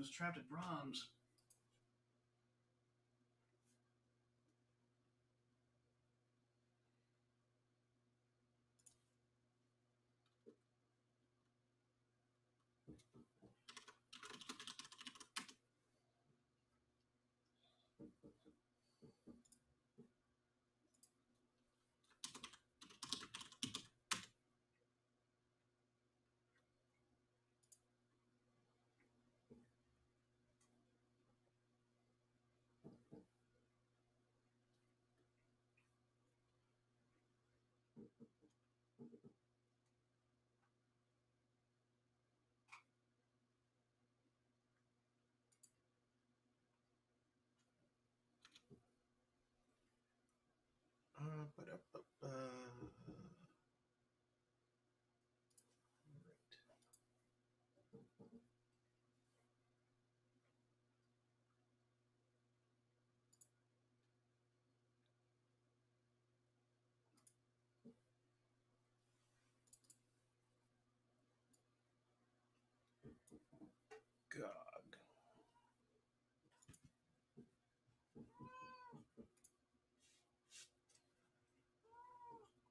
who's trapped at Brahms. Gog.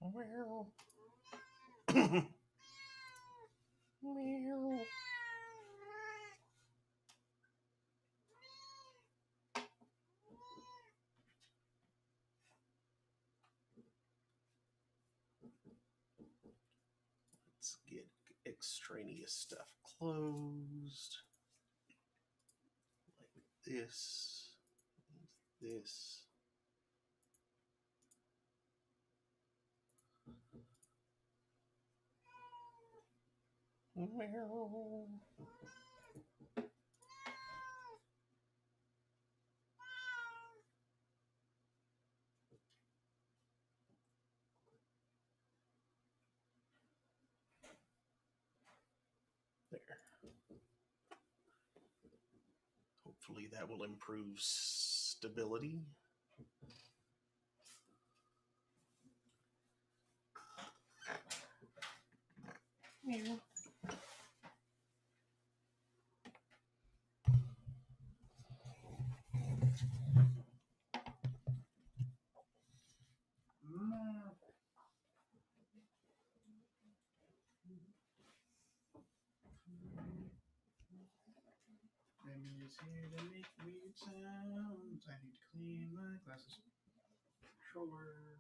Meow. Meow. Let's get extraneous stuff closed. Like this. This. Meow. There. Hopefully that will improve stability. Meow. Amy is here to make weird sounds. I need to clean my glasses. Controller.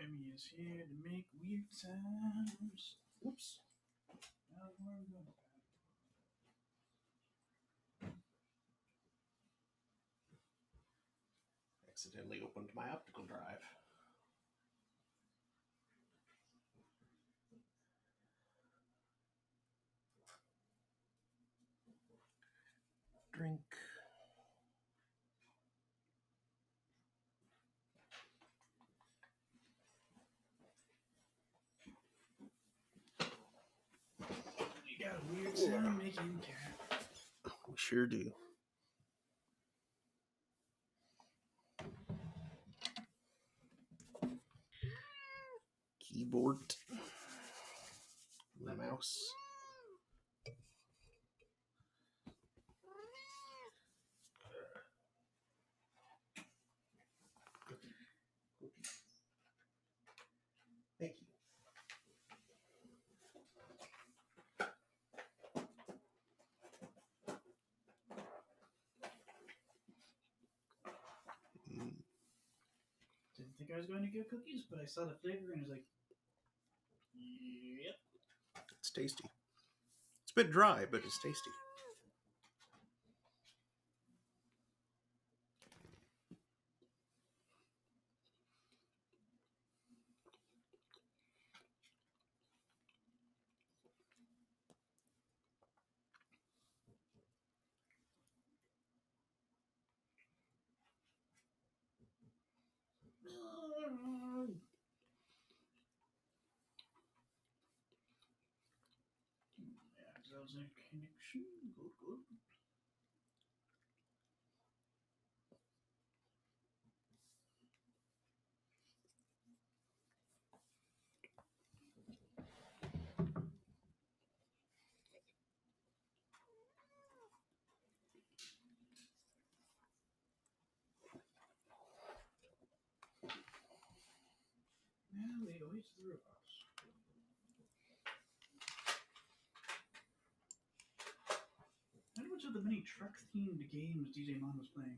Amy is here to make weird sounds. Oops. Now where I'm going with that. Accidentally opened my optical drive. Drink. You got a weird sound making cat. We sure do. Keyboard. The mouse. Thank you. Didn't think I was going to get cookies, but I saw the flavor and was like, yep. It's tasty. It's a bit dry, but it's tasty. Yeah, that was a connection. Good, good. Boys to the Robots. I wonder which of the many truck-themed games DJ Mon was playing.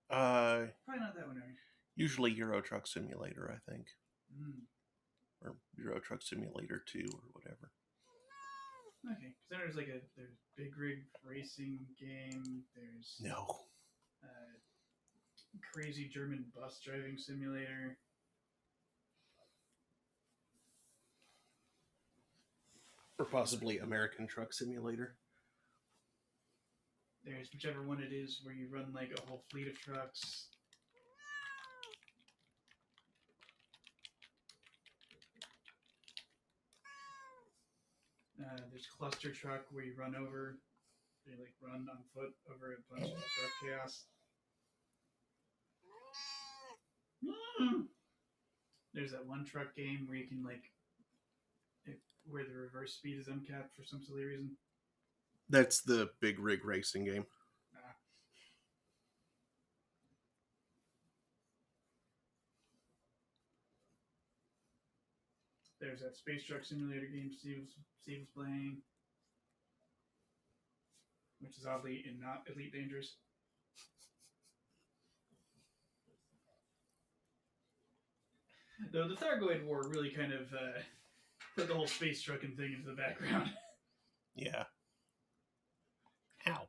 Probably not that one, right? Usually Euro Truck Simulator, I think. Mm. Or Euro Truck Simulator 2 or whatever. Okay, because then there's like there's Big Rig Racing game, there's No. Crazy German Bus Driving Simulator. Or possibly American Truck Simulator. There's whichever one it is where you run like a whole fleet of trucks. There's Cluster Truck where you run on foot over a bunch of truck chaos. There's that one truck game where you can where the reverse speed is uncapped for some silly reason. That's the Big Rig Racing game. There's that Space Truck Simulator game Steve was playing, which is oddly not Elite Dangerous. Though the Thargoid War really kind of put the whole space trucking thing into the background. Yeah. Ow.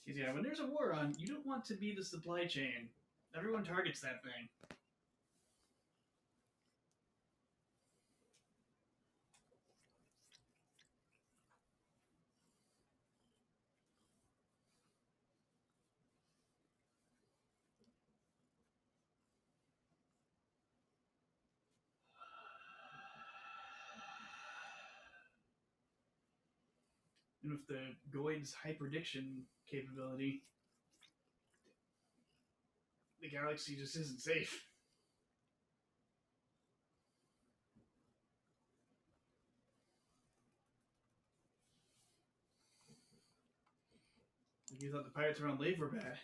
Because yeah, when there's a war on, you don't want to be the supply chain. Everyone targets that thing. And with the Goid's hyperdiction capability, the galaxy just isn't safe. You thought the pirates around Lave were bad.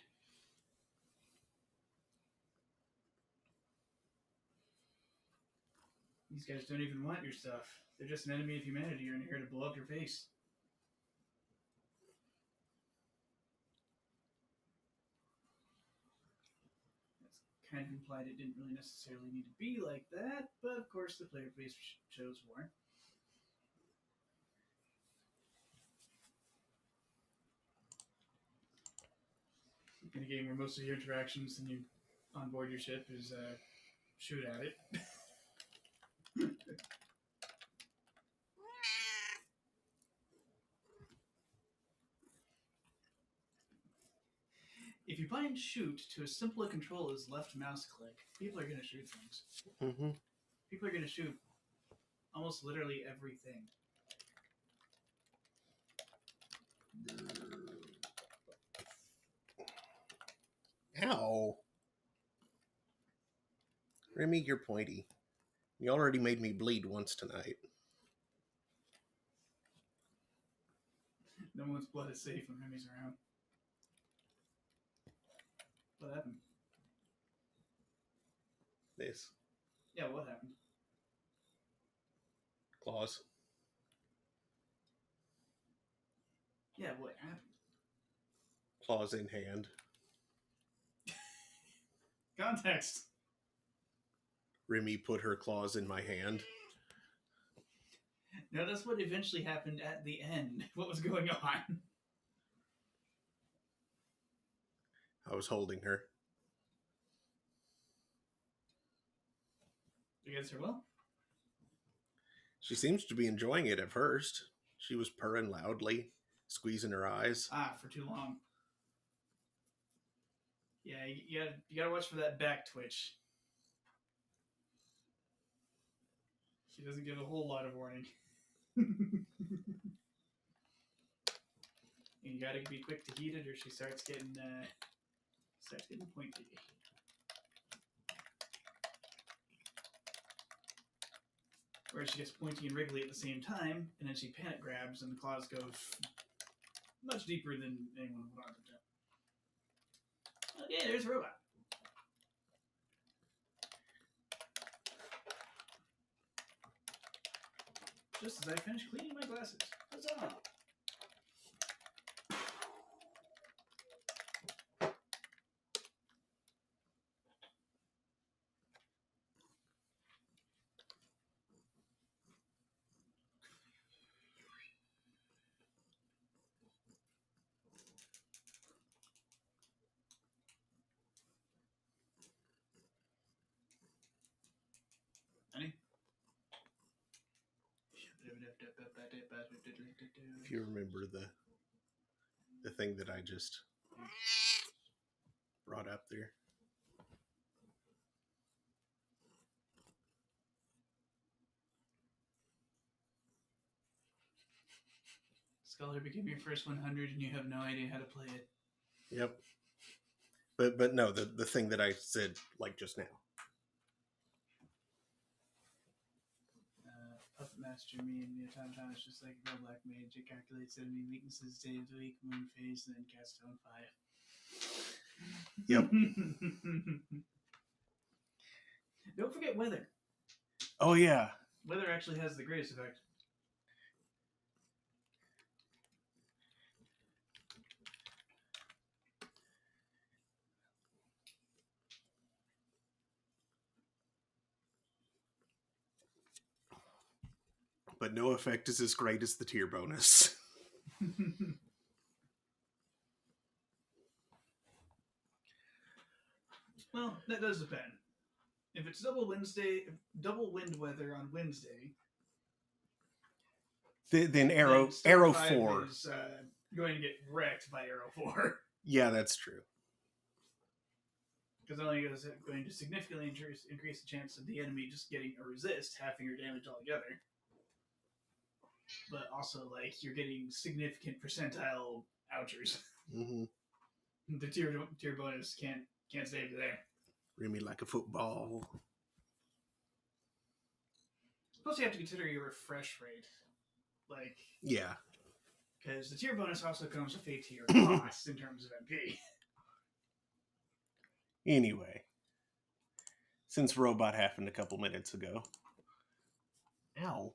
These guys don't even want your stuff. They're just an enemy of humanity and here to blow up your face. That's kind of implied it didn't really necessarily need to be like that, but of course the player base chose war. In a game where most of your interactions when you onboard your ship is shoot at it. If you bind shoot to as simple a control as left mouse click, people are going to shoot things. Mm-hmm. People are going to shoot almost literally everything. Ow. Remy, you're pointy. You already made me bleed once tonight. No one's blood is safe when Remy's around. What happened? This. Yeah, what happened? Claws. Yeah, what happened? Claws in hand. Context! Remy put her claws in my hand. No, that's what eventually happened at the end. What was going on? I was holding her. You guys are well? She seems to be enjoying it at first. She was purring loudly, squeezing her eyes. For too long. Yeah, you gotta watch for that back twitch. She doesn't give a whole lot of warning. And you gotta be quick to heat it, or she starts getting pointy. Where she gets pointy and wriggly at the same time, and then she panic grabs, and the claws go much deeper than anyone would want them to. Yeah, there's a robot. Just as I finish cleaning my glasses. Huzzah! Honey? If you remember the thing that I just brought up there. Scholar became your first 100 and you have no idea how to play it. Yep. But no, the thing that I said like just now. Puppet Master me and the automaton is just like a real black mage. It calculates enemy weaknesses, day of the week, moon phase, and then cast stone 5. Yep. Don't forget weather. Oh yeah. Weather actually has the greatest effect. But no effect is as great as the tier bonus. Well, that does depend. If it's double wind weather on Wednesday, then Arrow 4 is going to get wrecked by Arrow 4. Yeah, that's true. Because not only is it going to significantly increase the chance of the enemy just getting a resist, halving your damage altogether, but also like you're getting significant percentile ouchers. Mm-hmm. The tier bonus can't save you there. Rim me like a football. Plus, you have to consider your refresh rate. Like, yeah. Because the tier bonus also comes with a tier cost in terms of MP. Anyway, since Robot happened a couple minutes ago. Ow.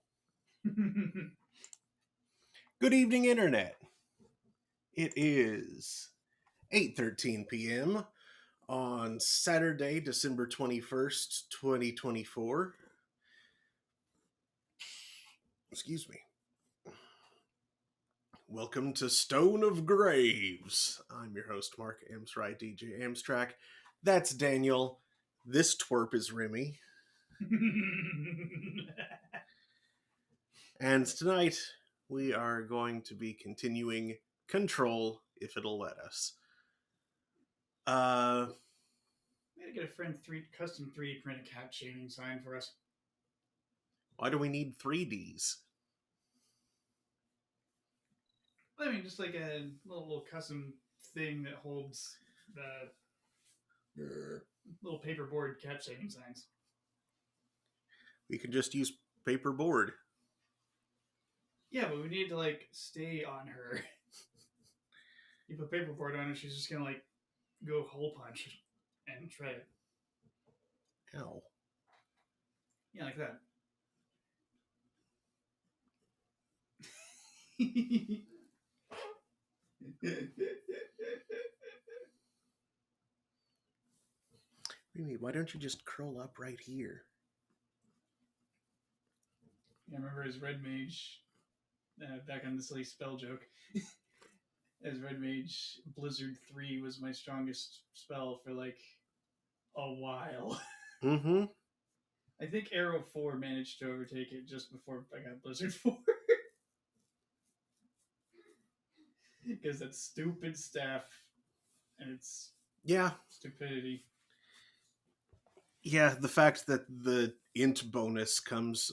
Good evening, Internet. It is 8:13 p.m. on Saturday, December 21st, 2024. Excuse me. Welcome to Stone of Graves. I'm your host, Mark Amsright, DJ Amstrack. That's Daniel. This twerp is Remy. And tonight, we are going to be continuing Control, if it'll let us. We gotta get a friend custom 3D print a cat shaving sign for us. Why do we need 3Ds? I mean, just like a little custom thing that holds the little paperboard cat shaving signs. We could just use paperboard. Yeah, but we need to like stay on her. You put paperboard on her, she's just gonna like go hole punch and try it. Ow. Yeah, like that. Remy, why don't you just curl up right here? Yeah, I remember as Red Mage, back on the silly spell joke, as Red Mage, Blizzard 3 was my strongest spell for like a while. Mm-hmm. I think Arrow 4 managed to overtake it just before I got Blizzard 4. Because that stupid staff and its stupidity. Yeah, the fact that the int bonus comes...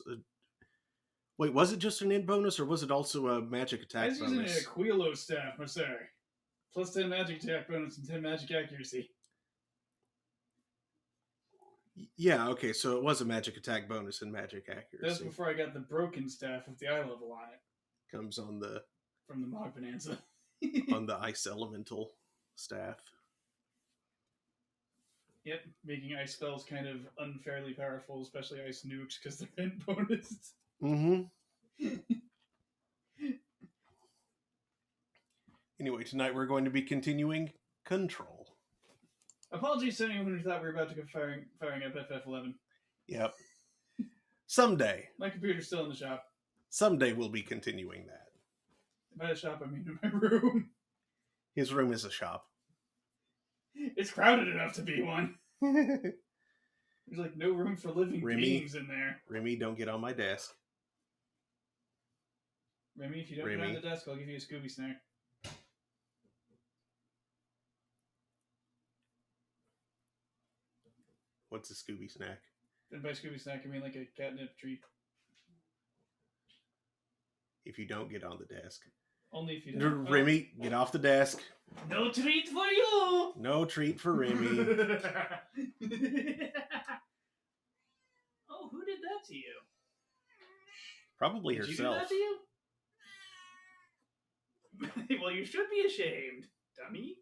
Wait, was it just an int bonus, or was it also a magic attack bonus? I was using a Quilo staff, I'm sorry. Plus 10 magic attack bonus and 10 magic accuracy. Yeah, okay, so it was a magic attack bonus and magic accuracy. That's before I got the broken staff with the eye level on it. Comes on the... From the Mog Bonanza. on the ice elemental staff. Yep, making ice spells kind of unfairly powerful, especially ice nukes, because they're hit bonus. Mm-hmm. Anyway, tonight we're going to be continuing Control. Apologies to anyone who thought we were about to go firing up FF11. Yep. Someday. My computer's still in the shop. Someday we'll be continuing that. By the shop, I mean in my room. His room is a shop. It's crowded enough to be one. There's like no room for living beings in there. Remy, don't get on my desk. Remy, if you don't get on the desk, I'll give you a Scooby snack. What's a Scooby snack? And by Scooby snack, I mean like a catnip treat. If you don't get on the desk. Only if you don't. Remy, get off the desk. No treat for you! No treat for Remy. Oh, who did that to you? Probably did herself. Did you do that to you? Well, you should be ashamed, dummy.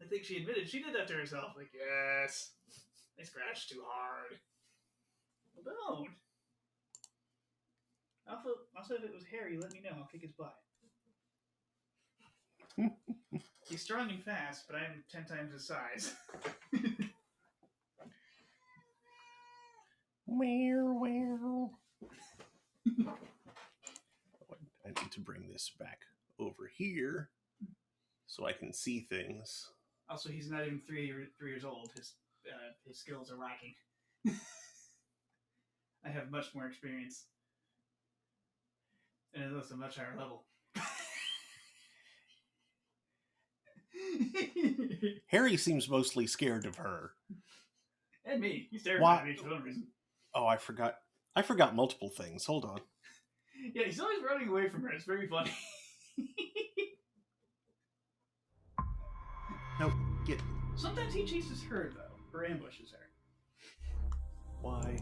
I think she admitted she did that to herself. Like, yes, I scratched too hard. Well, don't. Also, if it was Harry, let me know. I'll kick his butt. He's strong and fast, but I'm 10 times his size. Meow. I need to bring this back over here so I can see things. Also, he's not even 3 years old. His skills are lacking. I have much more experience. And it's a much higher level. Harry seems mostly scared of her. And me. He's terrified of me for some reason. Oh, I forgot multiple things. Hold on. Yeah, he's always running away from her. It's very funny. No, get... Sometimes he chases her, though. Or ambushes her. Why?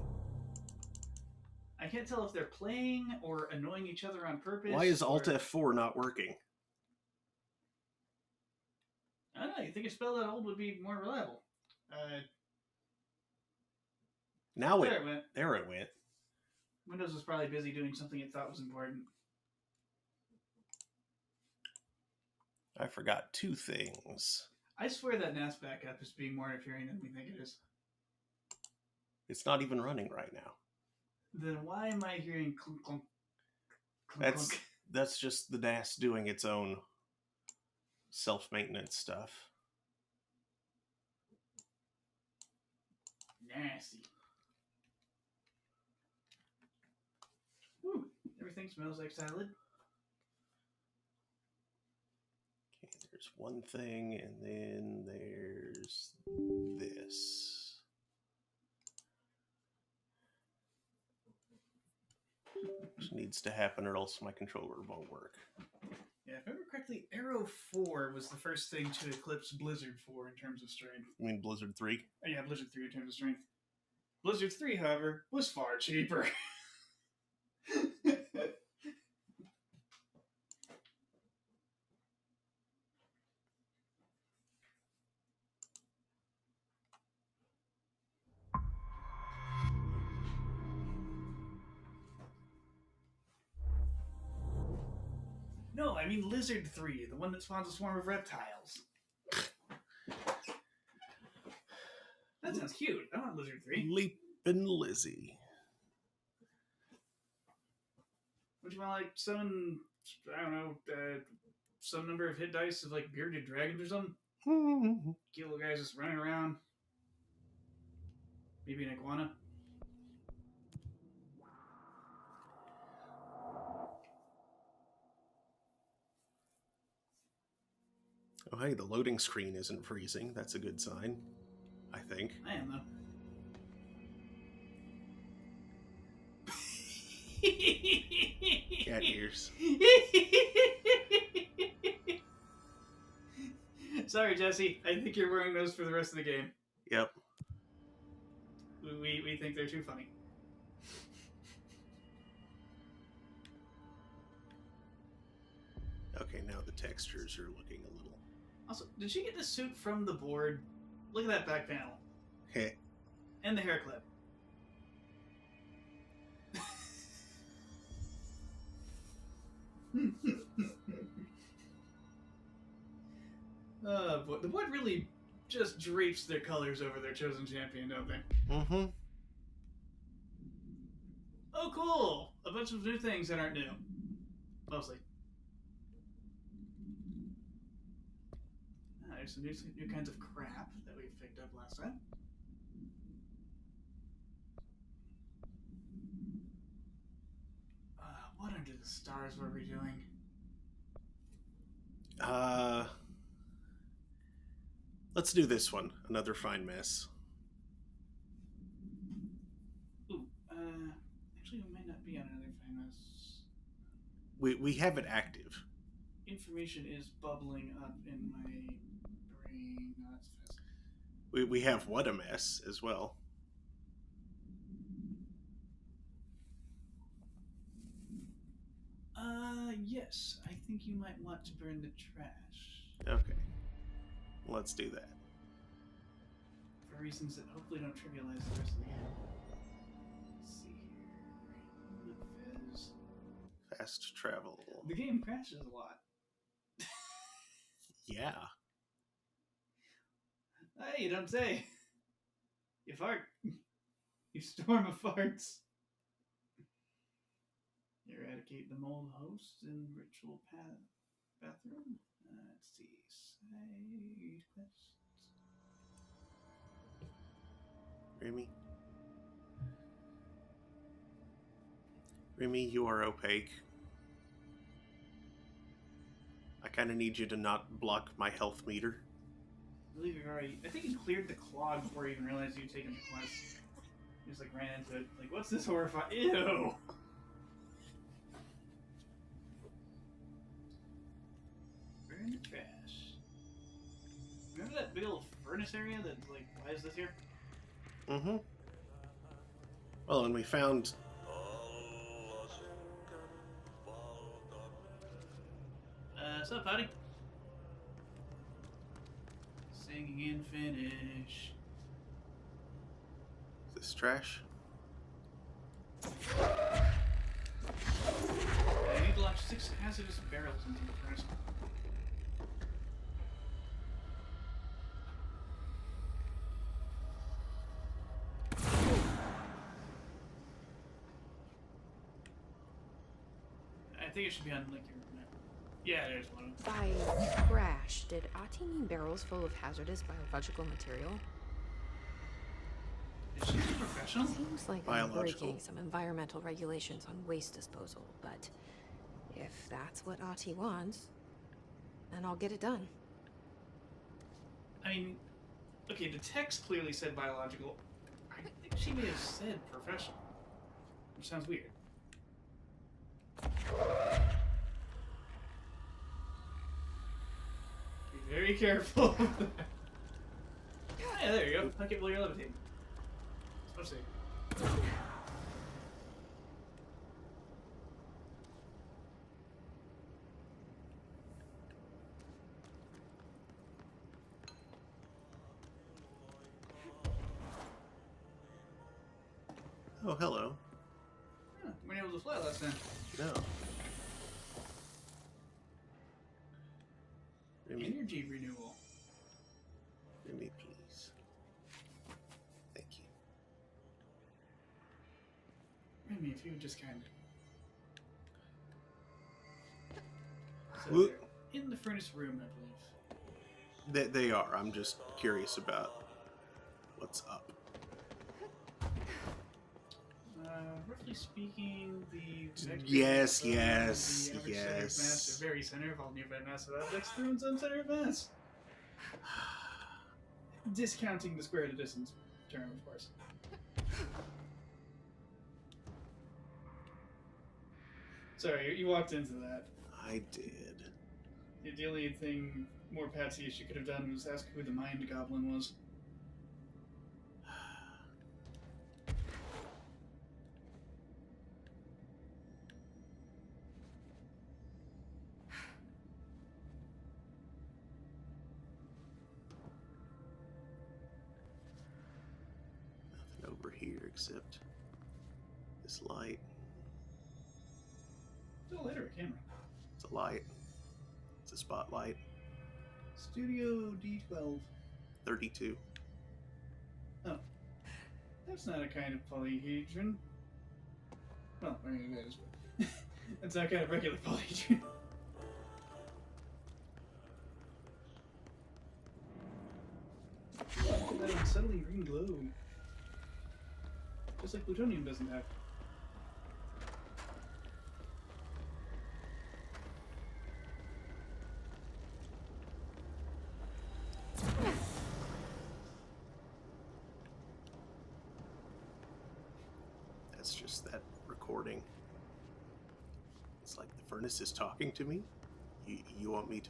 I can't tell if they're playing or annoying each other on purpose. Why is Alt F4 not working? I don't know. You think a spell that old would be more reliable? Now there it went. There it went. Windows was probably busy doing something it thought was important. I forgot 2 things. I swear that NAS backup is being more interfering than we think it is. It's not even running right now. Then why am I hearing clunk, clunk, clunk, clunk? That's just the NAS doing its own self-maintenance stuff. Nasty. Whew. Everything smells like salad. Okay, there's one thing, and then there's this. Which needs to happen or else my controller won't work. Yeah, if I remember correctly, Arrow 4 was the first thing to eclipse Blizzard 4 in terms of strength. You mean Blizzard 3? Oh, yeah, Blizzard 3 in terms of strength. Blizzard 3, however, was far cheaper. No, I mean Lizard 3, the one that spawns a swarm of reptiles. That sounds cute. I want Lizard 3. Leapin' Lizzie. Would you want, like, summon, I don't know, some number of hit dice of, like, bearded dragons or something? Cute little guys just running around. Maybe an iguana. Oh, hey, the loading screen isn't freezing. That's a good sign, I think. I am, though. Cat ears. Sorry, Jesse. I think you're wearing those for the rest of the game. Yep. We think they're too funny. Okay, now the textures are looking a little Also, did she get this suit from the board? Look at that back panel. Hey. And the hair clip. Boy. The board really just drapes their colors over their chosen champion, don't they? Mm-hmm. Oh, cool! A bunch of new things that aren't new. Mostly. There's some new kinds of crap that we picked up last time. What under the stars were we doing? Let's do this one. Another fine mess. Ooh, actually, we might not be on another famous. We have it active. Information is bubbling up in my brain. No, that's fast. We have what a mess as well. Yes. I think you might want to burn the trash. Okay. Let's do that. For reasons that hopefully don't trivialize the rest of the game. Let's see here. Fizz. Fast travel. The game crashes a lot. Yeah. Hey, you don't say. You fart. You storm of farts. Eradicate the mold host in ritual bathroom. Let's see. Side quests. Remy? Remy, you are opaque. I kind of need you to not block my health meter. I believe you've already... I think you cleared the clog before you even realized you'd taken the quest. You just, like, ran into it. Like, what's this horrifying... Ew! Burn the trash. Remember that big old furnace area that, like, why is this here? Mm-hmm. Well, and we found... What's up, buddy? Singing in Finnish. Is this trash? I need to launch 6 hazardous barrels into the furnace. I think it should be on, like, your map. Yeah, there's one. By crash, did Ati mean barrels full of hazardous biological material? Is she a professional? Seems like I'm Biological. breaking some environmental regulations on waste disposal, but if that's what Ati wants, then I'll get it done. I mean, okay, the text clearly said biological. I think she may have said professional. Which sounds weird. Be very careful of that. Yeah, there you go. I can't believe you're levitating. Let's see. Oh, hello. Huh, weren't able to fly last time. No. Remy, Energy renewal. Remy, please. Thank you. Remy, if you would just kind of. So Whoop. they're in the furnace room, I believe. They are. I'm just curious about what's up. Roughly speaking, the vector Yes, from yes, the average center of mass, yes. the very center of all nearby massive objects, through its own center of mass. Discounting the square to distance term, of course. Sorry, you walked into that. I did. The only thing more patsy-ish you could have done was ask who the mind goblin was. over here except this light. Is it a light or a camera? It's a light. It's a spotlight. Studio D12. 32. Oh. That's not a kind of polyhedron. Well, I mean, it is, but it's not kind of regular polyhedron. Look at that unsettling green glow. Just like plutonium doesn't have. That's just that recording. It's like the furnace is talking to me. You want me to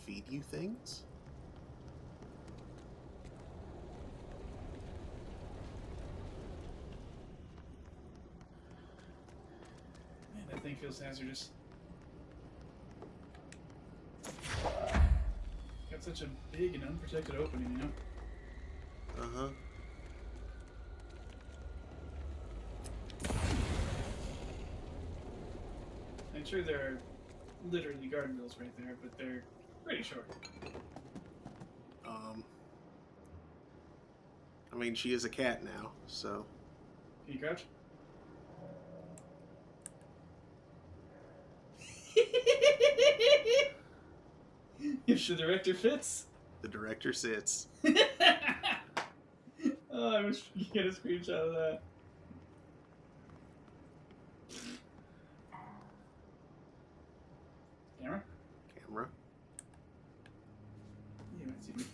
feed you things? Man, that thing feels hazardous. Got such a big and unprotected opening, you know? Uh-huh. I'm sure there are literally guardrails right there, but they're pretty short. I mean, she is a cat now, so... Can you crouch? If the director fits. The director sits. Oh, I wish we could get a screenshot of that. Camera? Camera. You might see me.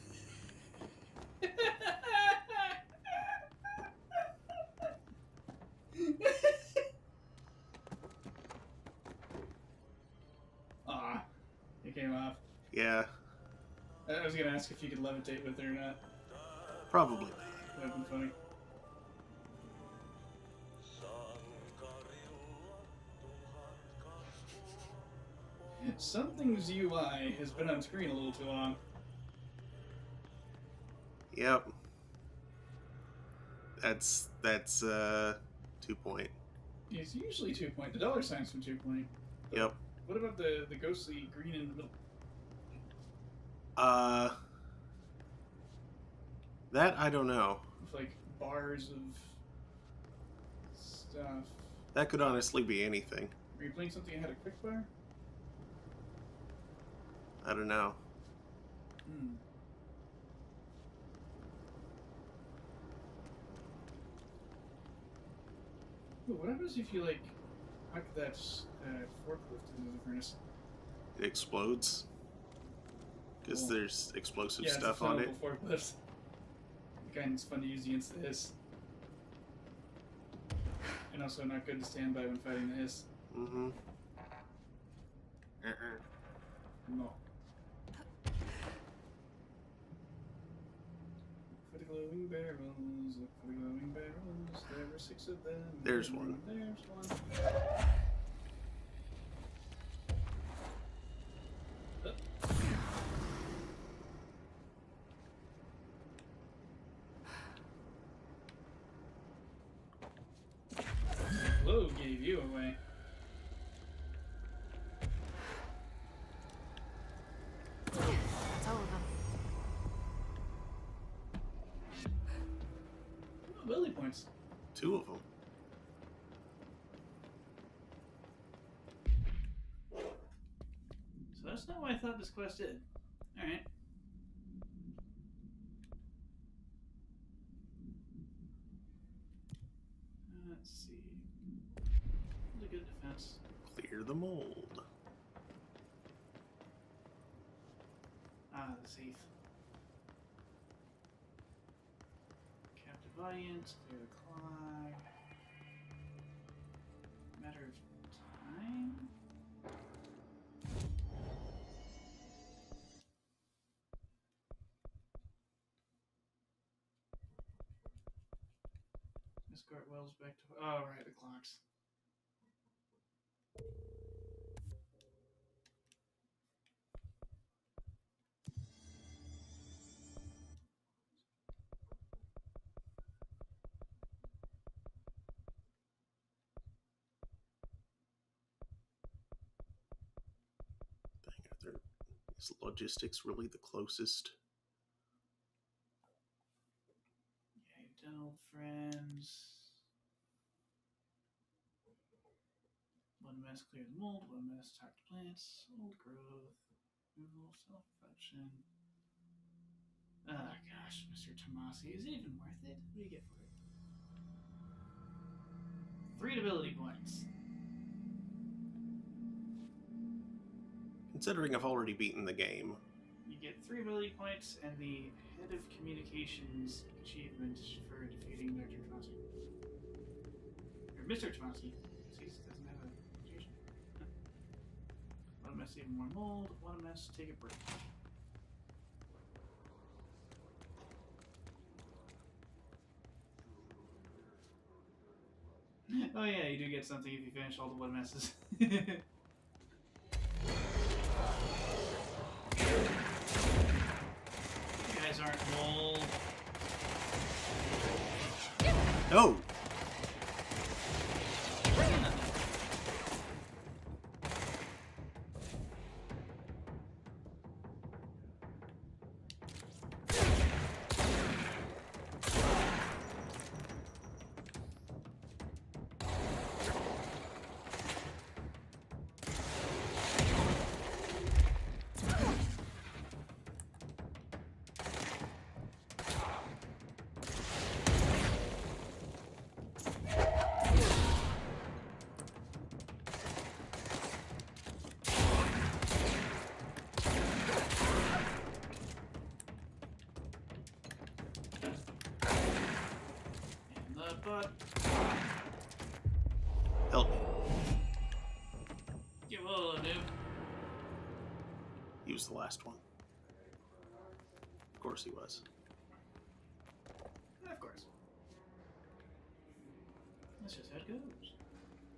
Ah, it came off. Yeah, I was gonna ask if you could levitate with it or not. probably. That'd be funny. Something's UI has been on screen a little too long. Yep. That's 2 point. It's usually 2 point. The dollar sign's from 2 point. Yep. What about the ghostly green in the middle? That I don't know. With like bars of stuff. That could honestly be anything. Were you playing something that had a quick bar? I don't know. Hmm. Ooh, what happens if you like huck that forklift into the furnace? It explodes. Because Cool. there's explosive Yeah, stuff it's a on it. flammable forklift. The kind that's fun to use against the hiss. And also not good to stand by when fighting the hiss. Mm-hmm. No. For the glowing barrels, look for the glowing barrels. There were 6 of them. There's one. There's one. Glow gave you away. That's all of them. Oh, Lily points. 2 of them. So that's not what I thought this quest did. Alright. Let's see. Really good defense. Clear the mold. Ah, the safe. Captive audience, clear the clock. Matter of time? Escort Wells back to. Oh, right, the clocks. Is logistics really the closest? Yeah, you've done old friends. One mess clear the mold, one mess talk to plants, old growth, removal, self-reflection. Oh gosh, Mr. Tomasi, is it even worth it? What do you get for it? 3 ability points. Considering I've already beaten the game. You get 3 ability points and the Head of Communications achievement for defeating Dr. Tomasi. Or Mr. Tomasi. He doesn't have a mutation. One mess, even more mold. One mess, take a break. Oh yeah, you do get something if you finish all the one messes. You guys aren't mold. No! But Help me. get well, dude. He was the last one. Of course he was. Of course. That's just how it goes.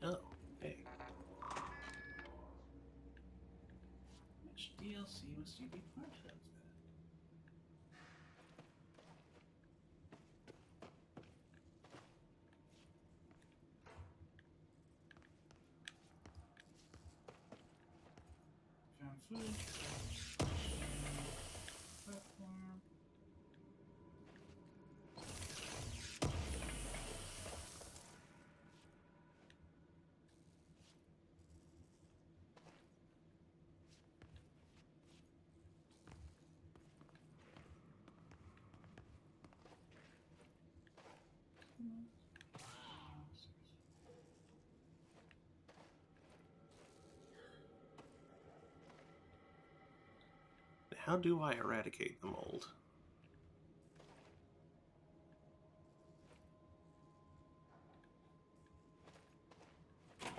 Oh, hey. Which DLC must you be part of? Found footage. Platform. How do I eradicate the mold? How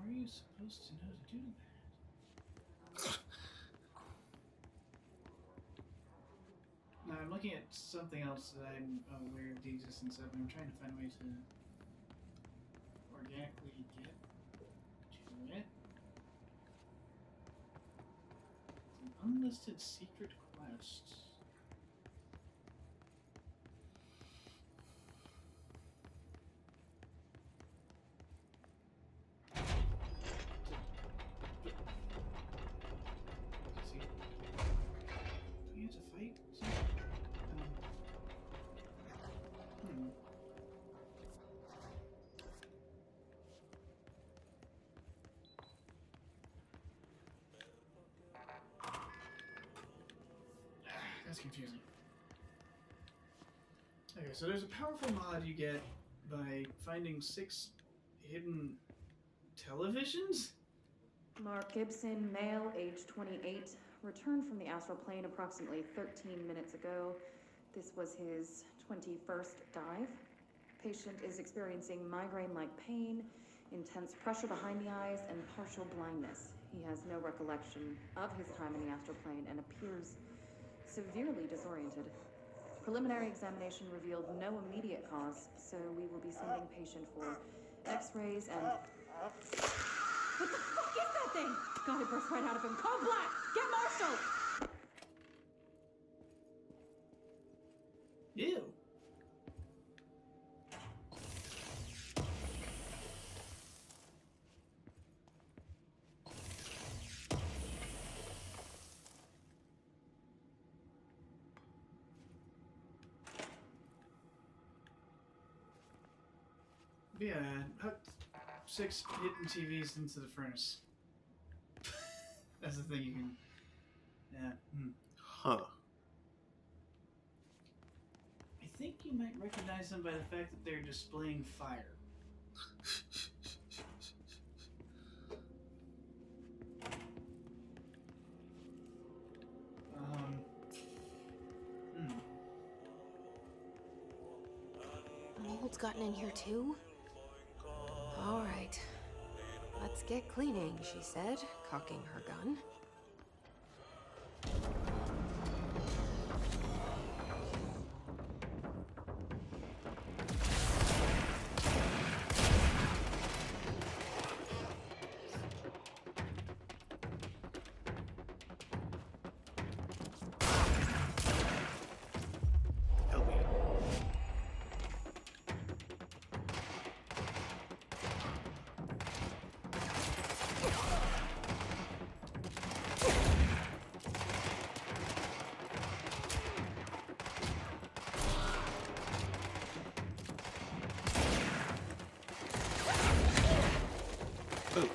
are you supposed to know to do that? Now I'm looking at something else that I'm aware of the existence of, and I'm trying to find a way to organically get to it. It's an unlisted secret quest. See, do we have to fight something? That's confusing. Okay, so there's a powerful mod you get by finding 6 hidden televisions? Mark Gibson, male, age 28, returned from the astral plane approximately 13 minutes ago. This was his 21st dive. Patient is experiencing migraine-like pain, intense pressure behind the eyes, and partial blindness. He has no recollection of his time in the astral plane and appears severely disoriented. Preliminary examination revealed no immediate cause, so we will be sending patient for x-rays and... What the fuck is that thing? God, it burst right out of him. Call Black! Get Marshall! Ew. Yeah, hook 6 hidden TVs into the furnace. That's the thing you can. Yeah. Huh. I think you might recognize them by the fact that they're displaying fire. Mold's gotten in here too? Alright. Let's get cleaning, she said, cocking her gun. Help me. Oh.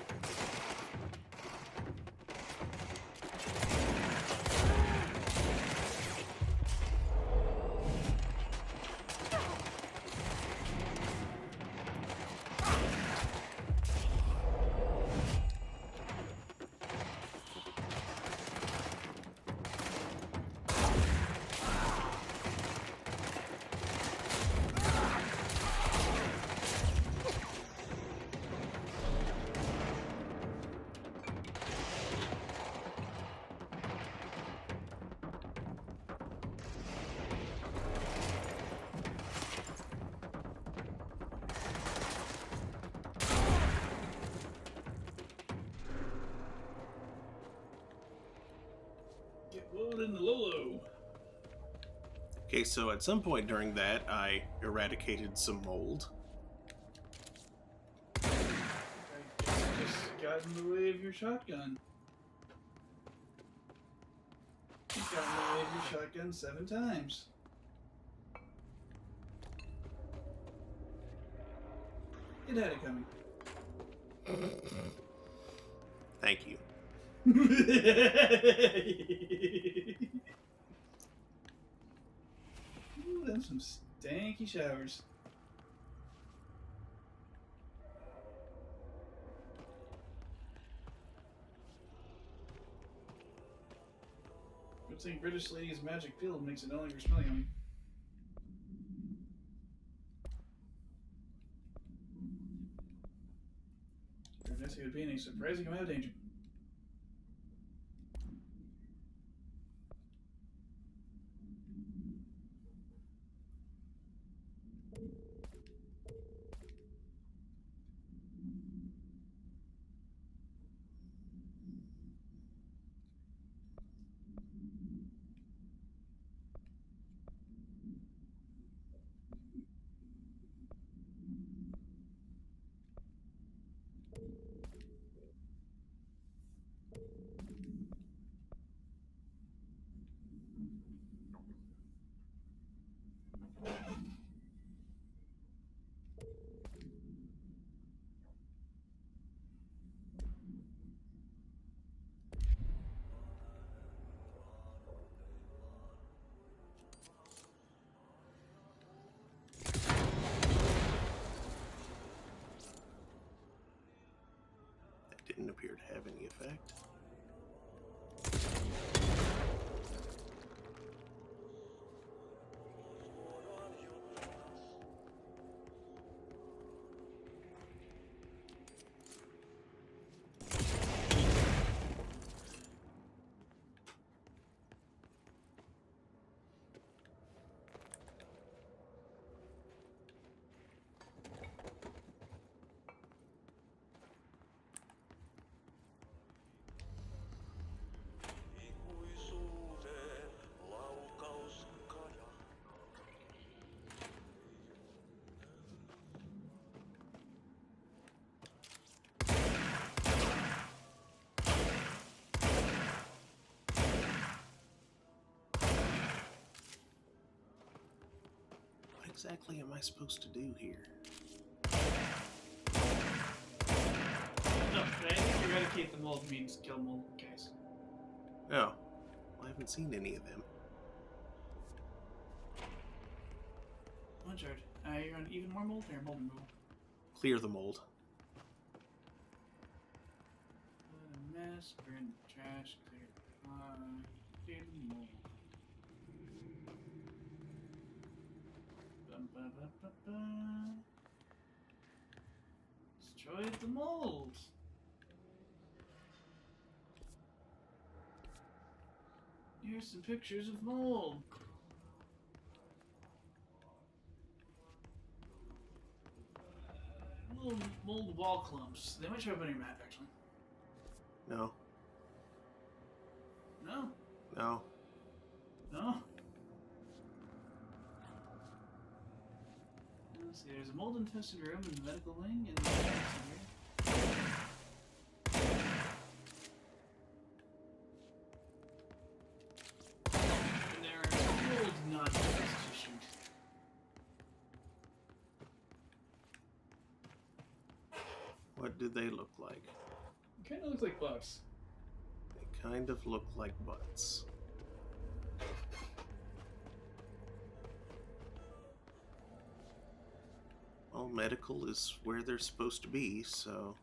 Get wood in the Lolo. Okay, so at some point during that, I eradicated some mold. I just got in the way of your shotgun. You got in the way of your shotgun 7 times. It had it coming. Thank you. Ooh, them some stanky showers. Good thing British lady's magic pill makes it no longer smell yummy. Vanessa would be in a surprising amount of danger. That didn't appear to have any effect. What exactly am I supposed to do here? eradicate the mold means kill mold guys. Oh. I haven't seen any of them. Munchard, you're on even more mold or mold removal? Clear the mold. What a mess, burn the trash, clear the mold. Ba-ba-ba-ba-ba. Destroyed the mold. Here's some pictures of mold. Little mold wall clumps. They might show up on your map, actually. No. No? No. No? Let's see, there's a mold infested room in the medical wing and the center. And there are mold nodules to shoot. What did they look like? Kind of look like bugs. They kind of look like butts. Well, medical is where they're supposed to be, so...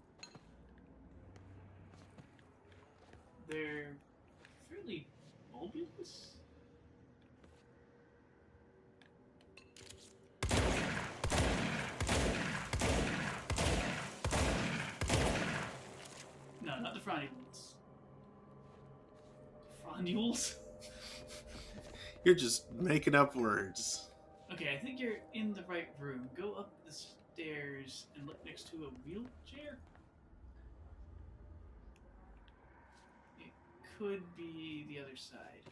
They're fairly bulbous. No, not the frondules. Frondules? You're just making up words. Okay, I think you're in the right room. Go up the stairs and look next to a wheelchair. It could be the other side.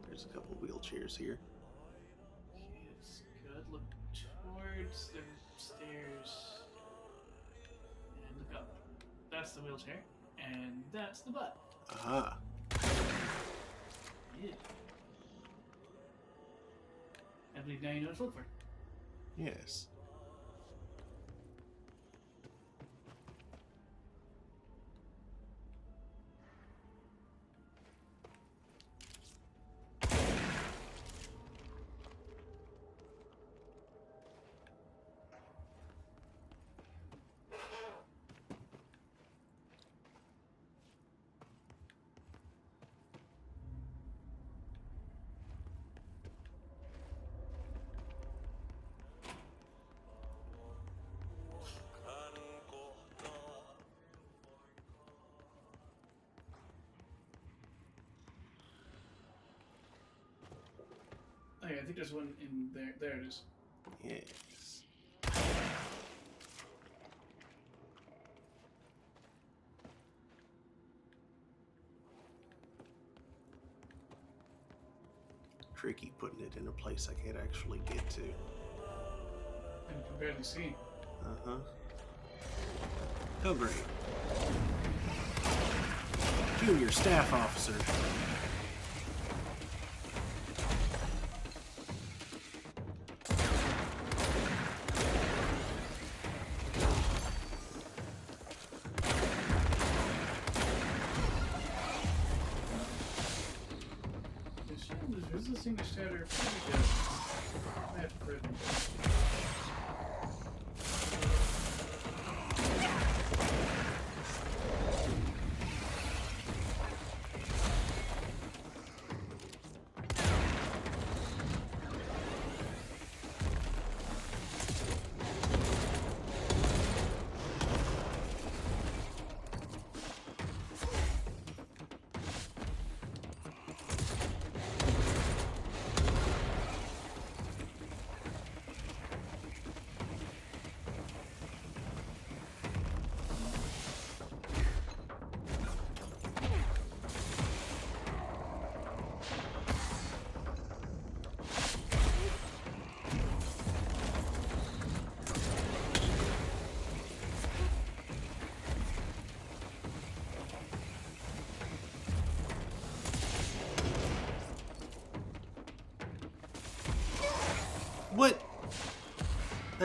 There's a couple wheelchairs here. Okay, it's good. Look towards the stairs. And look up. That's the wheelchair. And that's the butt. Aha. Yeah. I believe now you know what to look for. Yes. Oh yeah, I think there's one in there. There it is. Yes. Tricky putting it in a place I can't actually get to. And you can barely see. Uh-huh. Oh, great. Junior staff officer. The resisting the shatter pretty good. I have to prove it.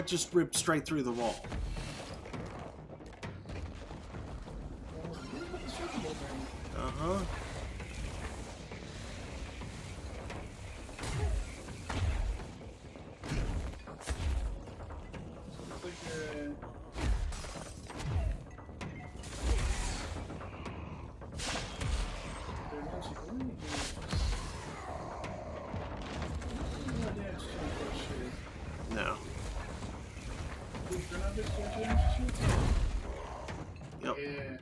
That just ripped straight through the wall. Uh-huh. No. Yep. Yeah.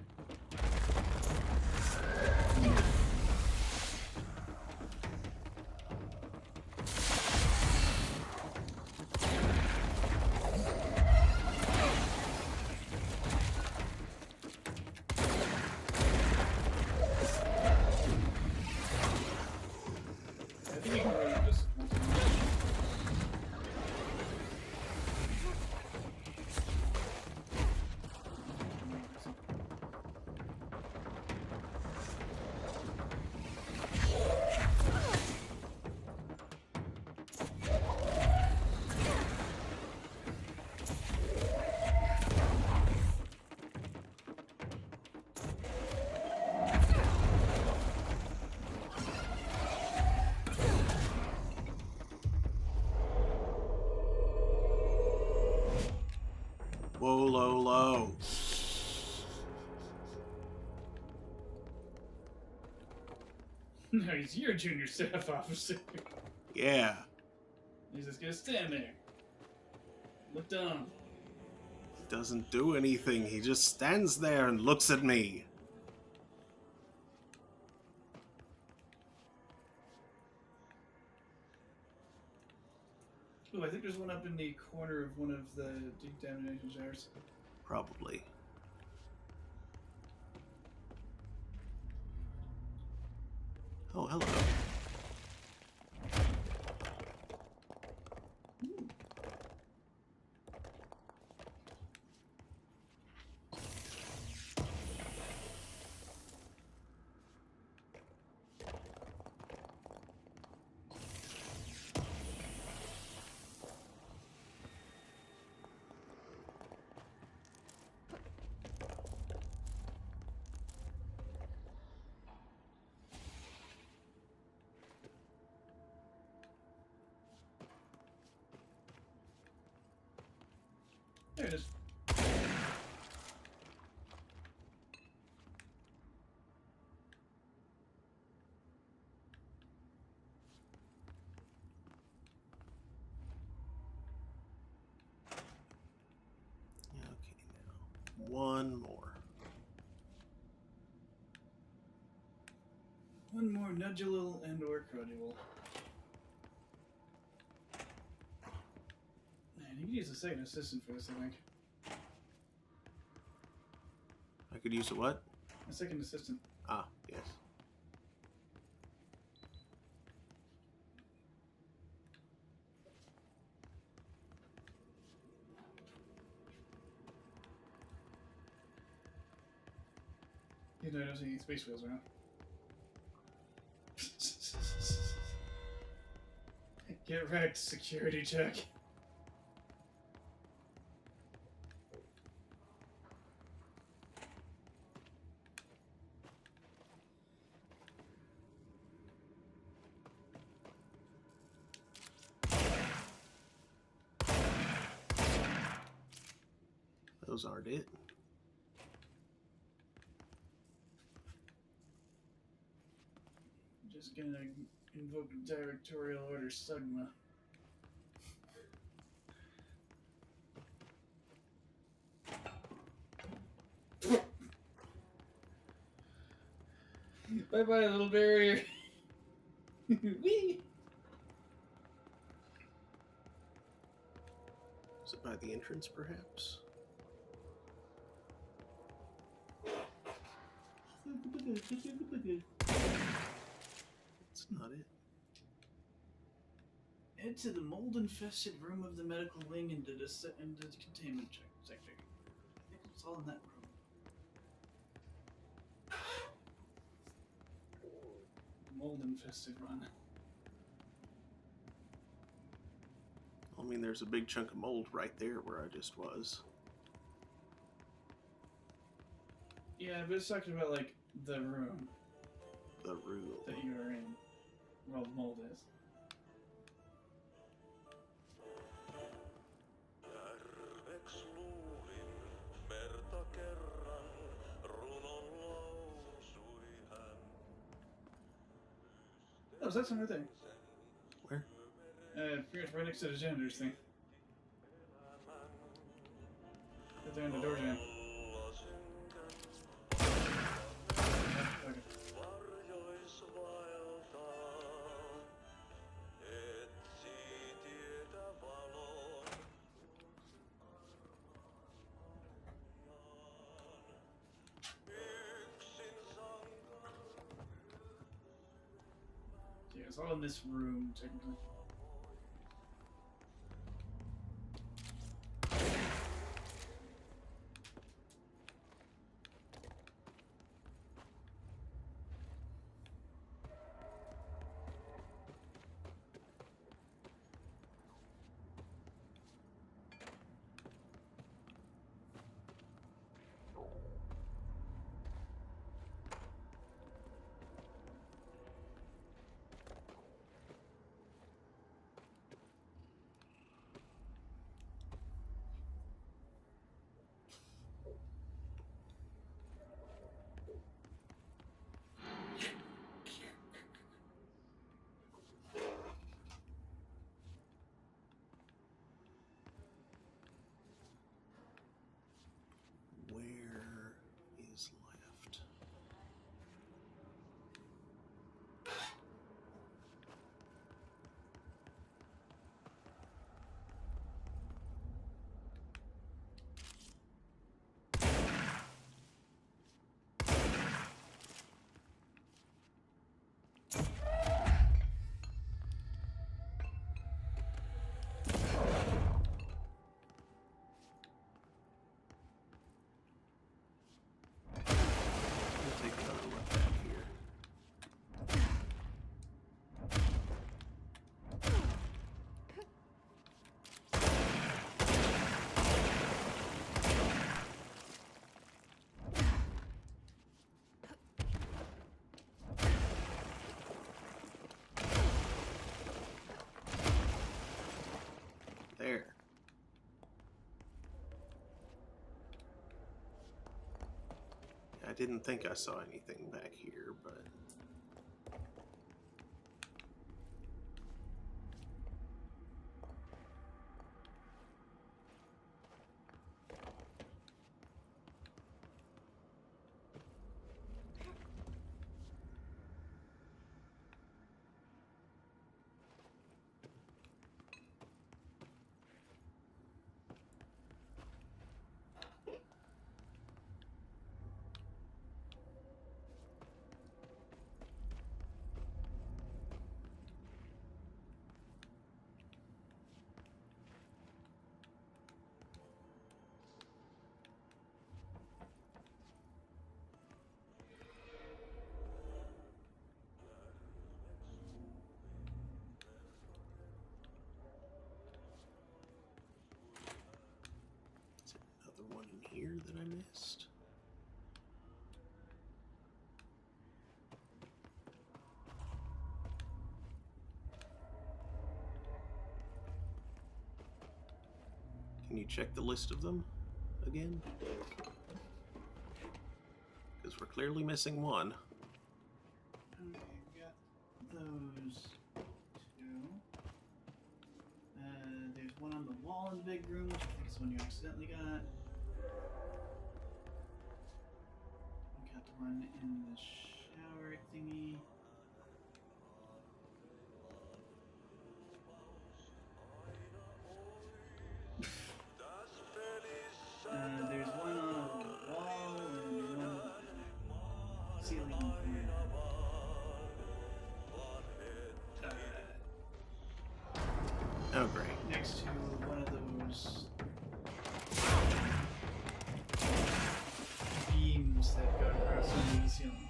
I think you can really just Whoa, low, low. No, he's your junior staff officer. Yeah. He's just gonna stand there. Look down. He doesn't do anything. He just stands there and looks at me. Oh, I think there's one up in the corner of one of the decontamination jars. Probably. Oh, hello. There it is. Okay, now. One more. One more nodule and or crodule. Man, you could use a second assistant for this, I think. I could use a what? A second assistant. Ah, yes. You know, I don't see any space wheels around. Get wrecked, security check. Those aren't it. Just gonna invoke Directorial Order Sigma. Bye bye, little barrier. Whee! Is it by the entrance, perhaps? That's not it. Head to the mold-infested room of the medical wing and into the containment sector. I think it's all in that room. Mold-infested run. Well, I mean, there's a big chunk of mold right there where I just was. Yeah, but it's talking about, like, the room The room. that you are in. Well, the mold is. Oh, is that something right there? Where? Pretty much right next to the janitor's thing. Right there in the door jam. Okay. Yeah, it's all in this room, technically. Where is left? We'll take another look back here. There. I didn't think I saw anything back here, but... Is there another one in here that I missed? Can you check the list of them again? Because we're clearly missing one. Okay, we got those two. There's one on the wall in the big room, which I think is the one you accidentally got. We got the one in the shower thingy. There's one on the wall and one ceiling here. Oh, great. Next to one of those beams that go across the ceiling.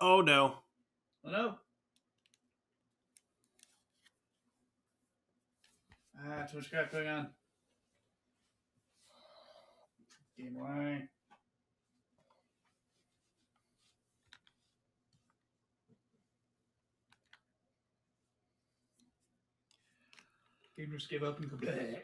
Oh no. Oh no. Too much crap going on. Game Y. Game just give up and go bleh.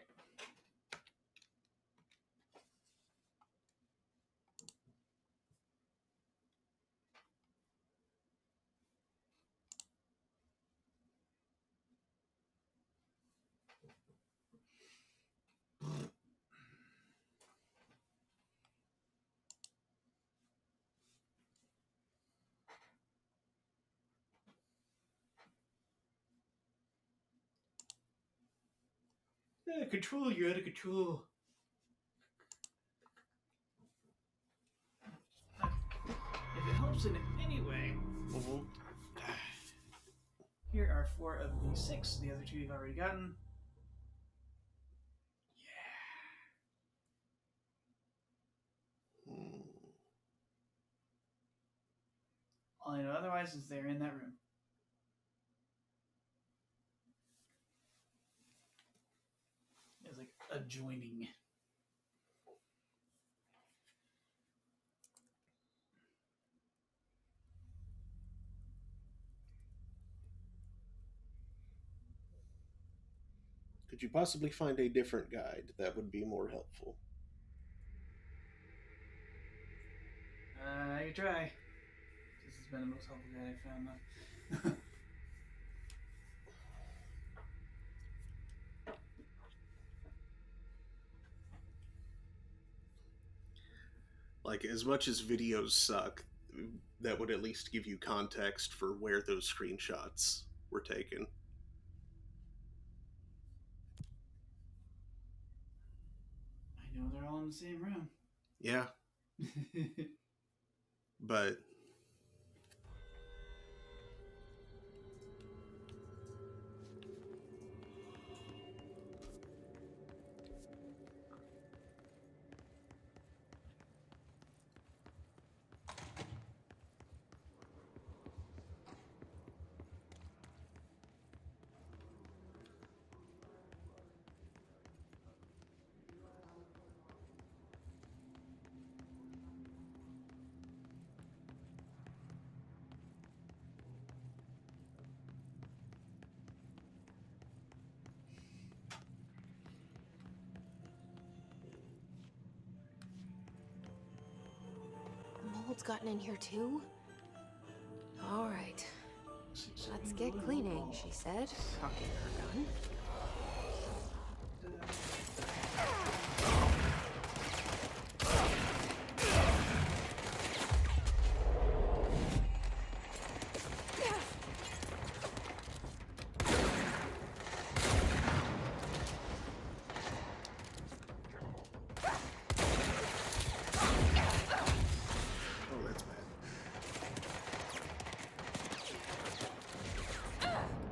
Control, you're out of control. If it helps in any way, here are 4 of the 6. The other 2 you've already gotten. All I know otherwise is they're in that room. It's like adjoining. Could you possibly find a different guide that would be more helpful? You try. This has been the most helpful guide I found, though. Like, as much as videos suck, that would at least give you context for where those screenshots were taken. I know they're all in the same room. Yeah. But The mold's gotten in here too? All right. Let's get cleaning, she said, cocking her gun.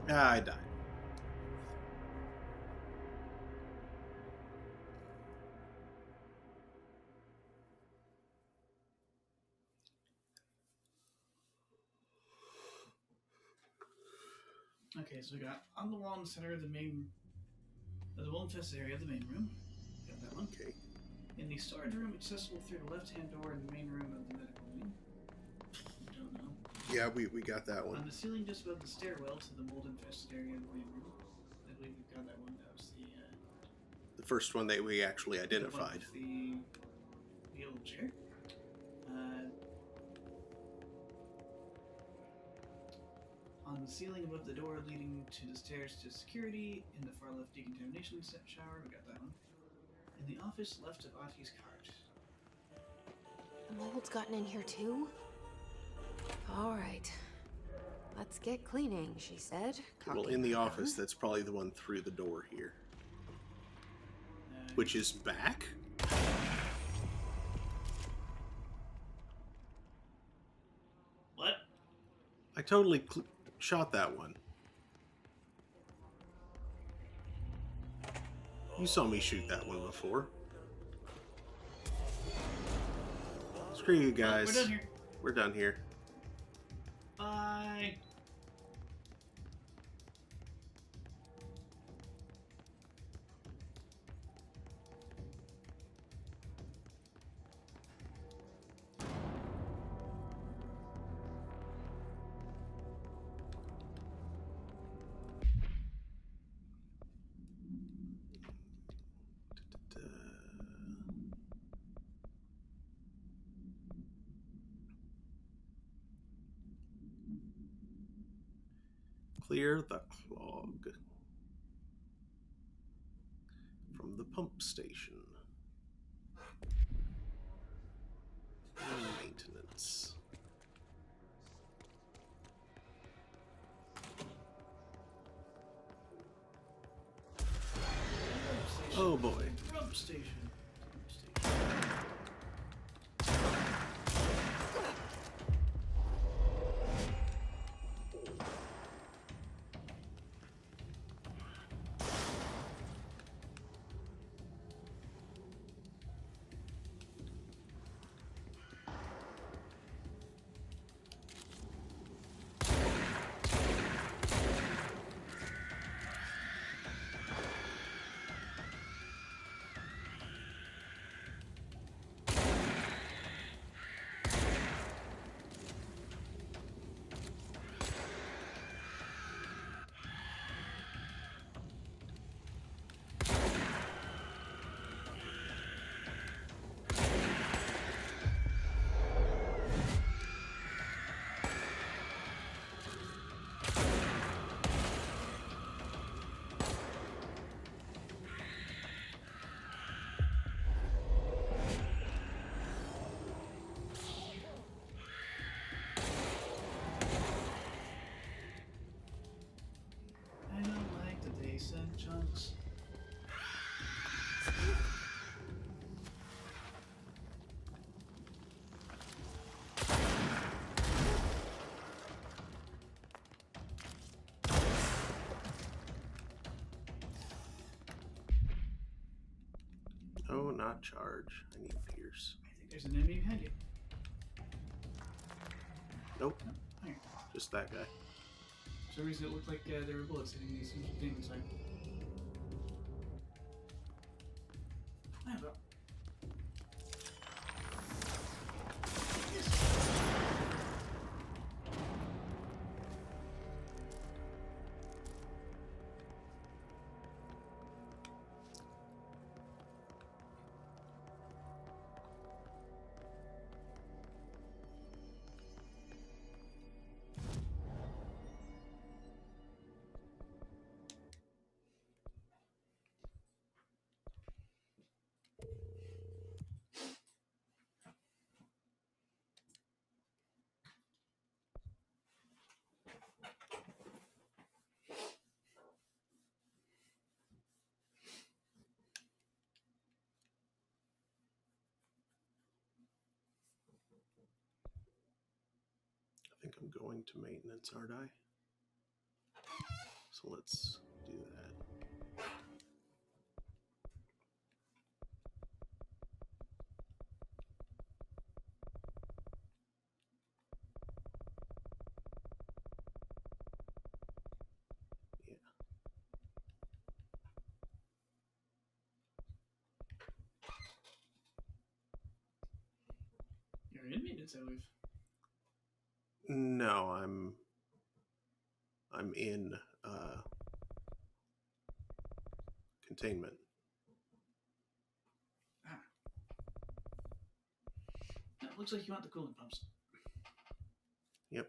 I died. Okay, so we got on the wall in the center of the main, the wall-infested area of the main room. Got that one. Okay. In the storage room, accessible through the left-hand door in the main room of the medical wing. Don't know. Yeah, we got that On one. the ceiling just above the stairwell to the mold-infested area of the main room. I believe we've got that one. That was The first one that we actually the one identified. with the old chair. On the ceiling above the door leading to the stairs to security, in the far left decontamination shower, we got that one. In the office left of Ati's cart. The mold's gotten in here too? All right. Let's get cleaning, she said, Well, cocking in the her office, gun. that's probably the one through the door here. Which is back? What? I totally shot that one. You saw me shoot that one before. Screw you guys. We're done here. We're done here. Bye. Clear the clog from the pump station. Maintenance. Oh boy. Pump station. I don't like that they send chunks. Oh, not charge. I need Pierce. I think there's an enemy behind you. Nope. No? Alright. Just that guy. For some reason it looked like there were bullets hitting these things. Like, I don't know. I think I'm going to maintenance, aren't I? So let's do that. Yeah. You're in maintenance, I believe. No, I'm in containment. Ah. No, it looks like you want the coolant pumps. Yep.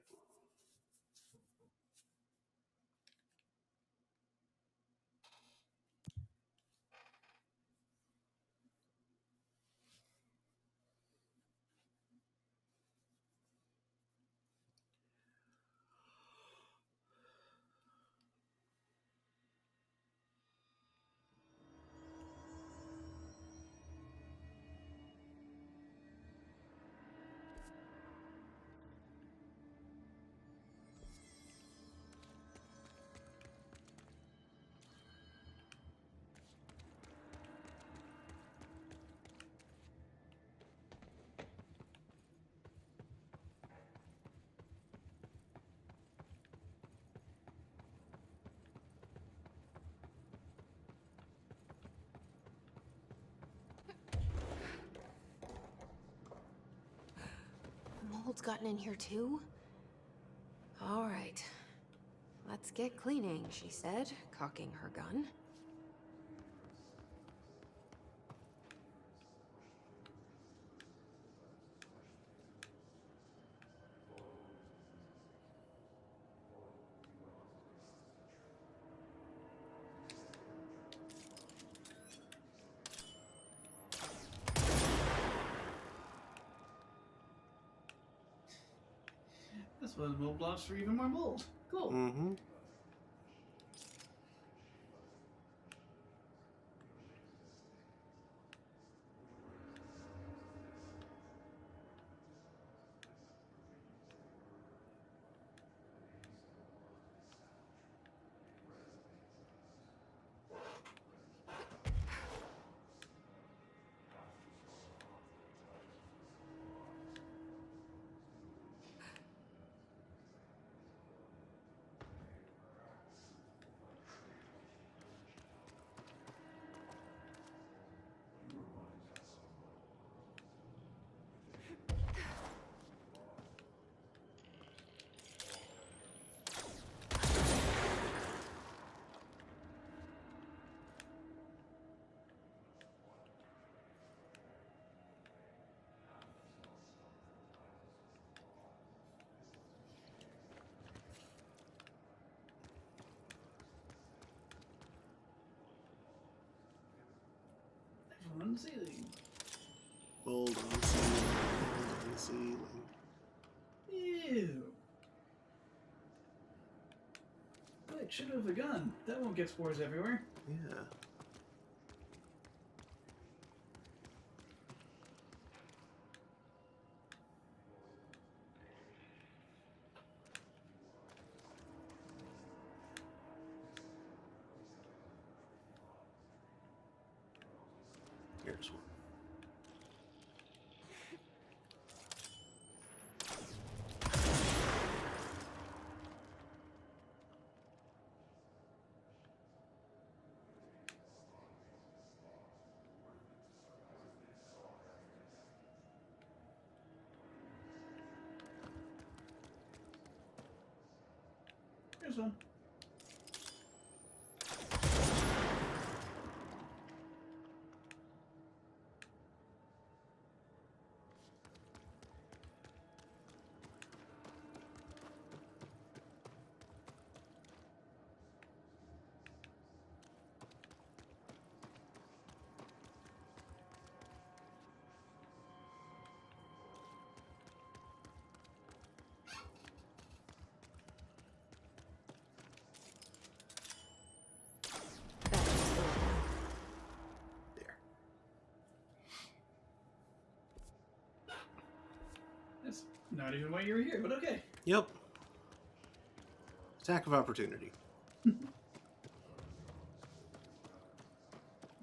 mold's gotten in here too? All right. Let's get cleaning, she said, cocking her gun. That's one of the mold blobs for even more mold. Cool. Mm-hmm. On the ceiling. Mold on the ceiling. Mold on the ceiling. Ew. Quick, shoot it with a gun. That won't get spores everywhere. Yeah. Here's one. Here's one. There. That's not even why you were here, but okay. Yep. Attack of opportunity. You'll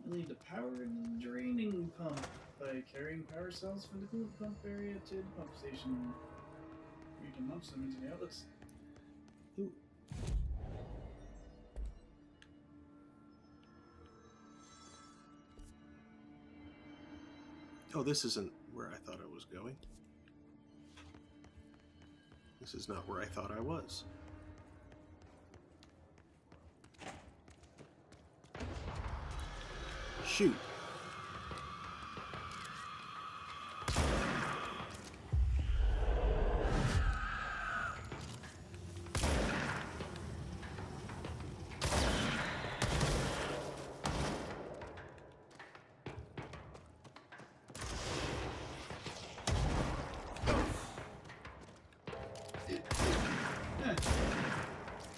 need to power the draining pump by carrying power cells from the coolant pump area to the pump station. You can launch them into the outlets. Ooh. Oh, this isn't where I thought I was going. This is not where I thought I was. Shoot.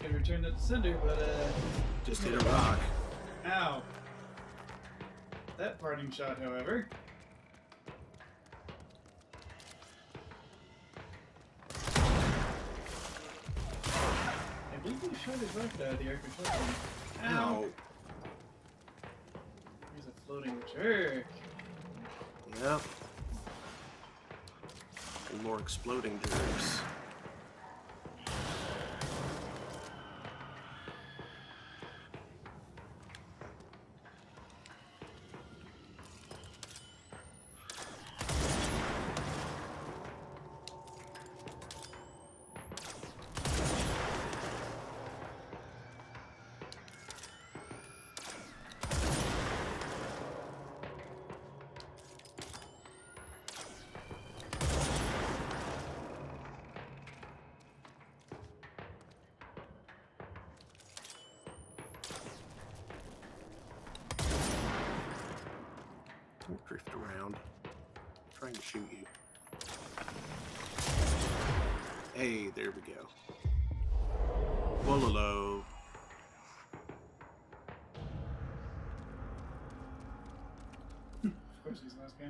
Can return that to sender, but Just hit a rock. Ow. That parting shot, however. I believe we shot his rocket out of the air control room. Ow! Ow. Here's a floating jerk. Yep. And more exploding jerks. trying to shoot you. Hey, there we go. Wololo. Of course he's the last guy.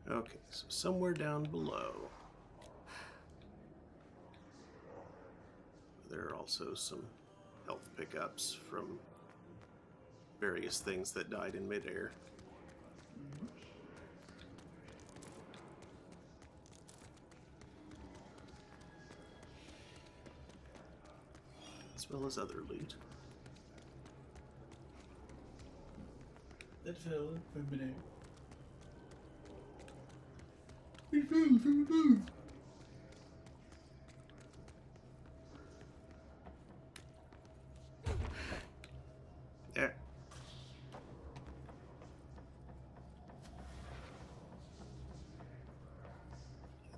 Okay, so somewhere down below. There are also some health pickups from various things that died in midair. As well as other loot. That fell from midair. It fell from above. There.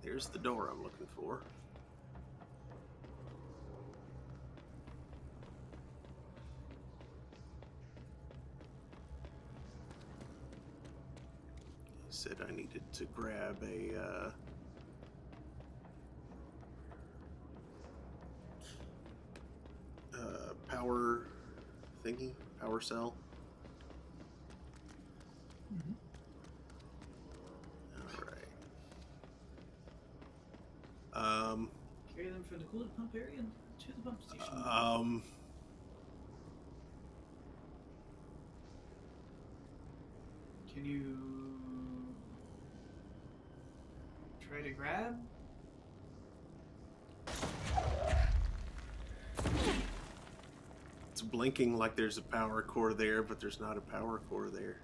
There's the door I'm looking for. He said I needed to grab a power thingy, power cell. Carry them from the coolant pump area to the pump station. Can you try to grab? It's blinking like there's a power core there, but there's not a power core there.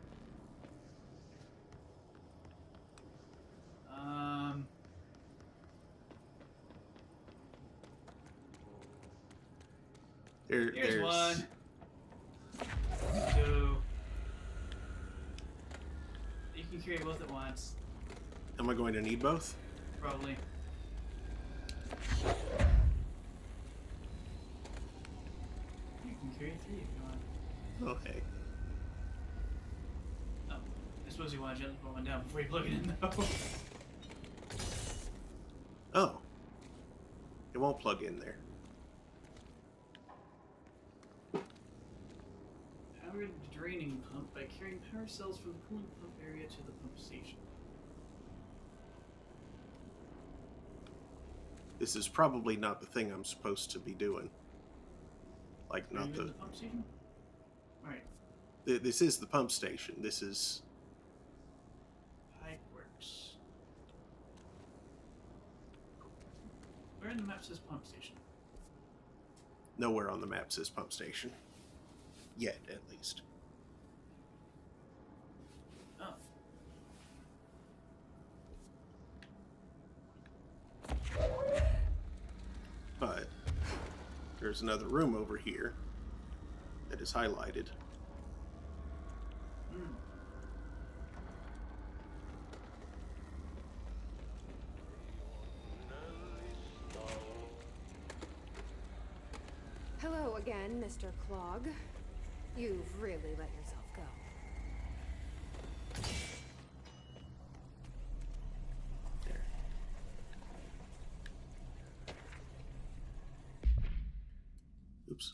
Here's there's one. Two. You can carry both at once. Am I going to need both? Probably. You can carry three if you want. Okay. Oh, I suppose you want to gently put one down before you plug it in, though. Oh. It won't plug in there. Powered draining pump by carrying power cells from the coolant pump area to the pump station. This is probably not the thing I'm supposed to be doing. Like, Are not you the... in the pump station? Alright. This is the pump station. This is... Pipe works. Where in the map says pump station? Nowhere on the map says pump station. Yet, at least. Oh. But there's another room over here that is highlighted. Hello again, Mr. Clog. You've really let yourself go. There. Oops.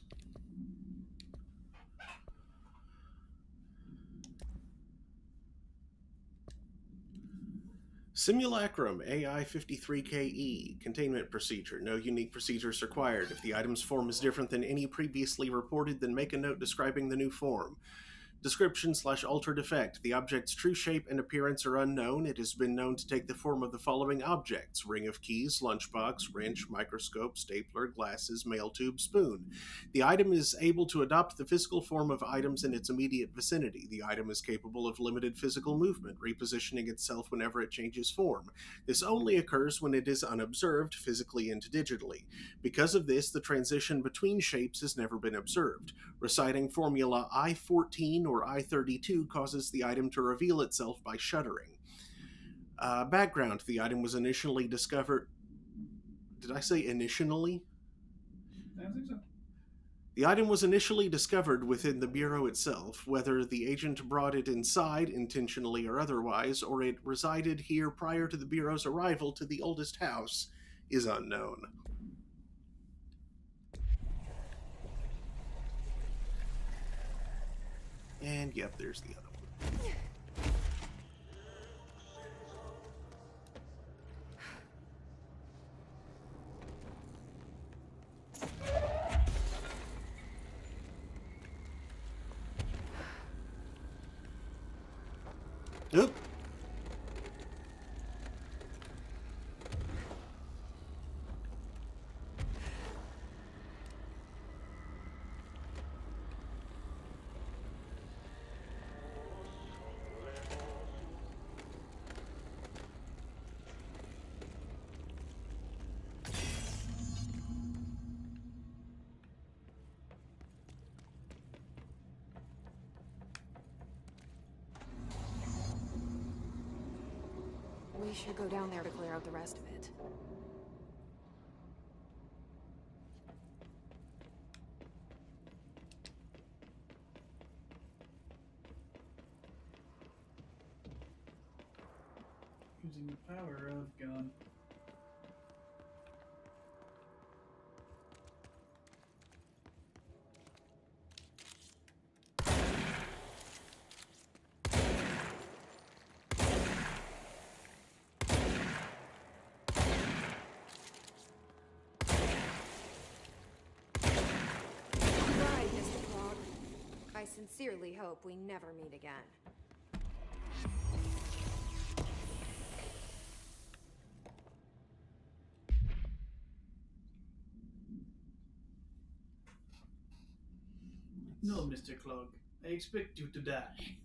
Simulacrum AI-53KE. Containment procedure. No unique procedures required. If the item's form is different than any previously reported, then make a note describing the new form. Description/altered effect. The object's true shape and appearance are unknown. It has been known to take the form of the following objects: ring of keys, lunchbox, wrench, microscope, stapler, glasses, mail tube, spoon. The item is able to adopt the physical form of items in its immediate vicinity. The item is capable of limited physical movement, repositioning itself whenever it changes form. This only occurs when it is unobserved, physically and digitally. Because of this, the transition between shapes has never been observed. Reciting formula I-14 or I-32 causes the item to reveal itself by shuddering. Background. The item was initially discovered... Did I say initially? I don't think so. The item was initially discovered within the Bureau itself. Whether the agent brought it inside, intentionally or otherwise, or it resided here prior to the Bureau's arrival to the oldest house, is unknown. And yep, there's the other one. Oop. We should go down there to clear out the rest of it. Using the power of gun. I sincerely hope we never meet again. No, Mr. Clog. I expect you to die.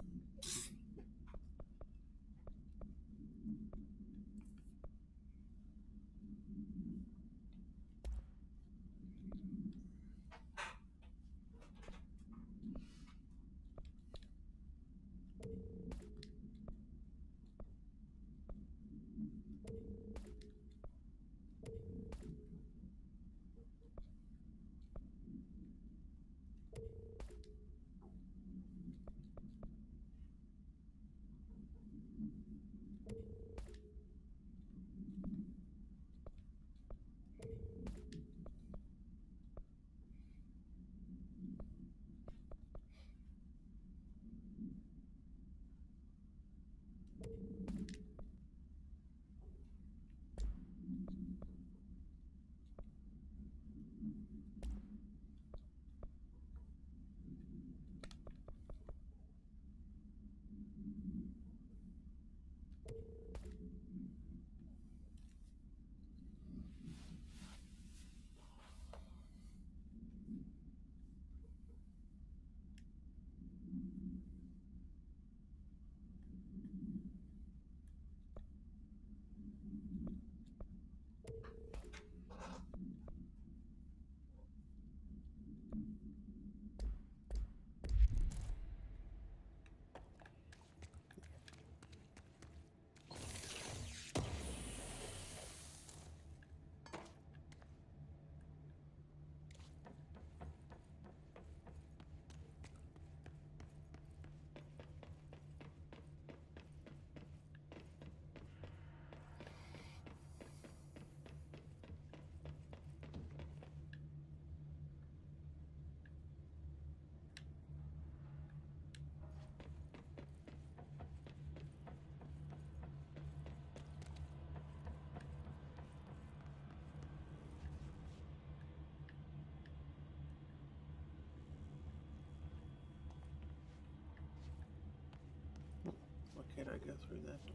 Why can't I go through that door?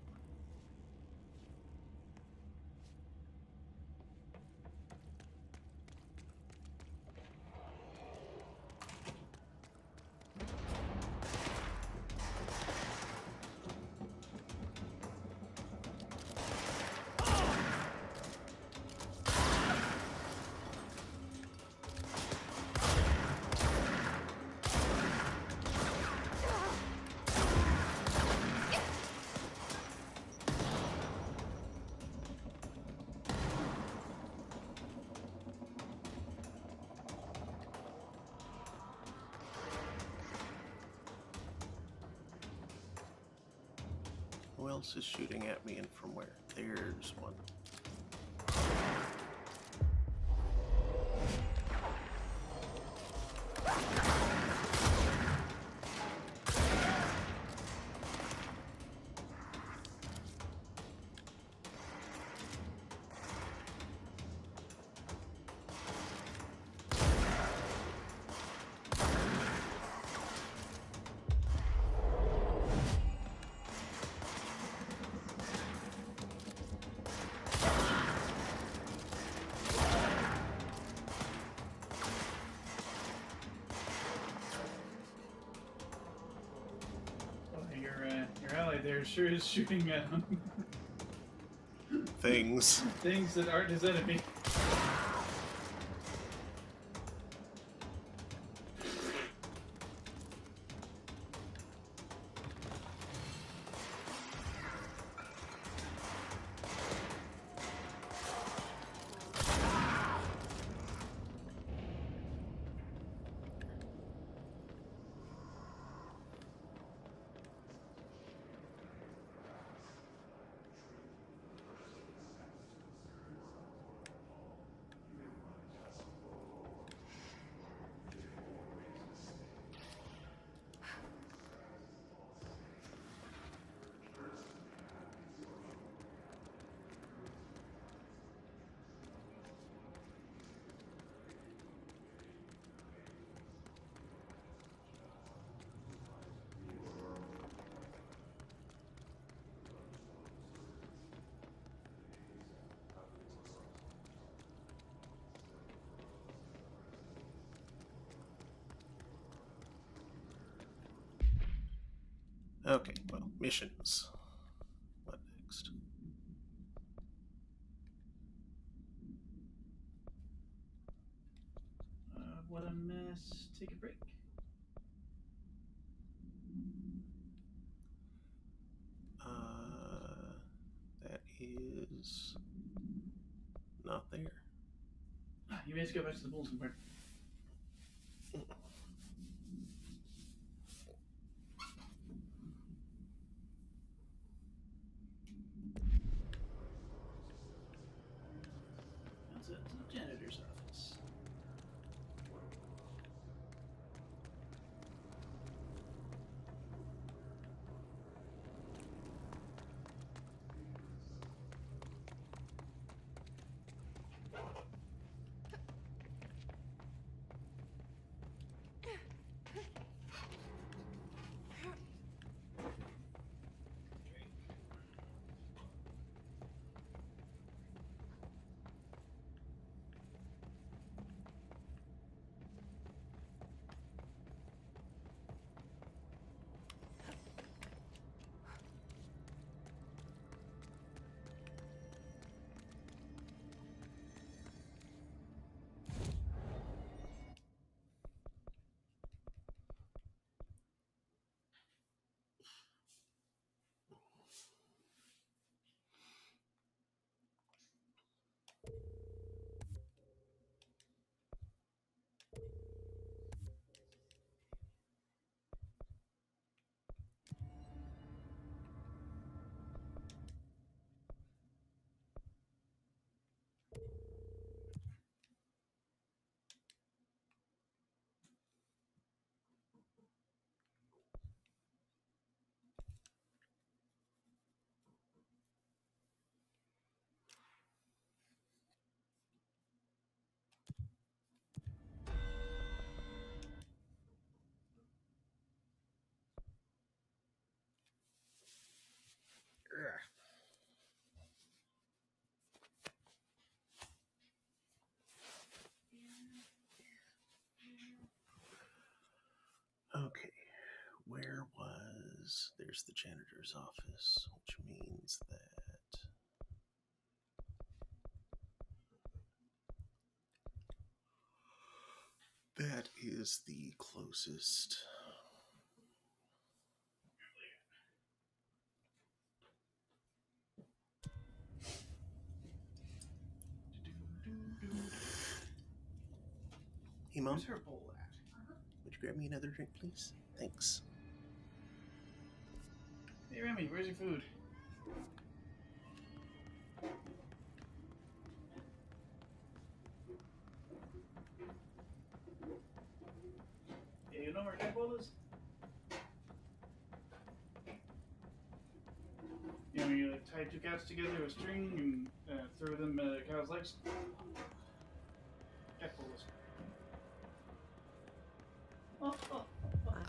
Who else is shooting at me and from where? There's one. Your ally there sure is shooting Things. things that aren't his enemy. Okay, well, missions. What next? What a mess. Take a break. That is not there. You may just go back to the bulletin board. That's it. The janitor's office. Okay, where was... There's the janitor's office, which means that... That is the closest. Hey, Mom, Where's her bowl at? would you grab me another drink, please? Thanks. Hey, Remy, where's your food? Yeah, you know where catball is? You know, you like, tie two cats together with a string and throw them at a cow's legs. Catball is.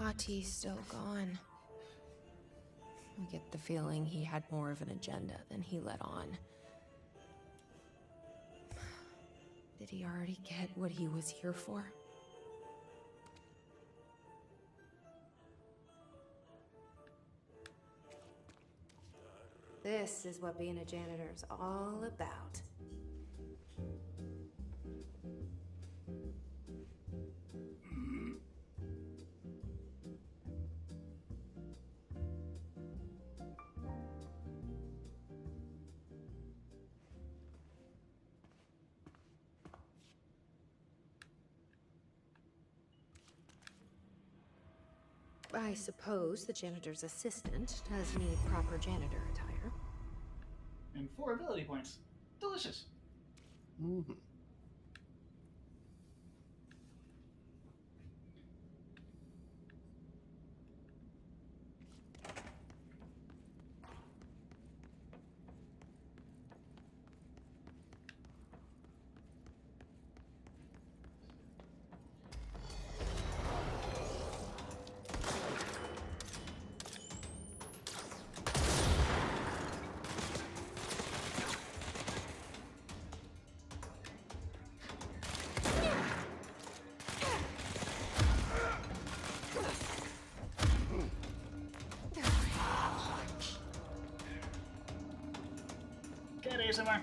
Ati's still gone. I get the feeling he had more of an agenda than he let on. Did he already get what he was here for? This is what being a janitor's all about. I suppose the janitor's assistant does need proper janitor attire. And 4 ability points. Delicious. Mm-hmm. Get ASMR.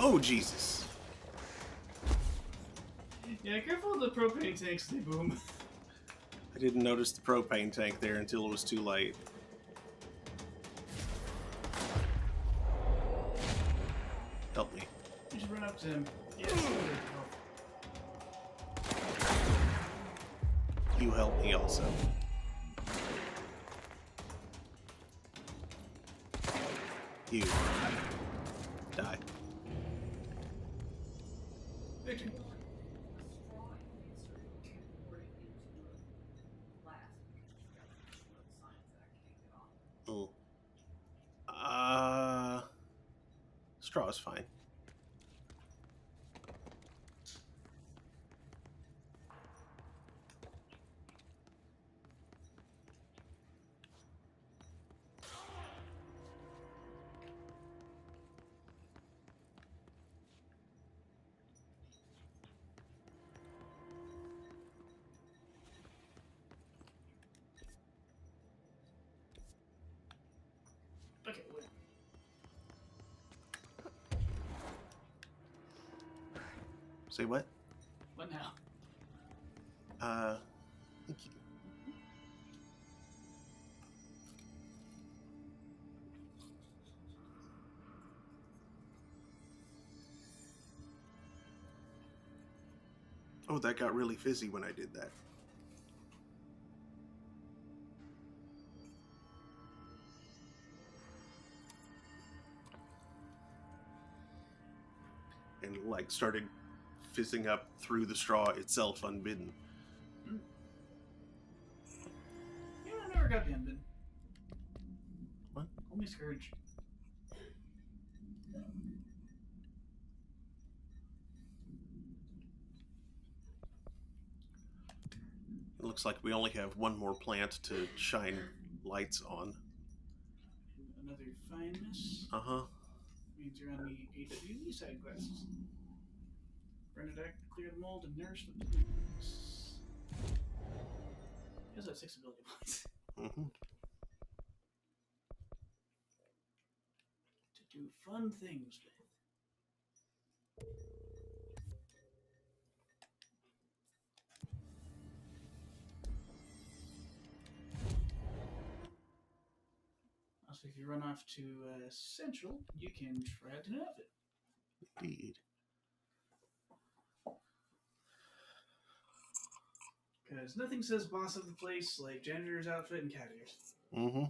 Oh, Jesus. Yeah, careful with the propane tanks, they boom. I didn't notice the propane tank there until it was too late. Help me. You should run up to him. Yes. You help me also. You. Die. Victory. Mm. Straw is fine. Okay, wait. Say what? What now? Thank you. Oh, that got really fizzy when I did that. And like started fizzing up through the straw itself unbidden. Yeah, I never got the unbidden. What? Only Scourge. It looks like we only have one more plant to shine lights on. Another fineness. Uh-huh. Means you're on the AWE side quests. Burn it out, clear the mold, and nourish the plants. He has 6 ability points. Mm-hmm. To do fun things with. if you run off to Central, you can try out the new outfit. Indeed. Because nothing says boss of the place like janitor's outfit and cat ears. Mm-hmm.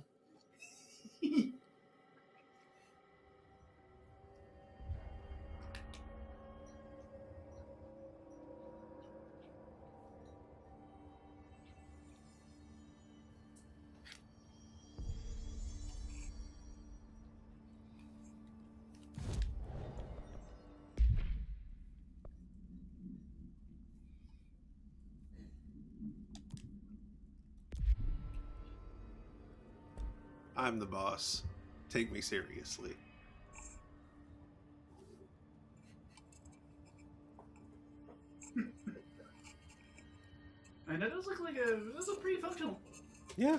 I'm the boss. Take me seriously. And it does look like it does look pretty functional. Yeah.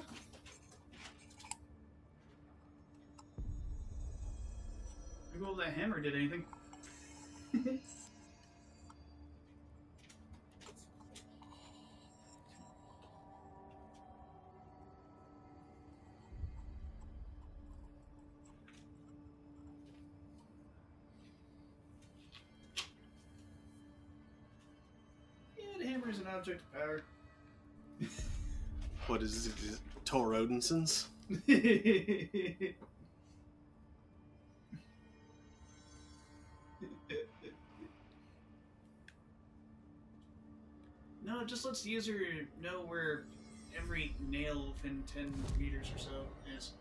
I go that hammer did anything. Yeah, the hammer is an object of power. What is it? Tor Odinson's? No, it just lets the user know where every nail within 10 meters or so is.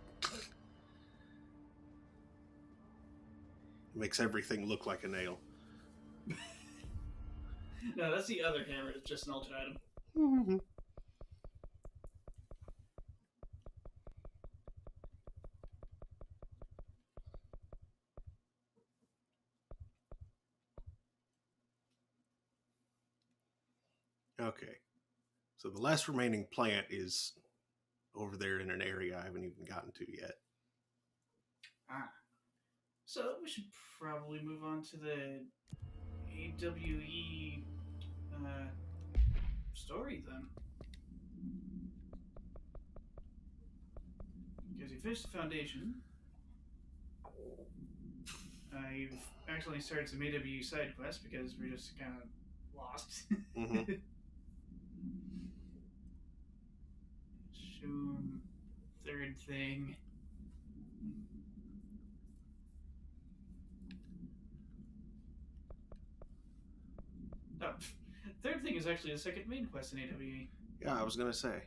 Makes everything look like a nail. No, that's the other hammer. It's just an altered item. Mm-hmm. Okay. So the last remaining plant is over there in an area I haven't even gotten to yet. Ah. So we should probably move on to the AWE story then. Because you finished the foundation. You've actually started some AWE side quests because we're just kind of lost. Mm-hmm. Shoom, third thing. Oh, third thing is actually the second main quest in AWE. Yeah, I was gonna say.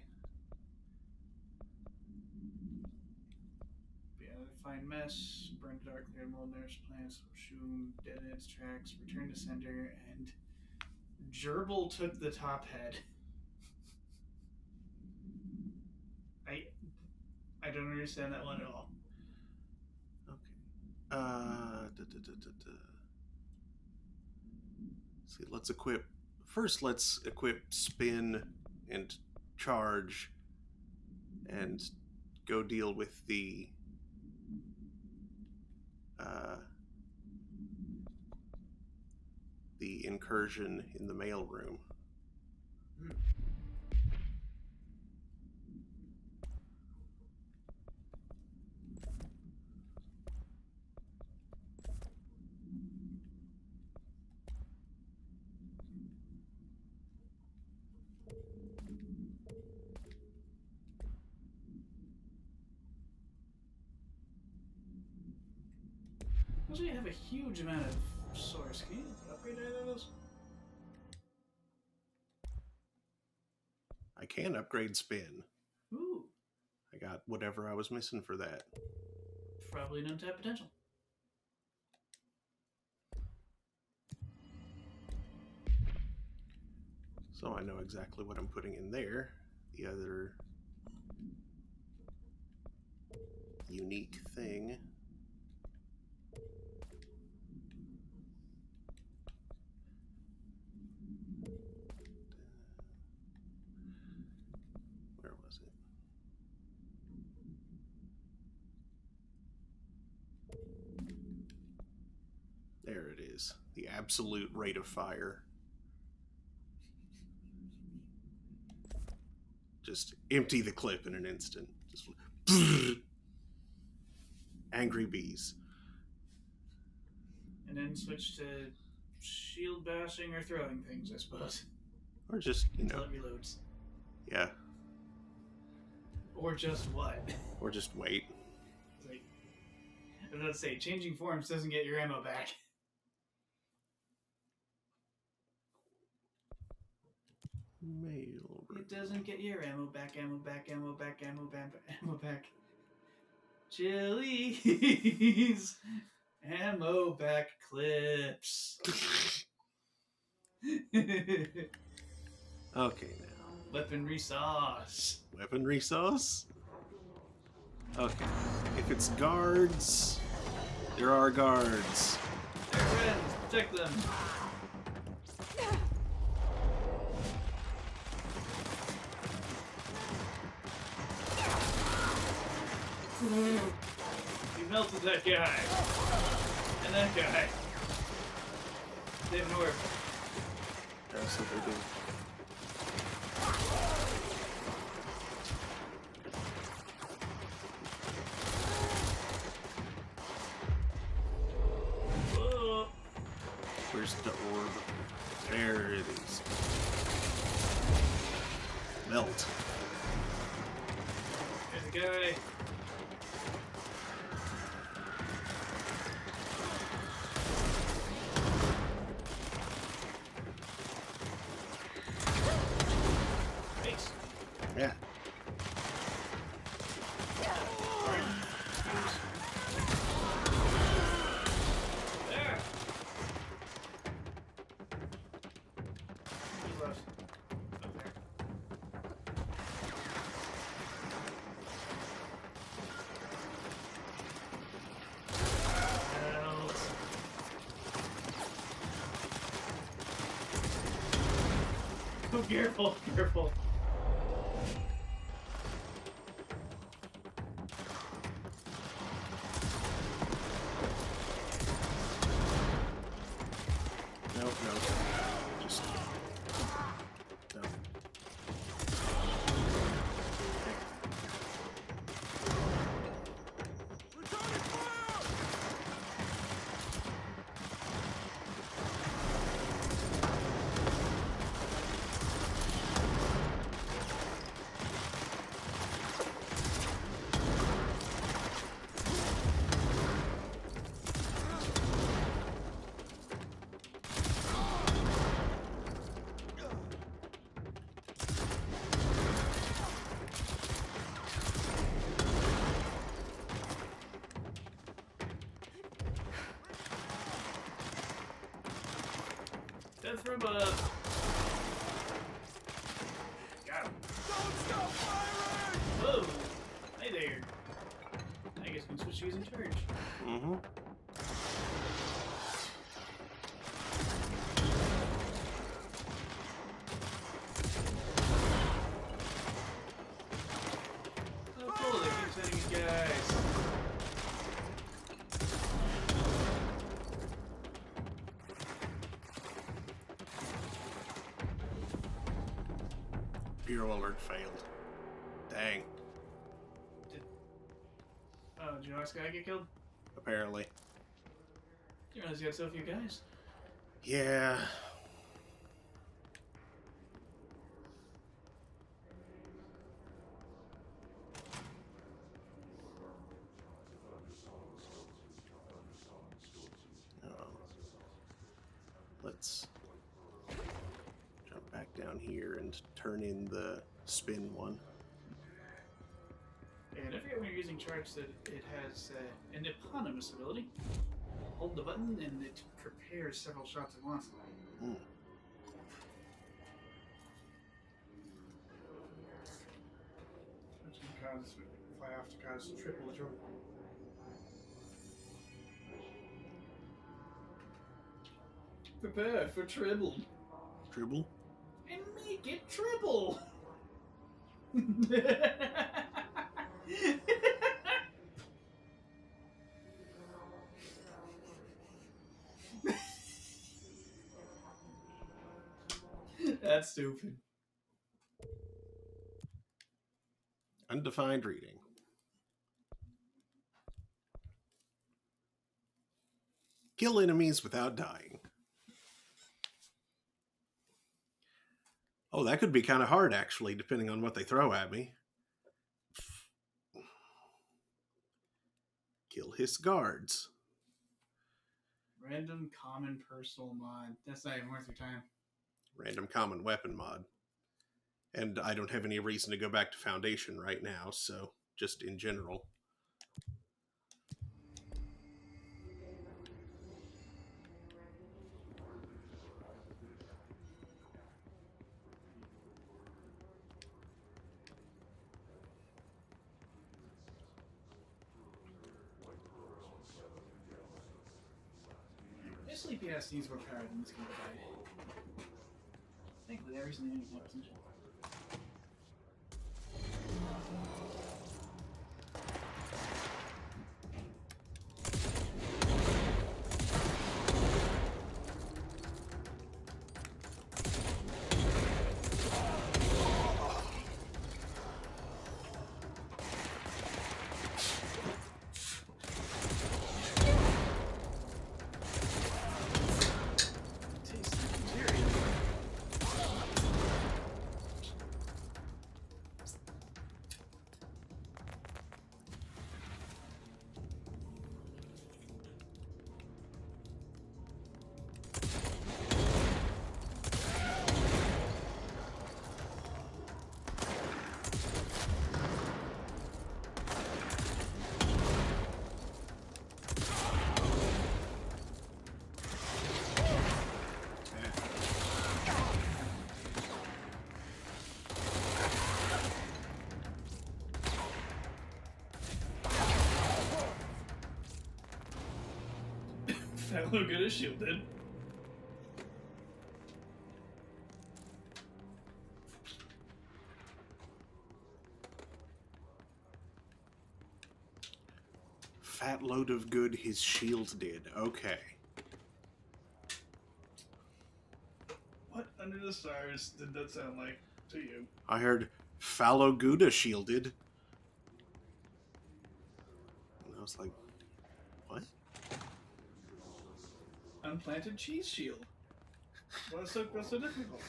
Yeah, find mess, burn the dark, clear mold, nurse plants, shoom, dead ends tracks, return to center, and Gerbil took the top head. I don't understand that one at all. Okay. See, let's equip. First, let's equip spin and charge, and go deal with the incursion in the mail room. Also, you have a huge amount of source. Can you upgrade either of those? I can upgrade spin. Ooh. I got whatever I was missing for that. Probably an untapped potential. So I know exactly what I'm putting in there. The other unique thing. Where was it? There it is. The absolute rate of fire. Just empty the clip in an instant. Just angry bees. And then switch to shield bashing or throwing things, I suppose. Or just, Until it reloads. yeah. Or just what? Or just wait. Like, I was about to say, changing forms doesn't get your ammo back. Mail. It doesn't get your ammo back, ammo back, ammo back, ammo back, ammo back. Chilies! Ammo back clips. Okay, now. Weaponry sauce. Weaponry sauce? Okay. If it's guards, there are guards. They're friends. Protect them. You melted that guy. And that guy. They have an orb. That's what they do. Whoa. Where's the orb? There it is. Melt. There's a guy. Nice. Yeah. There. He's left. Up there. Help. Oh, careful, careful. No, no. Just. No. Death robot. Got him. Don't stop firing! Whoa. Hey there. I guess we can switch to using charge. Mm-hmm. Oh, cool. They keep sending these guys. Bureau alert failed. Dang. Oh, did your last guy get killed? Apparently. You realize you had so few guys? Yeah. Let's jump back down here and turn in the spin one. And I forget when you're using charge that it has an eponymous ability. Hold the button and it prepares several shots at once. Hmm. Which can cause, fly off to cause triple the trouble. Prepare for triple. Dribble? And make it triple! That's stupid. Undefined reading. Kill enemies without dying. Oh, that could be kind of hard, actually, depending on what they throw at me. Kill his guards. Random common personal mod. That's not even worth your time. Random common weapon mod. And I don't have any reason to go back to Foundation right now, so just in general. My sleepy ass needs more power than this can provide. Thankfully, that reason they wasn't. That look good as shielded. Fat load of good his shield did. Okay. What under the stars did that sound like to you? I heard Fallow Gouda shielded. And I was like, what? Unplanted cheese shield. What's so difficult?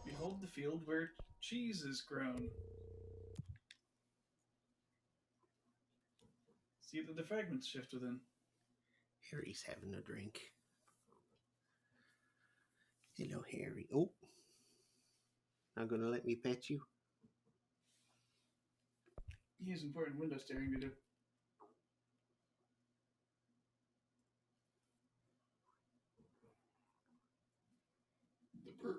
Behold the field where cheese is grown. See that the fragments shift within. Harry's having a drink. Hello, Harry. Oh. Not gonna let me pet you? He has important window staring to do. The perp.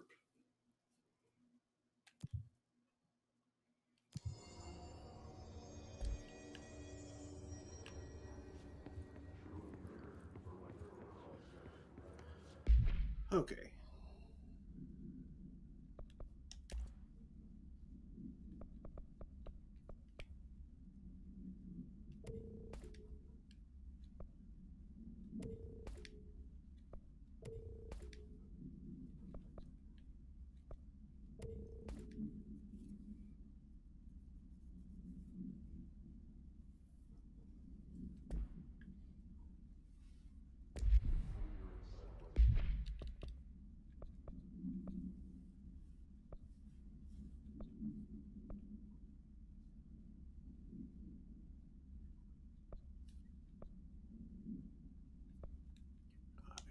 Okay.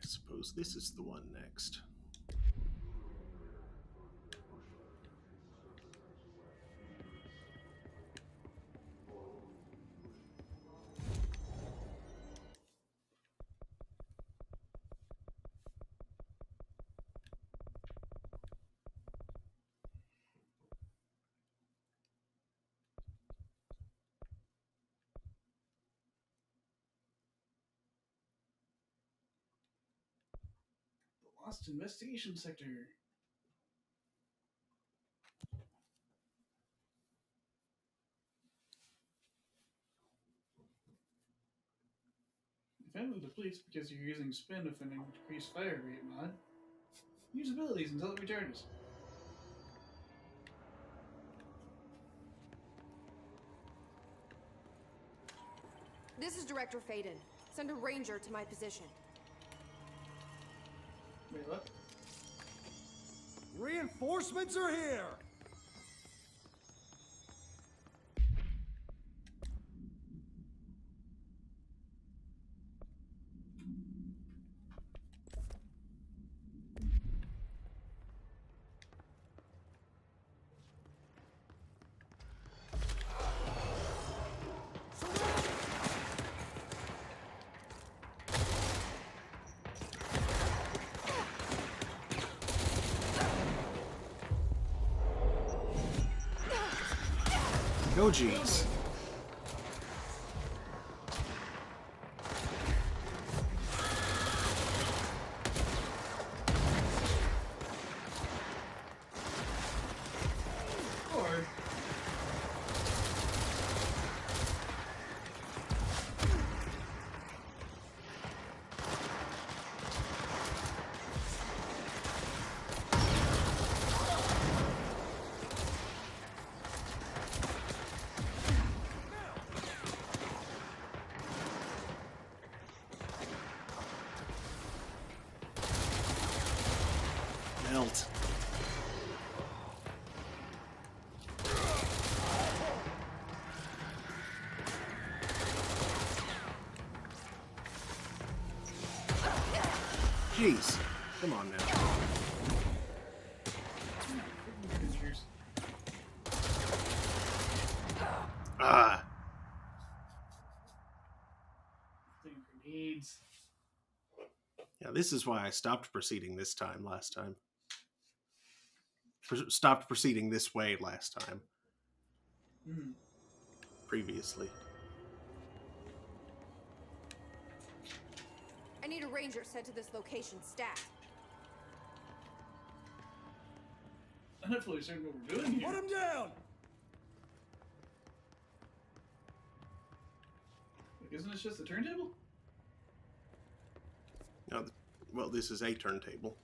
I suppose this is the one next. The Lost Investigation Sector. Apparently depletes because you're using spin with an increased fire rate mod. Use abilities until it returns. This is Director Faden. Send a ranger to my position. Wait, what? Reinforcements are here! Oh, jeez. Or Melt. Jeez. Come on now. Avengers. Ah. Thing grenades. Yeah, this is why I stopped proceeding this time last time. Stopped proceeding this way last time. Hmm. Previously. I need a ranger sent to this location stat. I'm not fully certain what we're doing here. Put him down! Like, isn't this just a turntable? No, well, this is a turntable.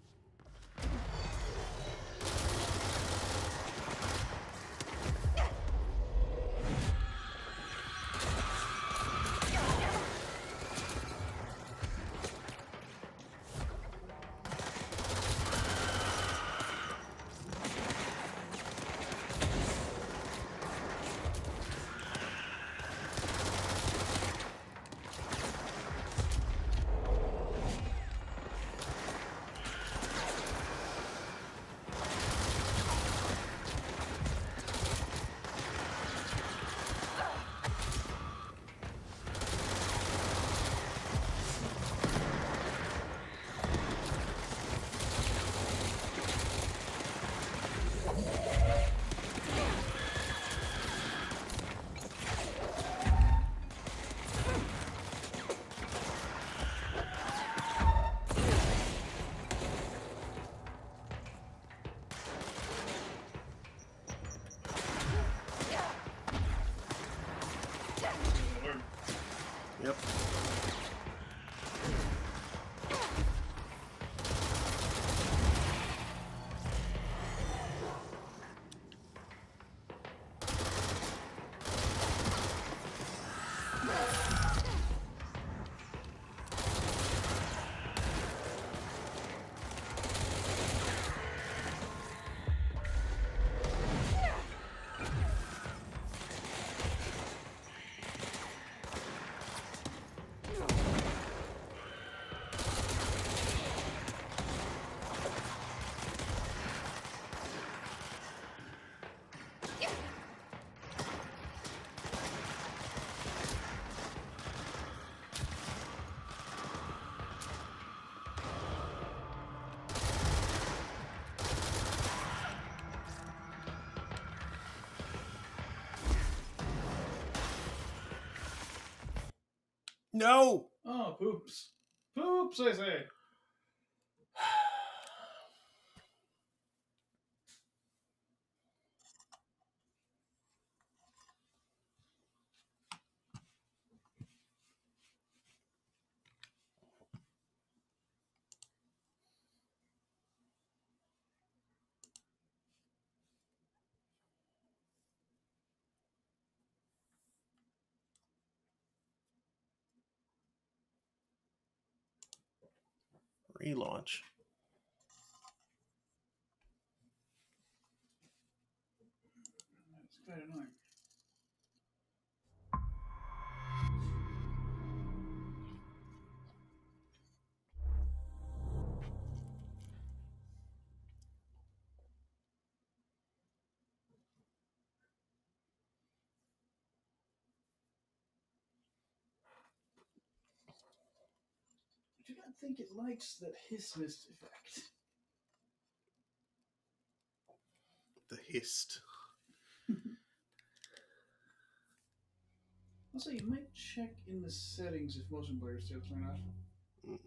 Lord. Yep. No! Oh, poops. Poops, I say. Relaunch. That's quite annoying. I do not think it likes that hiss mist effect. The hist. Also, you might check in the settings if motion blur is still turned off. Mm.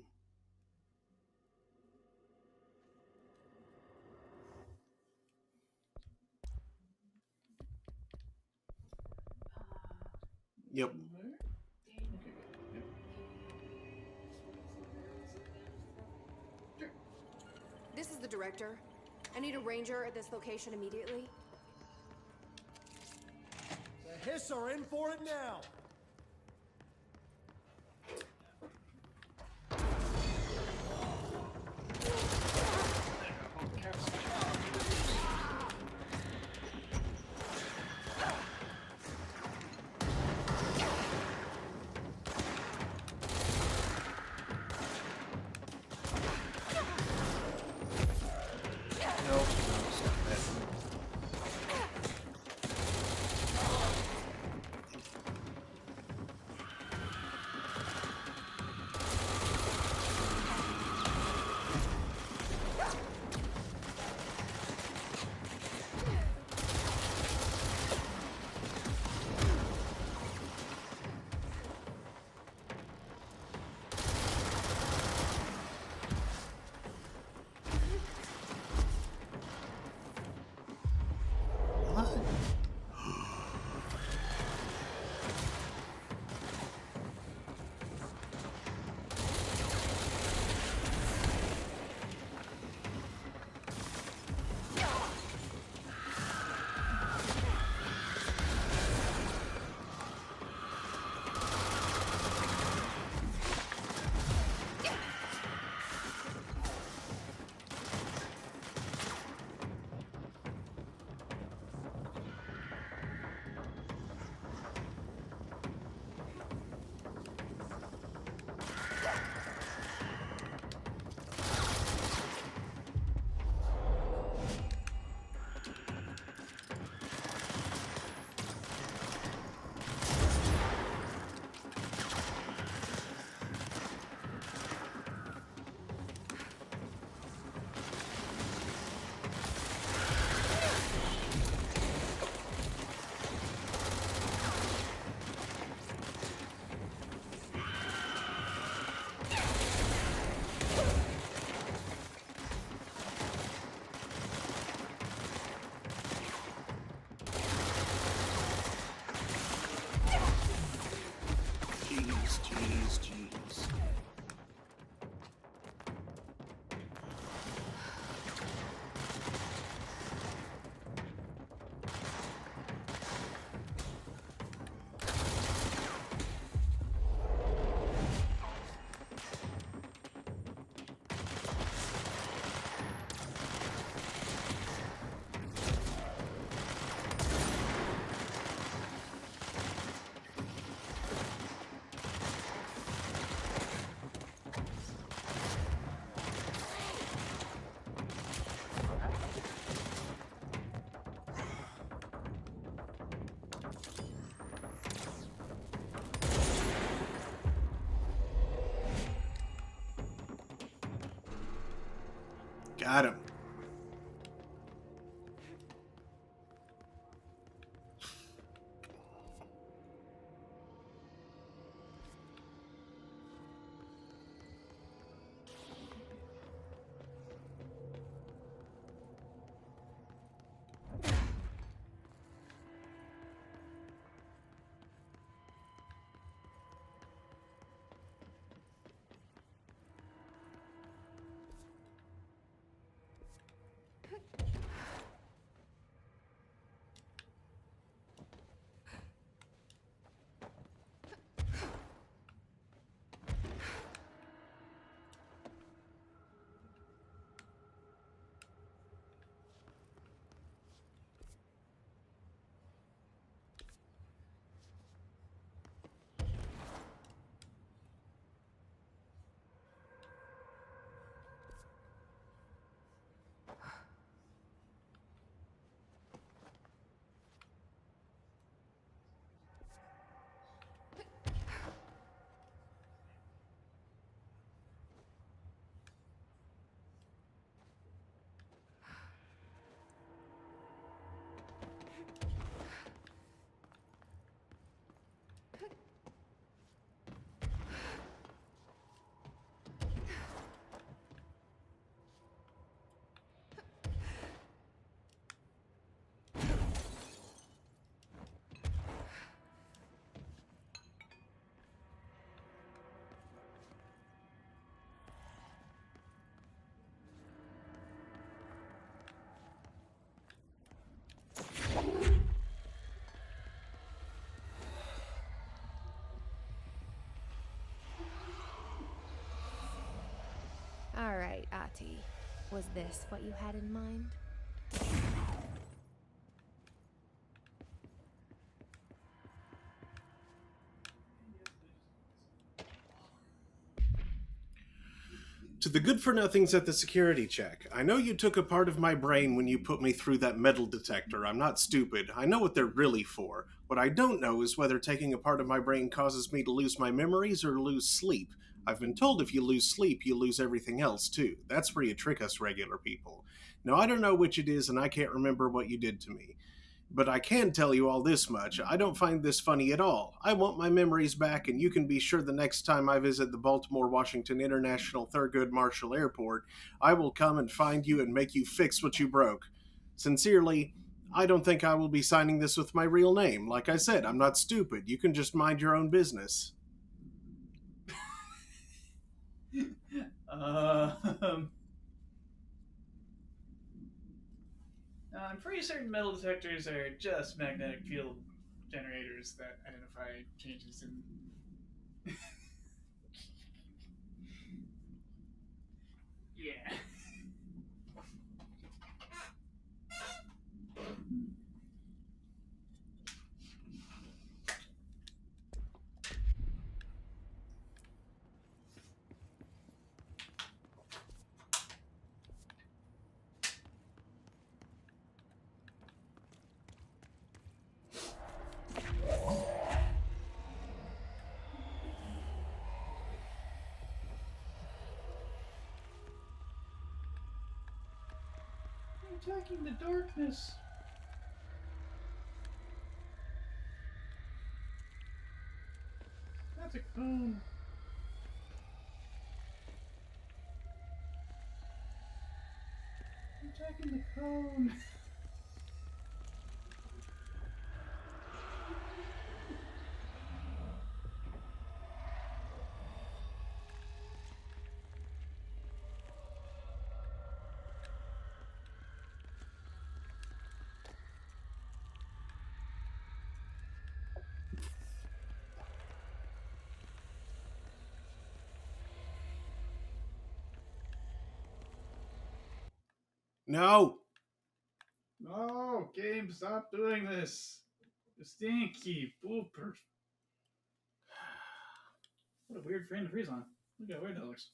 Yep. Blur? Okay, good. Yep. This is the director. I need a ranger at this location immediately. The Hiss are in for it now. Jeez. Got him. casualty. Was this what you had in mind? To the good-for-nothings at the security check. I know you took a part of my brain when you put me through that metal detector. I'm not stupid. I know what they're really for. What I don't know is whether taking a part of my brain causes me to lose my memories or lose sleep. I've been told if you lose sleep, you lose everything else, too. That's where you trick us regular people. Now, I don't know which it is, and I can't remember what you did to me. But I can tell you all this much, I don't find this funny at all. I want my memories back, and you can be sure the next time I visit the Baltimore-Washington International Thurgood Marshall Airport, I will come and find you and make you fix what you broke. Sincerely, I don't think I will be signing this with my real name. Like I said, I'm not stupid. You can just mind your own business. I'm pretty certain metal detectors are just magnetic field generators that identify changes in. Yeah. Attacking the darkness. That's a cone. Attacking the cone. No! No, game, stop doing this. Stinky pooper. What a weird frame to freeze on. Look how weird that looks.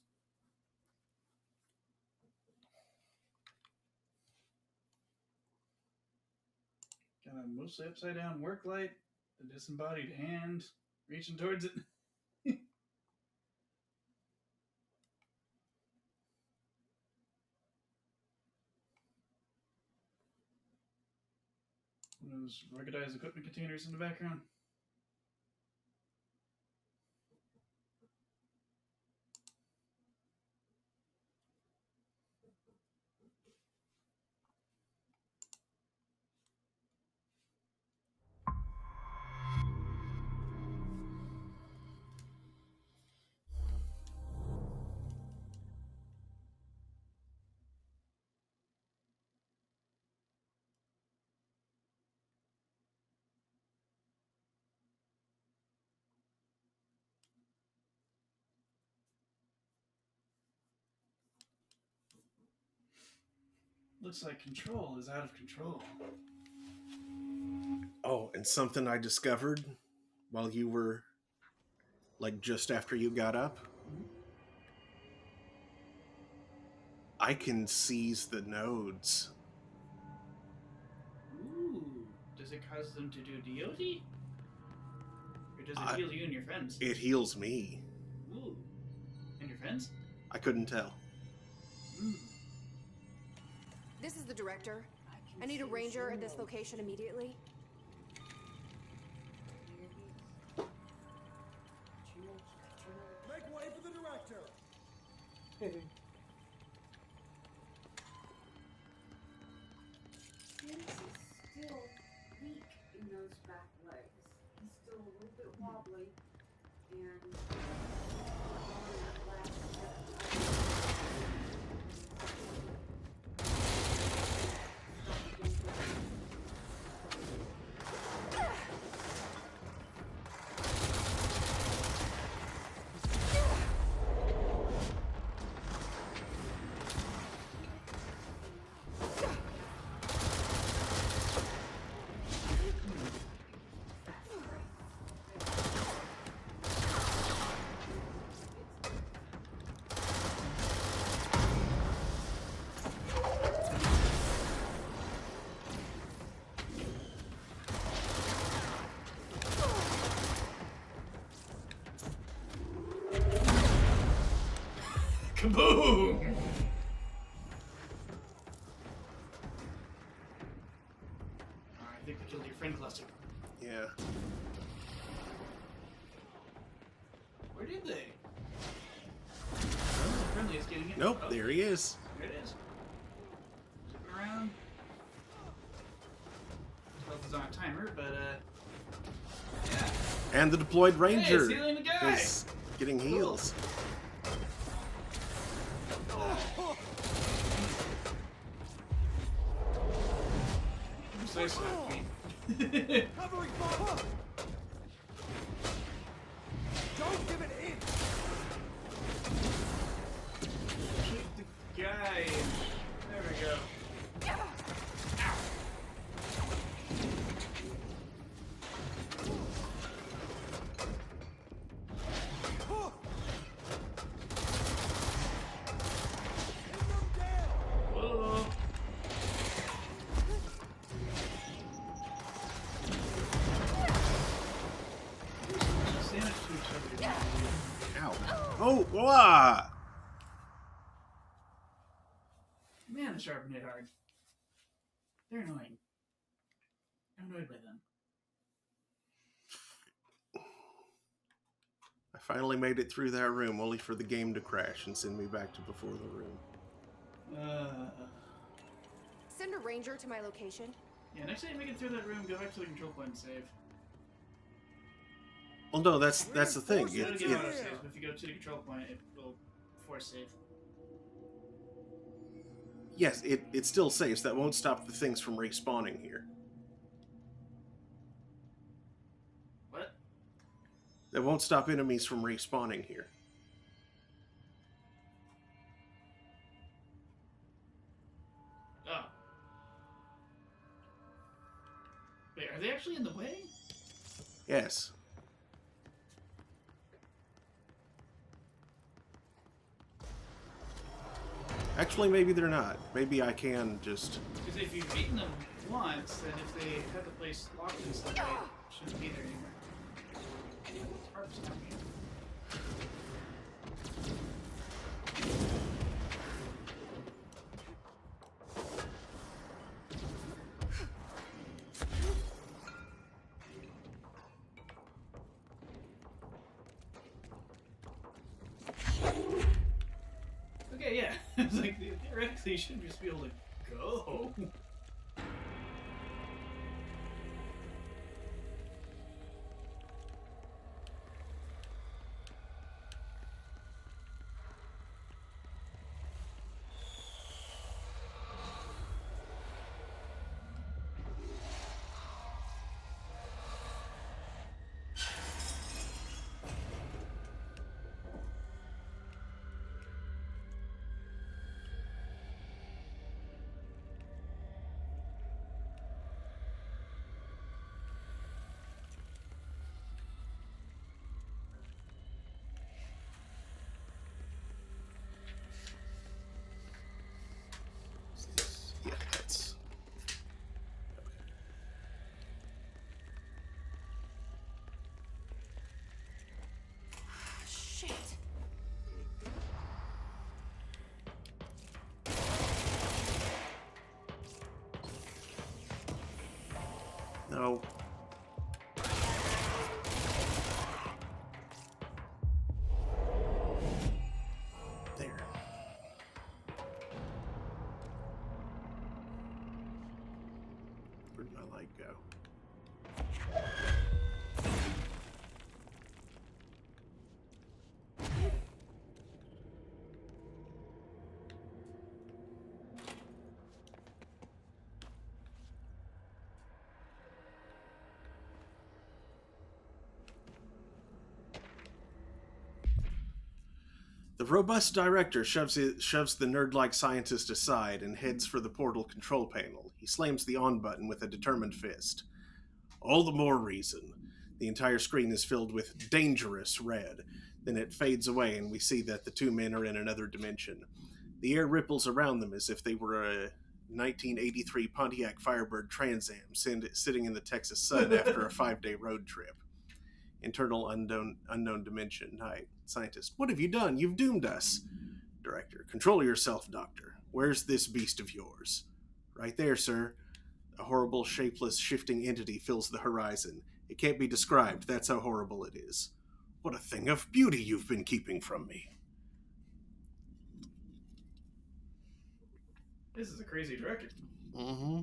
Got a mostly upside down work light, the disembodied hand reaching towards it. One of those ruggedized equipment containers in the background. Looks like control is out of control. Oh, and something I discovered while you were, like, just after you got up. I can seize the nodes. Ooh. Does it cause them to do DOT? Or does it heal you and your friends? It heals me. Ooh. And your friends? I couldn't tell. This is the director. I need a ranger at this location immediately. Make way for the director! James is still weak in those back legs. He's still a little bit wobbly, and on that last Kaboom! I think they killed your friend cluster. Yeah. Where did they? The friendly is getting it. Nope, Oh, there he is. there it is. Zipping around. Health is on a timer, but yeah. And the deployed ranger it's healing the guy. is getting heals. So sloppy. Covering fire! Don't give it in! Shoot the guy. There we go. Whoa. Sandwich to each other. Ow. Oh, wah! Man, the sharpen hit hard. They're annoying. I'm annoyed by them. I finally made it through that room, only for the game to crash and send me back to before the room. Send a ranger to my location. Yeah, next time you make it through that room, go back to the control point and save. Well, no, that's the thing. You don't It, get it, auto saves, but if you go to the control point, it will force save. yes, it still saves. That won't stop the things from respawning here. What? That won't stop enemies from respawning here. Oh. Wait, are they actually in the way? Yes. Actually, maybe they're not. Maybe I can just... Because if you've beaten them once, then if they have the place locked in some way, it shouldn't be there anymore. Harp's down here. Okay, yeah. I was like, theoretically, you should just be able to go. Yeah, that's... Shit. No. There. Where'd my light go? The robust director shoves the nerd-like scientist aside and heads for the portal control panel. He slams the on button with a determined fist. All the more reason. The entire screen is filled with dangerous red. Then it fades away and we see that the two men are in another dimension. The air ripples around them as if they were a 1983 Pontiac Firebird Trans Am sitting in the Texas sun after a 5-day road trip. Internal unknown dimension. Night. Scientist, what have you done? You've doomed us. Director. Control yourself, Doctor. Where's this beast of yours? Right there, sir. A horrible, shapeless, shifting entity fills the horizon. It can't be described. That's how horrible it is. What a thing of beauty you've been keeping from me. This is a crazy director. Mm-hmm.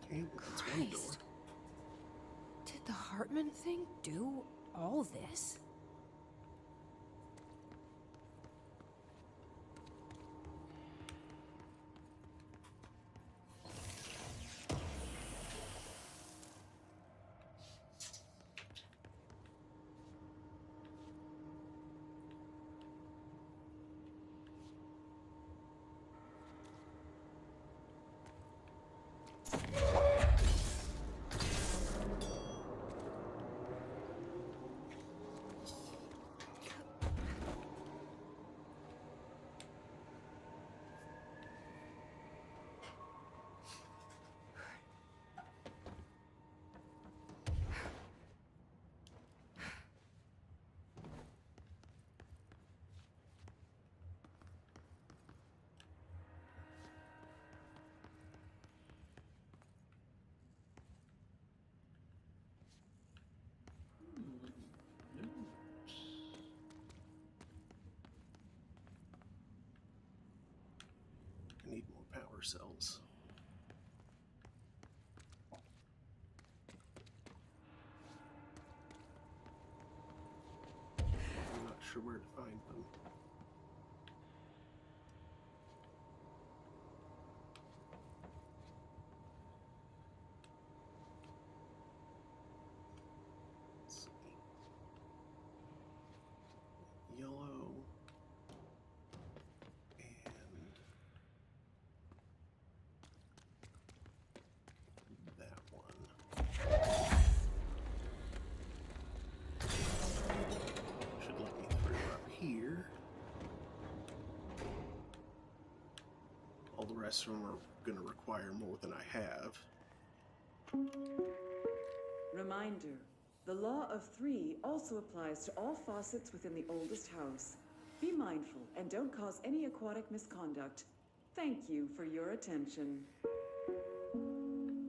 Okay, well, that's one door. Christ. Did the Hartman thing do all this? I need more power cells. I'm not sure where to find them. Let's see. Yellow. And that one. Should let me through up here. All the rest of them are going to require more than I have. Reminder, the law of three also applies to all faucets within the oldest house. Be mindful and don't cause any aquatic misconduct. Thank you for your attention.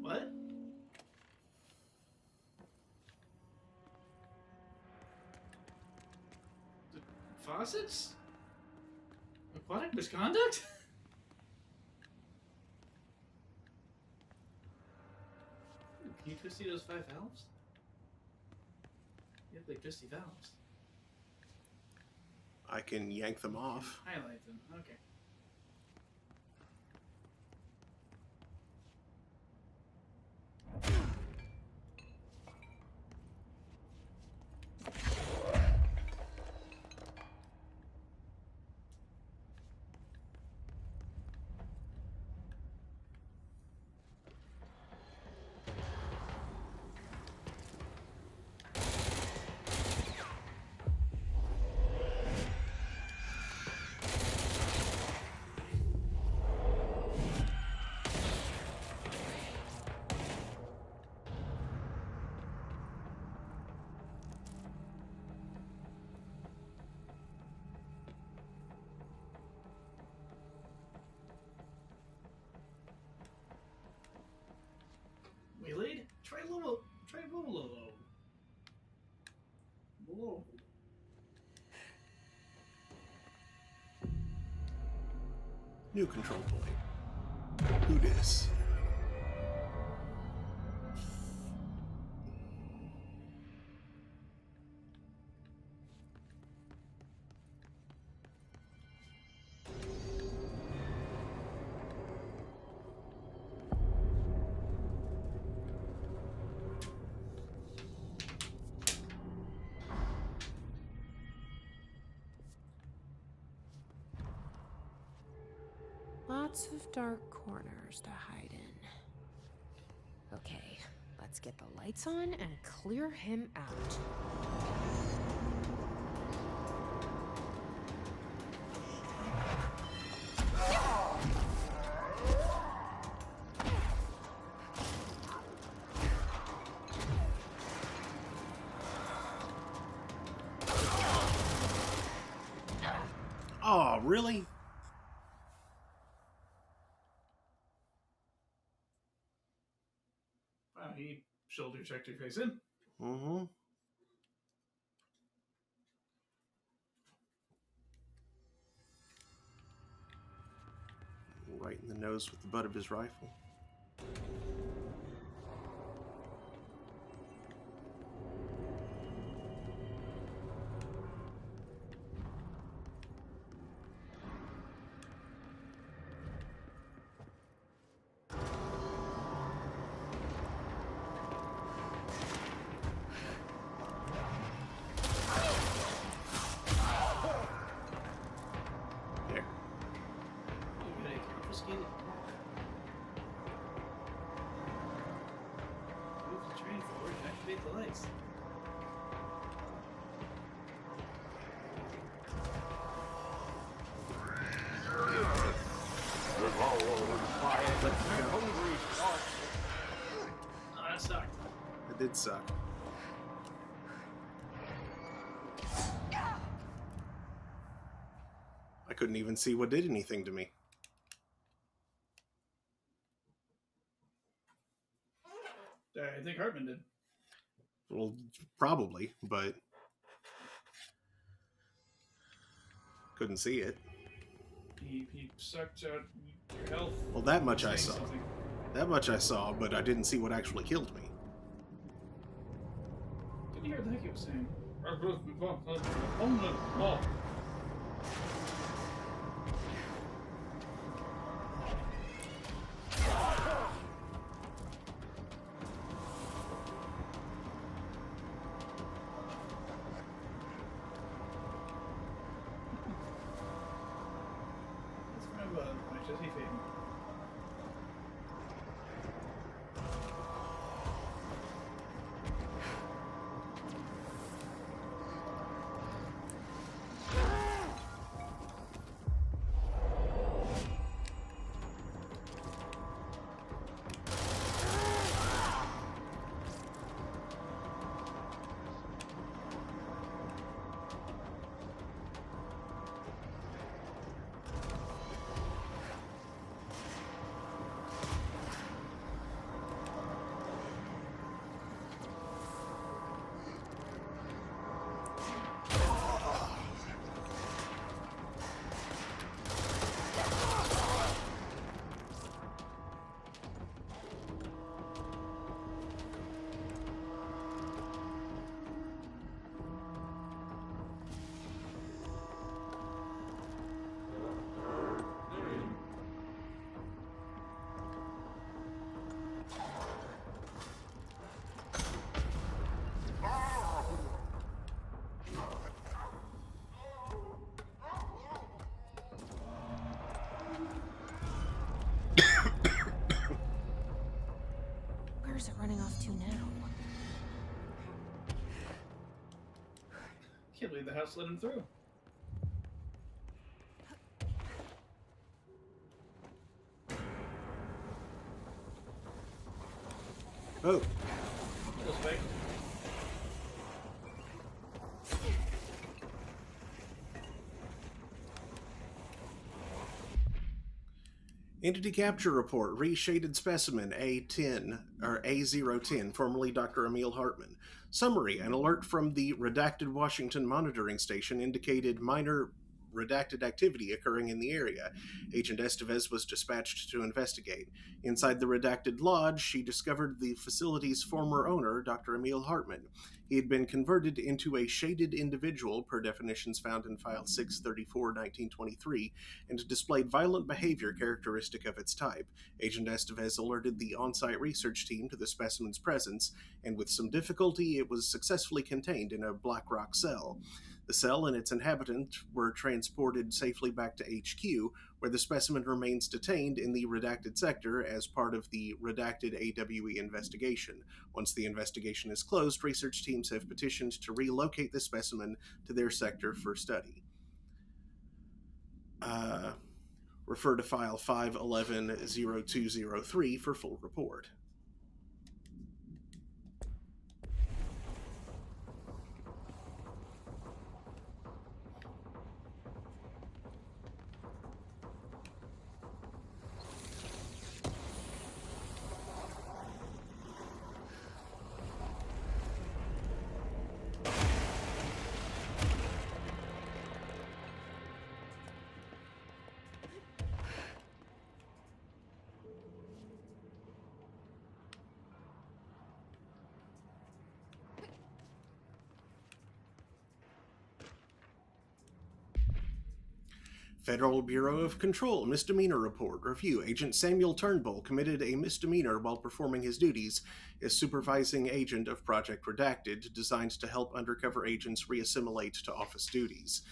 What? The faucets? Aquatic misconduct? Can you twisty those 5 valves? You have like twisty valves. I can yank them off. Highlight them. Okay. New control point. Who dis? Lots of dark corners to hide in. Okay, let's get the lights on and clear him out. Oh, really? Wow, he shoulder checked your face in. Mm-hmm. Right in the nose with the butt of his rifle. There. You gotta confiscate it. Move the train forward and activate the lights. Oh, that sucked. It did suck. I couldn't even see what did anything to me. I think Hartman did. Well, probably, but couldn't see it. He sucked out your health. Well, that much I saying saw. something. That much I saw, but I didn't see what actually killed me. Didn't hear what the heck he was saying. That's from my Jesse Faden. Where's it running off to now? Can't believe the house let him through. Oh, Feels fake. Entity capture report, reshaded specimen A10, or A010, formerly Dr. Emil Hartman. Summary, an alert from the redacted Washington monitoring station indicated minor redacted activity occurring in the area. Agent Estevez was dispatched to investigate. Inside the redacted lodge, she discovered the facility's former owner, Dr. Emil Hartman. He had been converted into a shaded individual, per definitions found in File 634-1923, and displayed violent behavior characteristic of its type. Agent Estevez alerted the on-site research team to the specimen's presence, and with some difficulty, it was successfully contained in a black rock cell. The cell and its inhabitant were transported safely back to HQ, where the specimen remains detained in the redacted sector as part of the redacted AWE investigation. Once the investigation is closed, research teams have petitioned to relocate the specimen to their sector for study. Refer to file 511-0203 for full report. Federal Bureau of Control Misdemeanor Report Review. Agent Samuel Turnbull committed a misdemeanor while performing his duties as supervising agent of Project Redacted, designed to help undercover agents reassimilate to office duties.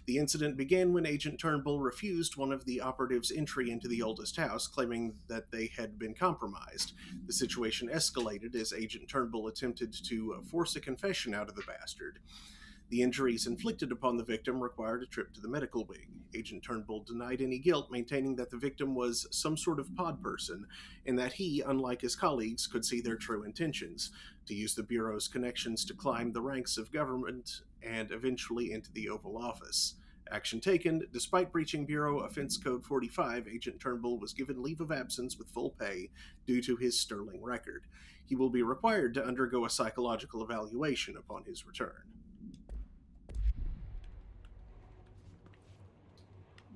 The incident began when Agent Turnbull refused one of the operatives' entry into the oldest house, claiming that they had been compromised. The situation escalated as Agent Turnbull attempted to force a confession out of the bastard. The injuries inflicted upon the victim required a trip to the medical wing. Agent Turnbull denied any guilt, maintaining that the victim was some sort of pod person, and that he, unlike his colleagues, could see their true intentions, to use the Bureau's connections to climb the ranks of government and eventually into the Oval Office. Action taken. Despite breaching Bureau Offense Code 45, Agent Turnbull was given leave of absence with full pay due to his sterling record. He will be required to undergo a psychological evaluation upon his return.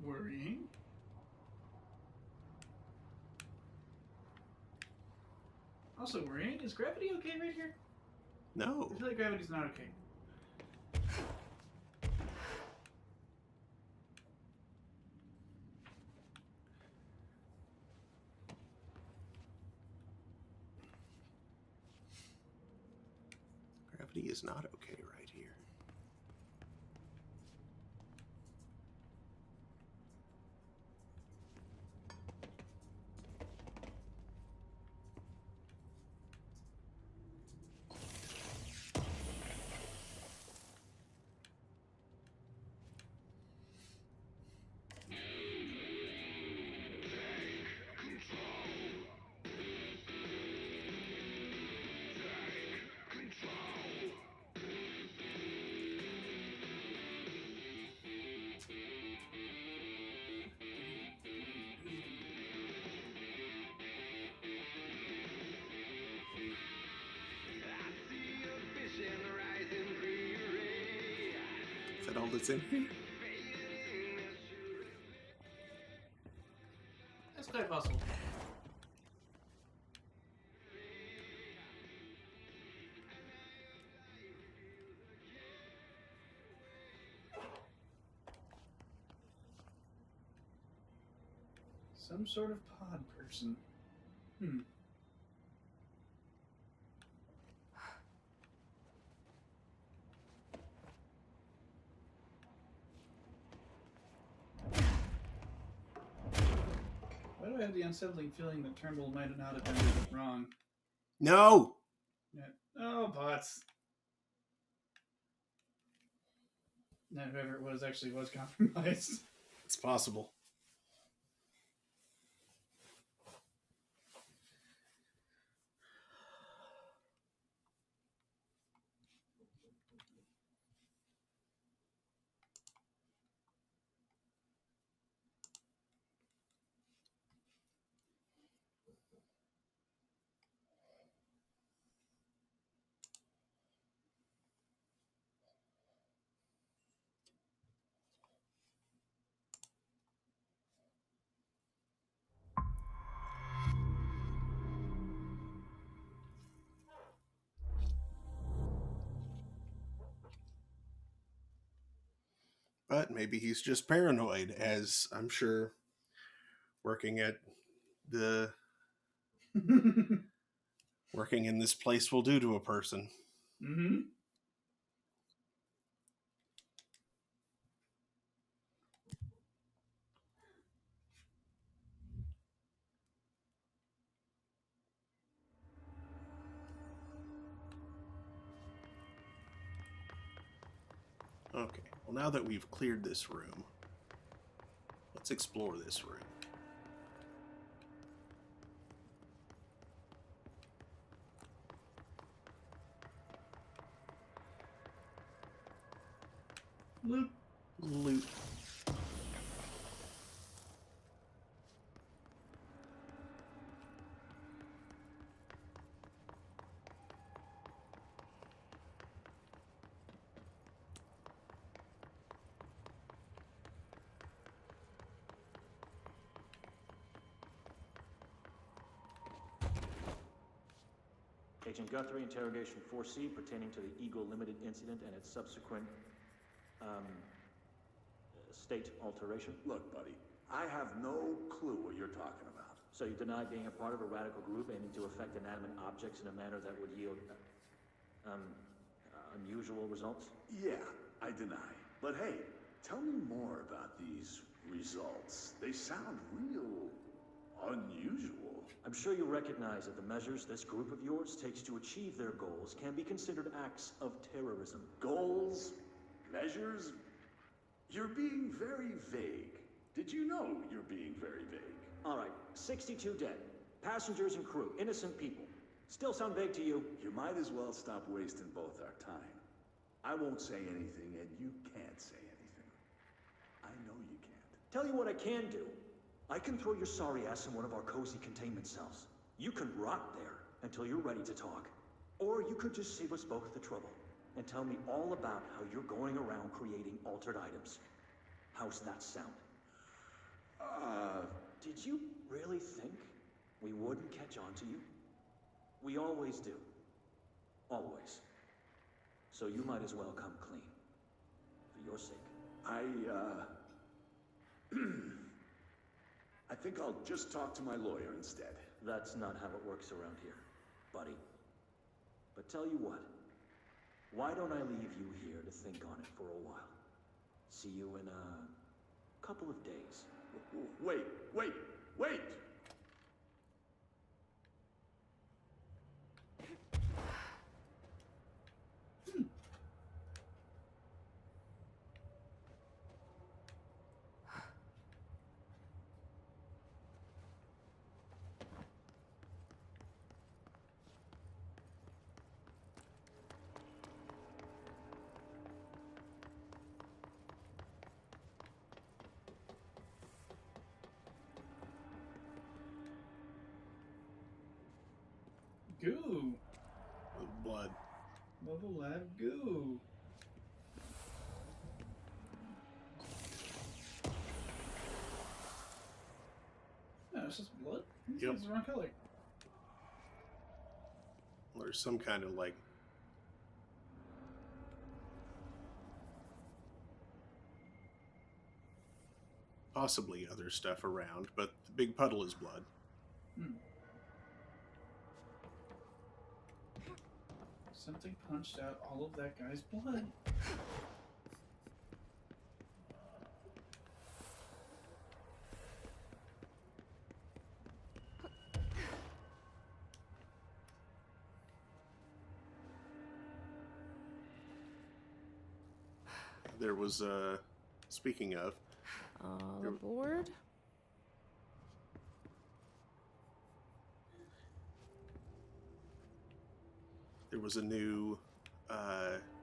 Worrying. Also worrying. Is gravity okay right here? No. I feel like gravity's not okay. Gravity is not okay right here. Is that all that's in here? That's quite possible. Some sort of pod person. Why do I have the unsettling feeling that Turnbull might not have been wrong? No! Yeah. Oh, bots. Now whoever it was actually was compromised. It's possible. But maybe he's just paranoid, as I'm sure working in this place will do to a person. Mm-hmm. Okay, well, now that we've cleared this room, let's explore this room. Loot. Agent Guthrie, interrogation 4C pertaining to the Eagle Limited incident and its subsequent, state alteration. Look, buddy, I have no clue what you're talking about. So you deny being a part of a radical group aiming to affect inanimate objects in a manner that would yield, unusual results? Yeah, I deny. But hey, tell me more about these results. They sound real unusual. I'm sure you recognize that the measures this group of yours takes to achieve their goals can be considered acts of terrorism. Goals? Measures? You're being very vague. Did you know you're being very vague? All right, 62 dead. Passengers and crew, innocent people. Still sound vague to you? You might as well stop wasting both our time. I won't say anything, and you can't say anything. I know you can't. Tell you what I can do. I can throw your sorry ass in one of our cozy containment cells. You can rot there until you're ready to talk. Or you could just save us both the trouble and tell me all about how you're going around creating altered items. How's that sound? Did you really think we wouldn't catch on to you? We always do. Always. So you might as well come clean. For your sake. I think I'll just talk to my lawyer instead. That's not how it works around here, buddy. But tell you what, why don't I leave you here to think on it for a while? See you in a couple of days. Wait! Goo. Blood. Mobile lab goo. No, it's just blood. Yep. It's the wrong color. There's some kind of like possibly other stuff around, but the big puddle is blood. Something punched out all of that guy's blood. There was, speaking of... All aboard? There was a new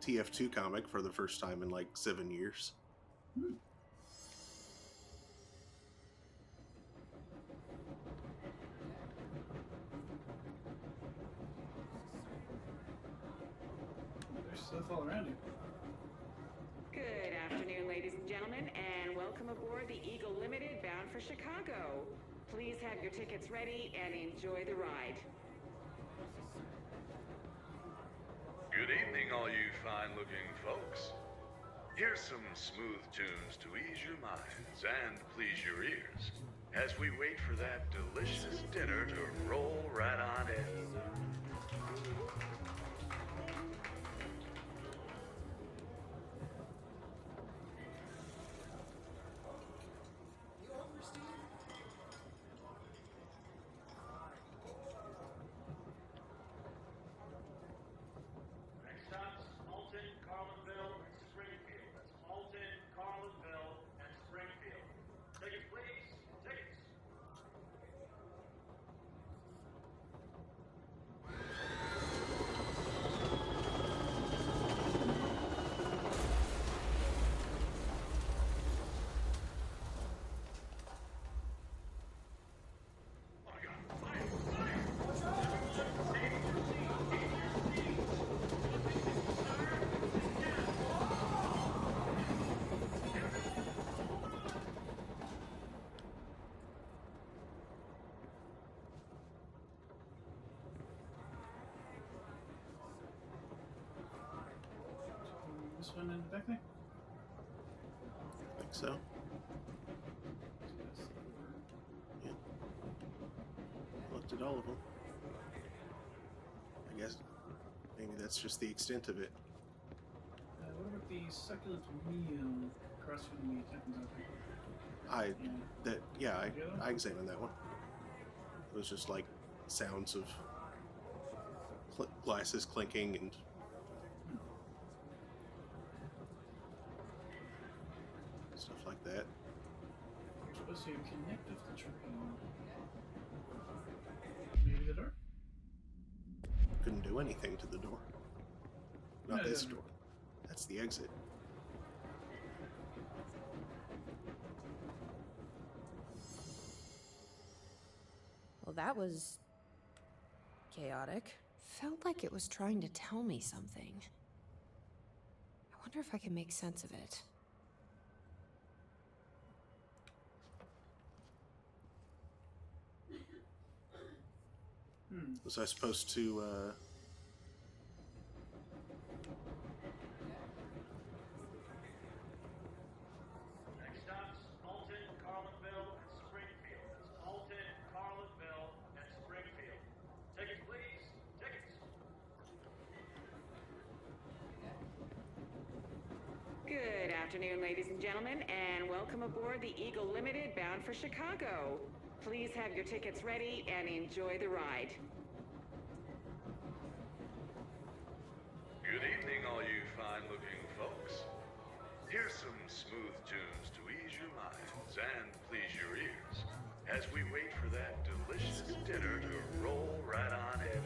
TF2 comic for the first time in like 7 years. There's stuff all around you. Good afternoon, ladies and gentlemen, and welcome aboard the Eagle Limited bound for Chicago. Please have your tickets ready and enjoy the ride. Good evening, all you fine-looking folks. Here's some smooth tunes to ease your minds and please your ears as we wait for that delicious dinner to roll right on in. Next stops, Alton, Carlinville, and Springfield. That's Alton, Carlinville, and Springfield. Tickets, please. Tickets. This one in the back there? I think so. Yeah. Looked at all of them. I guess maybe that's just the extent of it. What about the succulent meal across from the captain's office? I examined that one. It was just like sounds of glasses clinking and stuff like that. Supposed to connect with the train. Maybe the door? Couldn't do anything to the door. Not this door. That's the exit. Well, that was chaotic. Felt like it was trying to tell me something. I wonder if I can make sense of it. Was I supposed to, Next stops, Alton, Carlinville, and Springfield. That's Alton, Carlinville, and Springfield. Tickets, please. Tickets. Good afternoon, ladies and gentlemen, and welcome aboard the Eagle Limited bound for Chicago. Please have your tickets ready and enjoy the ride. Good evening, all you fine-looking folks. Here's some smooth tunes to ease your minds and please your ears as we wait for that delicious dinner to roll right on in.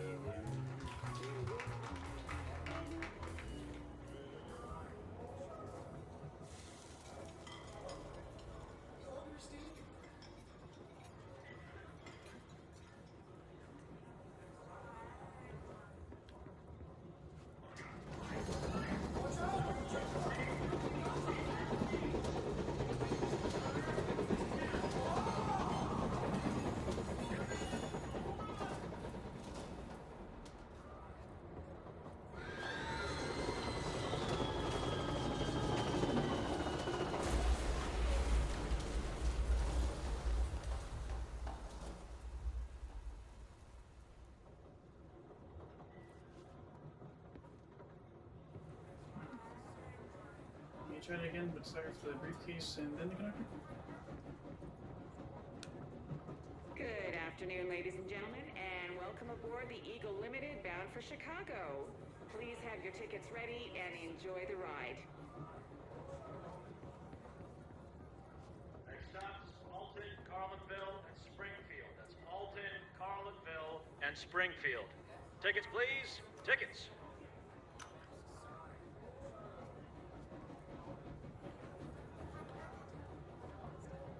Try it again, but start with the briefcase and then the connector. Good afternoon, ladies and gentlemen, and welcome aboard the Eagle Limited bound for Chicago. Please have your tickets ready and enjoy the ride. Next stops, Alton, Carlinville, and Springfield. That's Alton, Carlinville, and Springfield. Tickets, please. Tickets.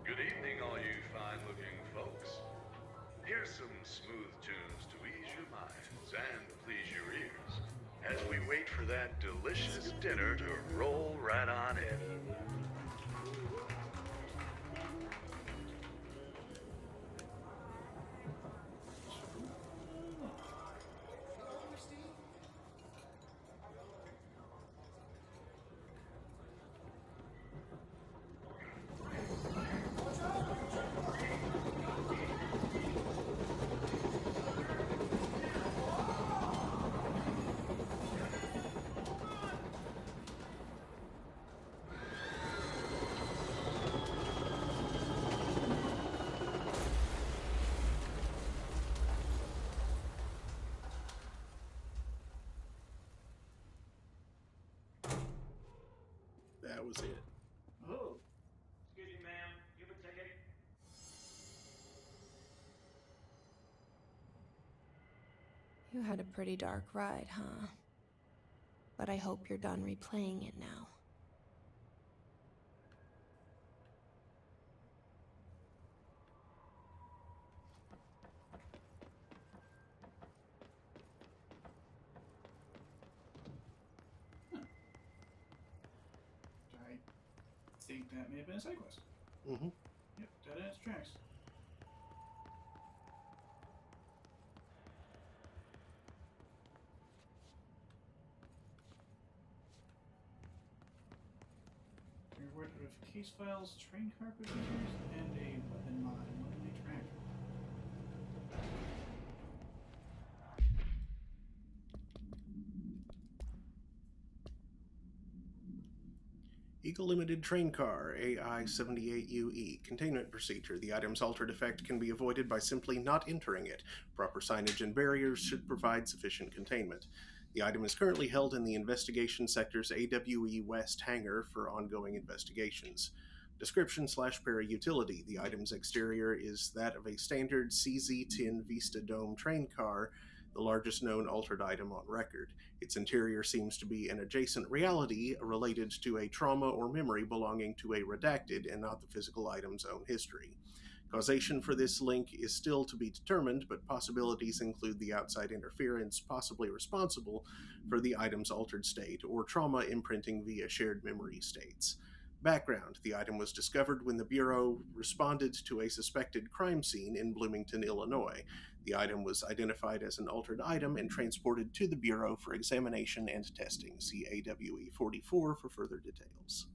Good evening, all you fine-looking folks. Here's some smooth tunes to ease your minds and please your ears as we wait for that delicious dinner to roll right on in. that was it. Oh. Excuse me, ma'am. You have a ticket? You had a pretty dark ride, huh? But I hope you're done replaying it now. I think that may have been a side quest. Mm-hmm. Yep, dead ends tracks. You're awarded with case files, train car procedures, and a weapon mod and one-way track. Eagle Limited Train Car, AI-78UE. Containment procedure. The item's altered effect can be avoided by simply not entering it. Proper signage and barriers should provide sufficient containment. The item is currently held in the Investigation Sector's AWE West hangar for ongoing investigations. Description/para-utility. The item's exterior is that of a standard CZ-10 Vista Dome train car, the largest known altered item on record. Its interior seems to be an adjacent reality related to a trauma or memory belonging to a redacted and not the physical item's own history. Causation for this link is still to be determined, but possibilities include the outside interference possibly responsible for the item's altered state, or trauma imprinting via shared memory states. Background. The item was discovered when the Bureau responded to a suspected crime scene in Bloomington, Illinois. The item was identified as an altered item and transported to the Bureau for examination and testing. See AWE 44 for further details.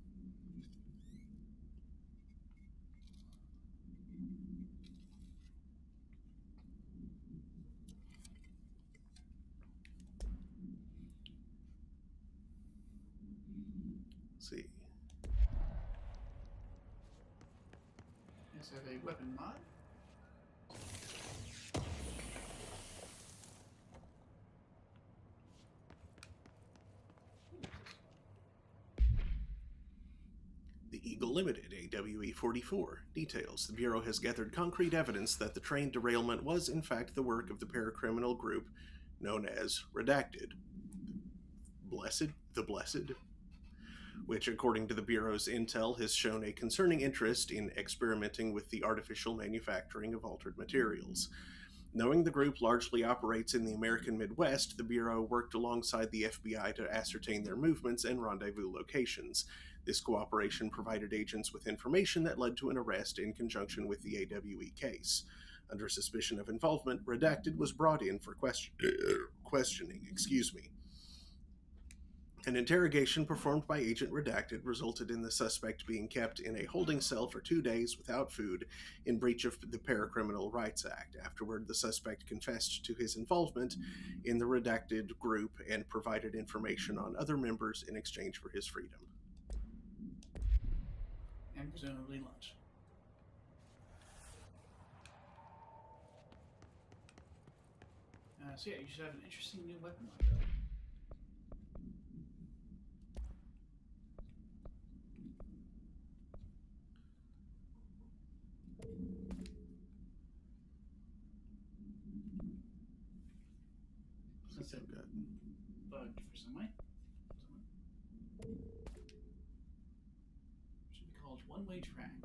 Let's see. Let's have a weapon mod. The Eagle Limited, AWE 44. Details. The Bureau has gathered concrete evidence that the train derailment was in fact the work of the paracriminal group known as Redacted. The Blessed, which, according to the Bureau's intel, has shown a concerning interest in experimenting with the artificial manufacturing of altered materials. Knowing the group largely operates in the American Midwest, the Bureau worked alongside the FBI to ascertain their movements and rendezvous locations. This cooperation provided agents with information that led to an arrest in conjunction with the AWE case. Under suspicion of involvement, Redacted was brought in for questioning. An interrogation performed by Agent Redacted resulted in the suspect being kept in a holding cell for 2 days without food in breach of the Paracriminal Rights Act. Afterward, the suspect confessed to his involvement in the Redacted group and provided information on other members in exchange for his freedom. And presumably lunch. So yeah, you should have an interesting new weapon mod build. Since it got bugged for some way. Should be called one-way track.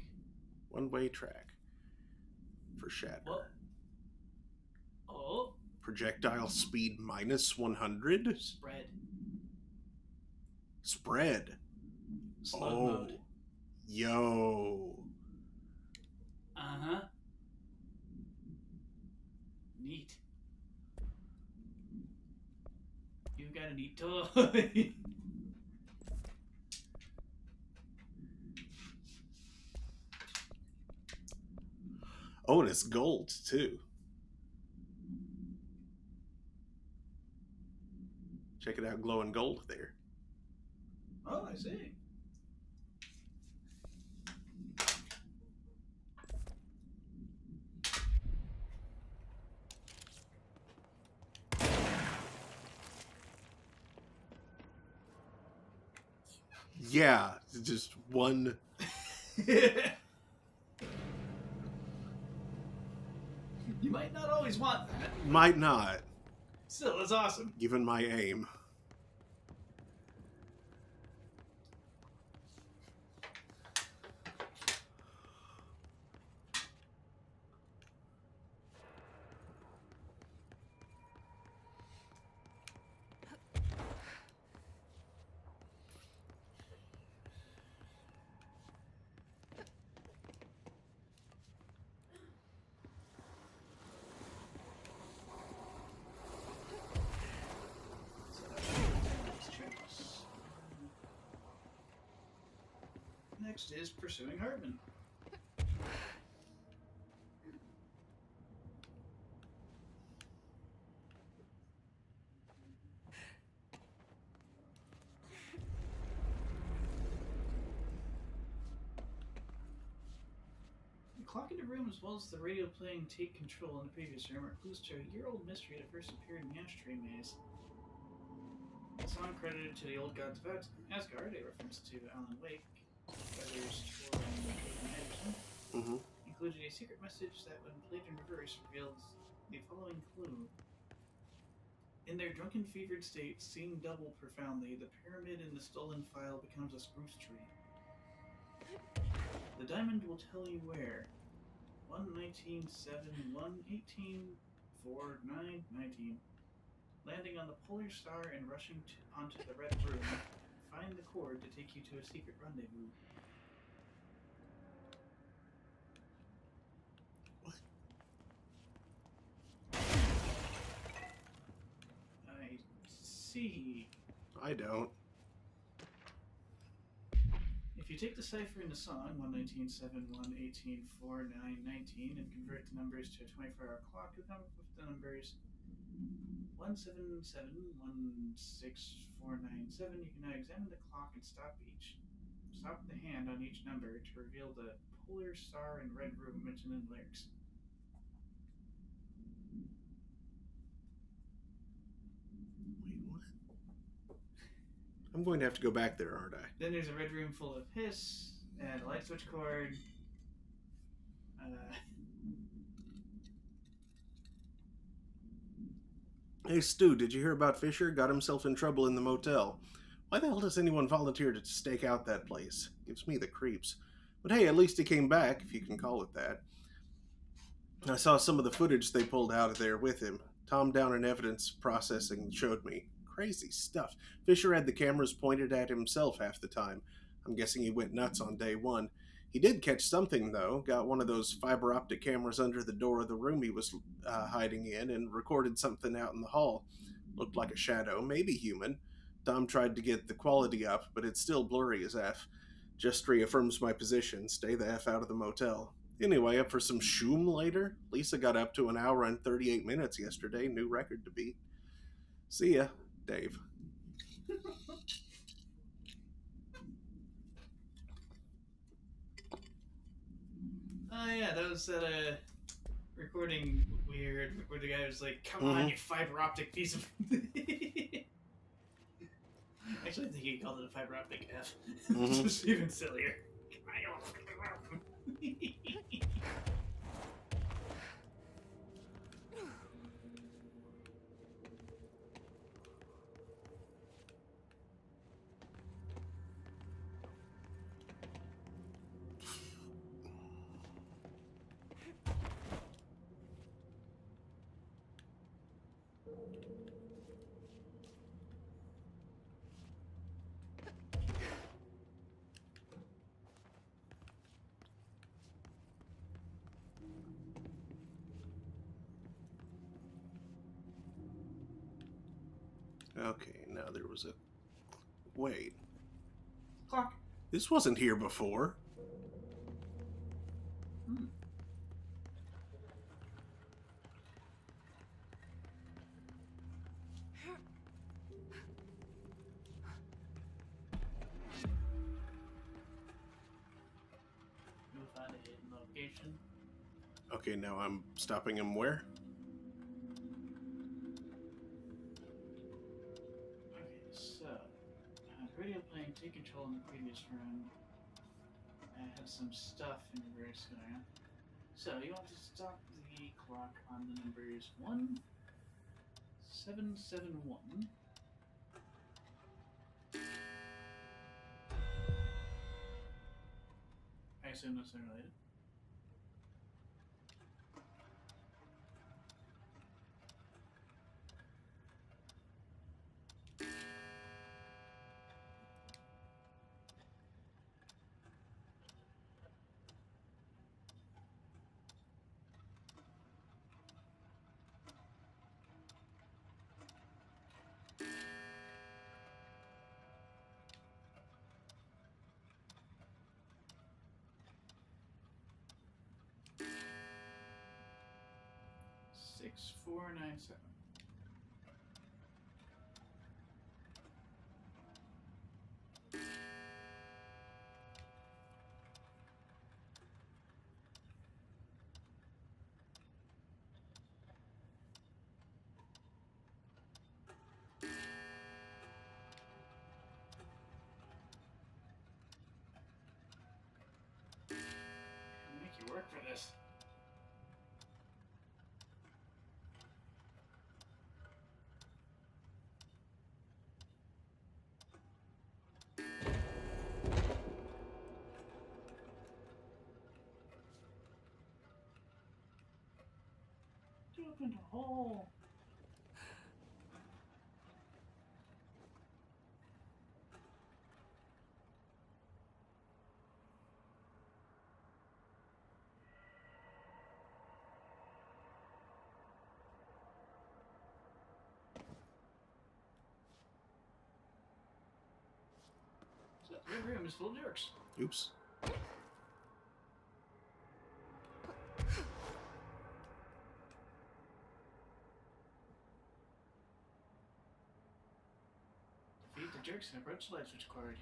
One-way track for Shatter. Whoa. Oh. Projectile speed minus 100? Spread. Slug mode. Yo. Uh-huh. Neat. You got a neat toy. Oh, and it's gold, too. Check it out, glowing gold there. Oh, I see. Yeah, just one. You might not always want that. Might not, Still, it's awesome. given my aim. Next is pursuing Hartman. The clock in the room, as well as the radio playing Take Control in the previous room, are clues to a year-old mystery that first appeared in the Ashtray Maze. The song credited to the old gods of Asgard, a reference to Alan Wake, Feathers, Thor, and Nathan Anderson, included a secret message that, when played in reverse, reveals the following clue. In their drunken, fevered state, seeing double profoundly, the pyramid in the stolen file becomes a spruce tree. The diamond will tell you where. 119.7, 118, 4, 9, 19. Landing on the polar star and rushing onto the red room, find the cord to take you to a secret rendezvous. What? I see. I don't. If you take the cipher in the song, 119.7, 118, 4, 9, 19, and convert the numbers to a 24-hour clock, you'll come up with the numbers 177, 16497. You can now examine the clock and stop the hand on each number to reveal the polar star and red room mentioned in the lyrics. Wait, what? I'm going to have to go back there, aren't I? Then there's a red room full of hiss and a light switch cord. Hey, Stu, did you hear about Fisher? Got himself in trouble in the motel. Why the hell does anyone volunteer to stake out that place? Gives me the creeps. But hey, at least he came back, if you can call it that. I saw some of the footage they pulled out of there with him. Tom Down in evidence processing showed me. Crazy stuff. Fisher had the cameras pointed at himself half the time. I'm guessing he went nuts on day one. He did catch something, though. Got one of those fiber optic cameras under the door of the room he was hiding in and recorded something out in the hall. Looked like a shadow, maybe human. Tom tried to get the quality up, but it's still blurry as F. Just reaffirms my position. Stay the F out of the motel. Anyway, up for some shoom later? Lisa got up to 1 hour and 38 minutes yesterday. New record to beat. See ya, Dave. Oh yeah, that was that recording we heard where the guy was like, "Come on, you fiber optic piece of." Actually, I think he called it a fiber optic F. Just even sillier. Okay, now there was a... Wait. Clock. This wasn't here before. You'll find a hidden location. Okay, now I'm stopping him where? radio playing Take Control in the previous run. I have some stuff in reverse going on. So you want to stop the clock on the numbers 1771. I assume that's unrelated. Six, 497. Make you work for this. You opened a hole. So your room is full of jerks. Oops. Defeat the jerks and approach the light switch cord.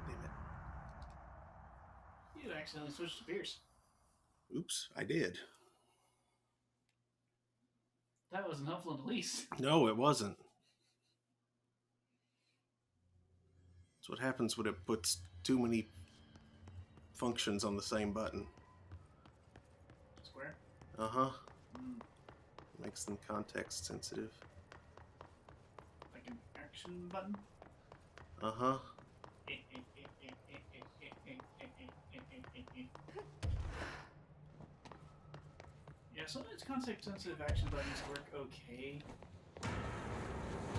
Damn it. You accidentally switched to Pierce. Oops, I did. That wasn't helpful in the least. No, it wasn't. That's what happens when it puts too many functions on the same button. Square? Uh-huh. Makes them context sensitive. Like an action button? Uh-huh. Yeah, sometimes context-sensitive action buttons work okay.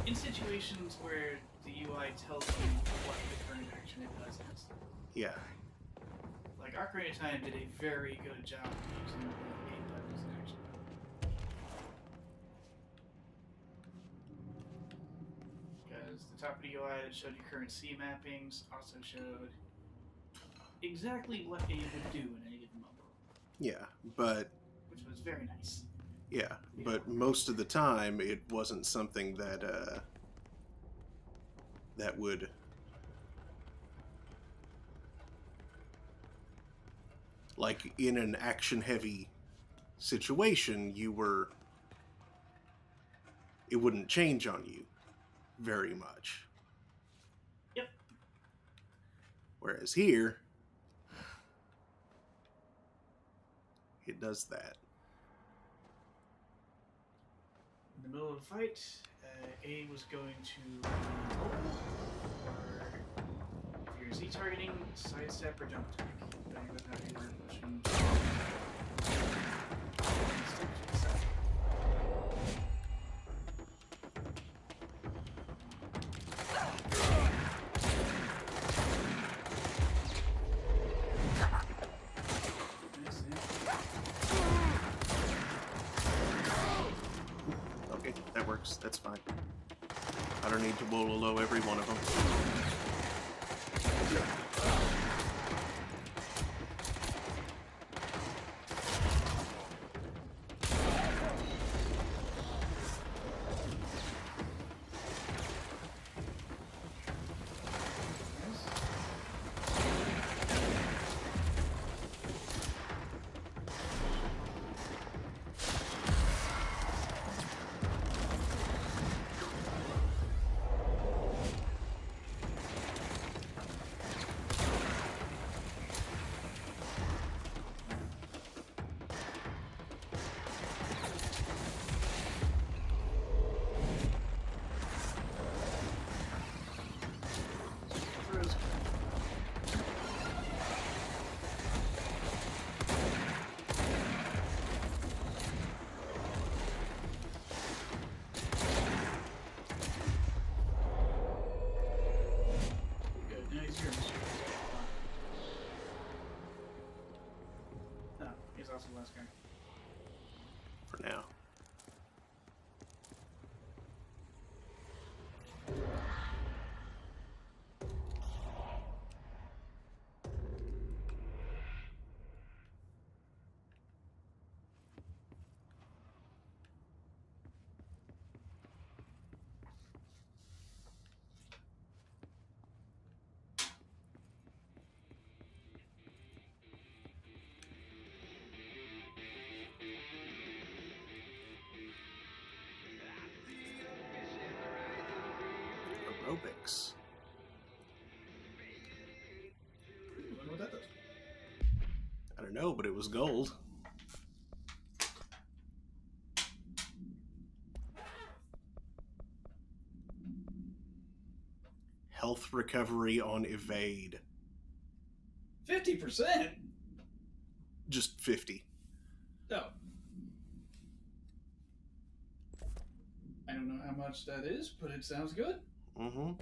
In situations where the UI tells you what the current action it does is. Yeah. Like Ocarina of Time did a very good job of using the A button as an action button. Because the top of the UI that showed you current C mappings also showed exactly what A would do in any given moment. Yeah, but... Which was very nice. Yeah, but most of the time it wasn't something that, that would... Like, in an action-heavy situation, it wouldn't change on you very much. Yep. Whereas here, it does that. In the middle of a fight, A was going to or if you're Is he targeting sidestep or jump attack? Depending on how you're pushing. Okay, that works. That's fine. I don't need to wololo every one of them. Also the last guy. For now. Aerobics. I wonder what that does. I don't know, but it was gold. Health recovery on evade. 50%? Just 50. No. I don't know how much that is, but it sounds good. Mm-hmm.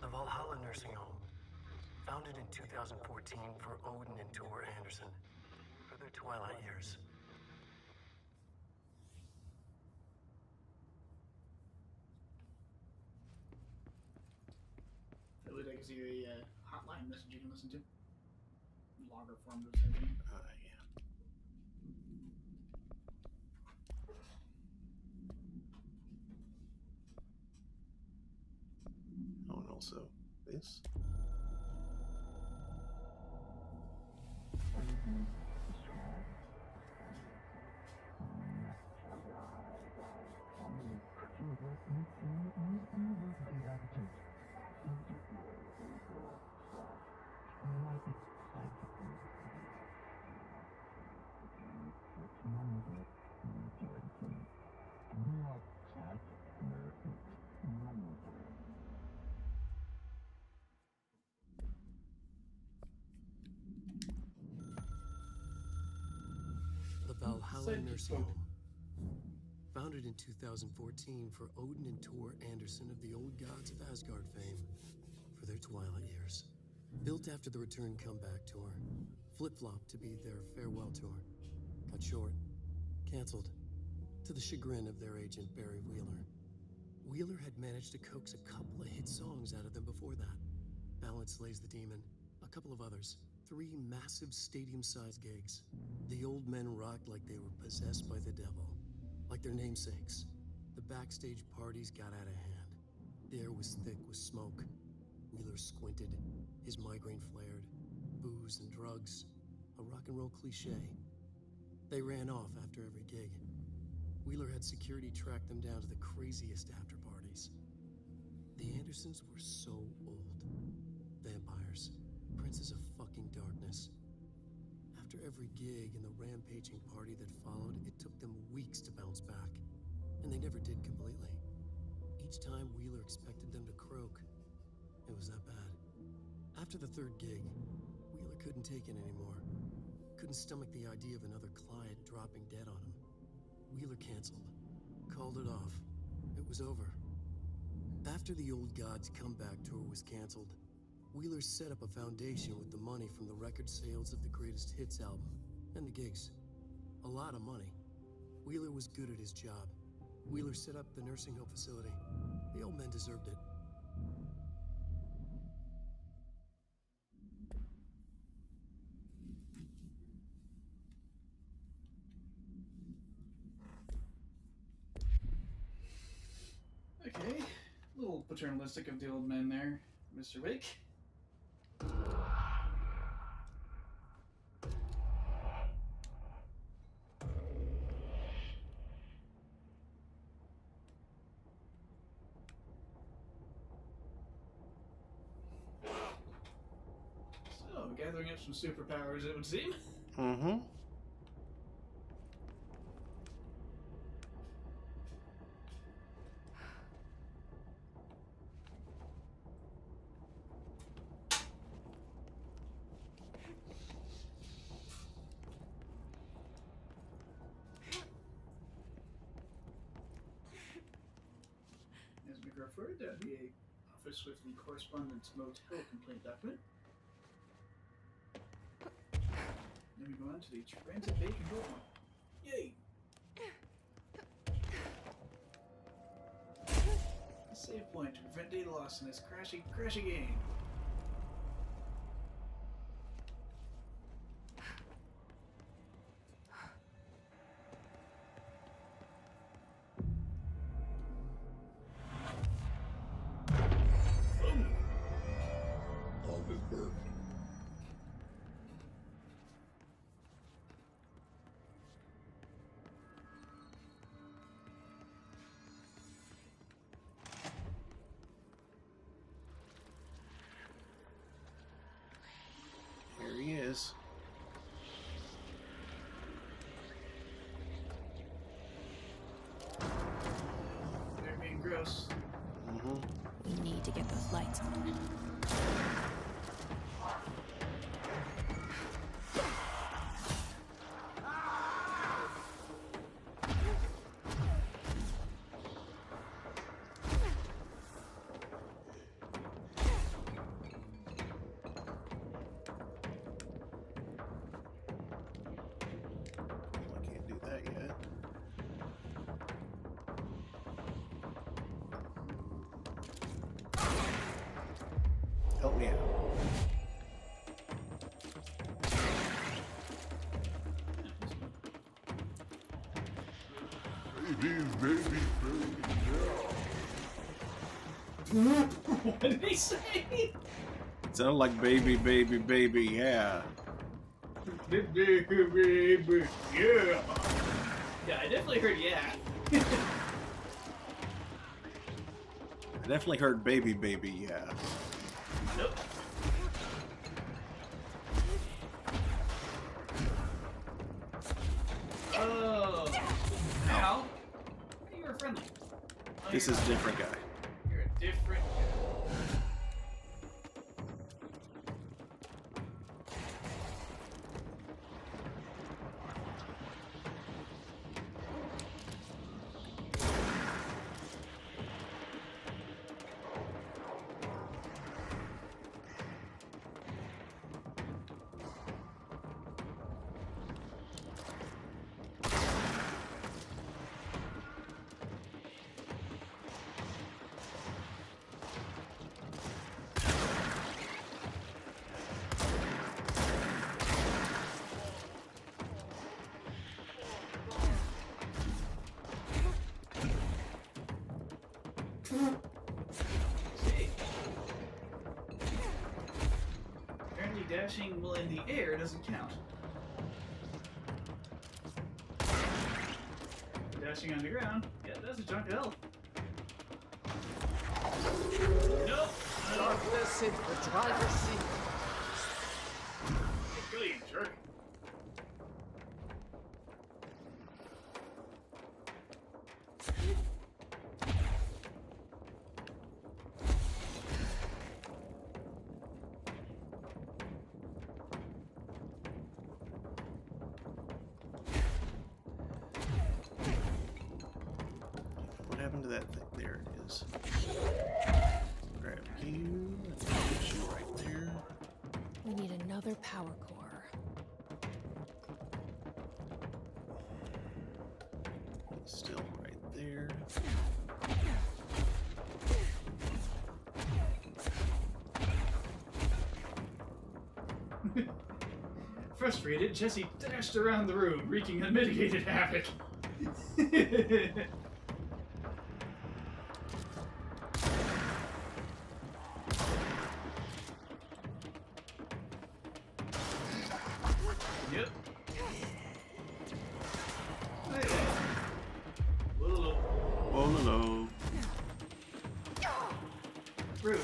The Valhalla Nursing Home, founded in 2014 for Odin and Tor Anderson for their twilight years. I can see a hotline message you can listen to. Logger form of something. Yeah. Oh, and also this. The Valhalla Nursing Home, founded in 2014 for Odin and Tor Anderson of the Old Gods of Asgard fame for their twilight years. Built after the Return Comeback tour, flip-flopped to be their farewell tour, cut short, canceled, to the chagrin of their agent Barry Wheeler. Wheeler had managed to coax a couple of hit songs out of them before that. Balance Slays the Demon, a couple of others. 3 massive stadium-sized gigs. The old men rocked like they were possessed by the devil, like their namesakes. The backstage parties got out of hand. The air was thick with smoke. Wheeler squinted, his migraine flared. Booze and drugs, a rock and roll cliche. They ran off after every gig. Wheeler had security track them down to the craziest after parties. The Andersons were so old. Vampires, senses of fucking darkness. After every gig and the rampaging party that followed, it took them weeks to bounce back. And they never did completely. Each time Wheeler expected them to croak. It was that bad. After the third gig, Wheeler couldn't take it anymore. Couldn't stomach the idea of another client dropping dead on him. Wheeler canceled. Called it off. It was over. After the Old Gods comeback tour was canceled, Wheeler set up a foundation with the money from the record sales of the Greatest Hits album and the gigs. A lot of money. Wheeler was good at his job. Wheeler set up the nursing home facility. The old men deserved it. Okay, a little paternalistic of the old men there, Mr. Wake. So, gathering up some superpowers, it would seem. Mm-hmm. As we go forward, that'd be a Office with the Correspondence Motel complaint document. Then we go on to the Transit Bay Control Room. Yay! A save point to prevent data loss in this crashy game. Here he is. They're being gross. Mm-hmm. We need to get those lights on. I can't do that yet. Help me out. What did he say? It sounded like baby, baby, baby, yeah. Yeah. Yeah, I definitely heard yeah. I definitely heard baby, baby, yeah. Nope. Oh. Now, you were friendly. Oh, This you're is a not. different guy. You're a different guy. See. Apparently dashing while in the air doesn't count. Dashing on the ground, yeah, that's a chunk of health. Nope. Darkness in the driver's seat. There it is. Grab you. Put you right there. We need another power core. Still right there. Frustrated, Jesse dashed around the room, wreaking unmitigated havoc. Yep. Whoa. Rude.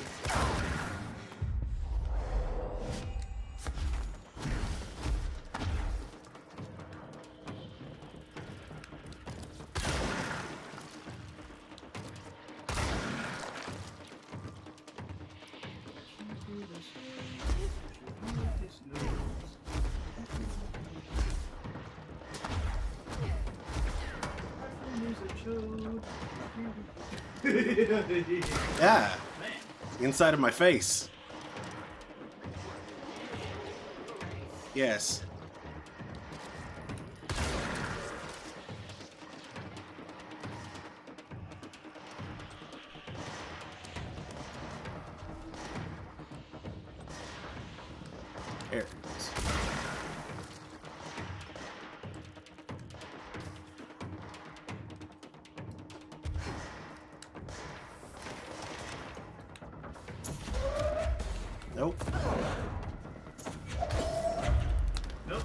Yeah. Inside of my face. Yes. There it is. Nope. Nope.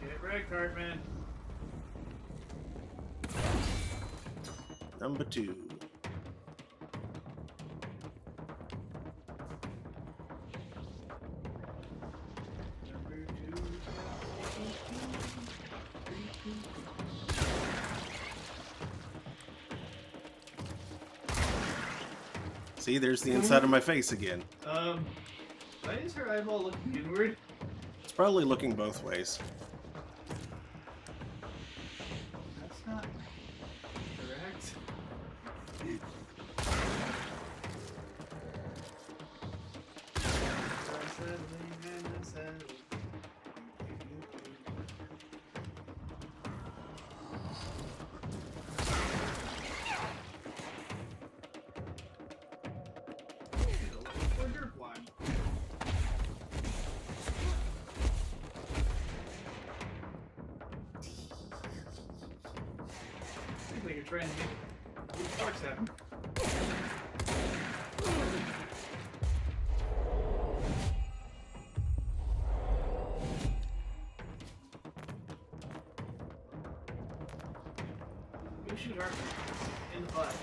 Get right, Cartman. Number 2. See, there's the inside of my face again. Why is her eyeball looking inward? It's probably looking both ways. That's not correct. Like you're trying to make sparks happen. Go shoot her in the butt.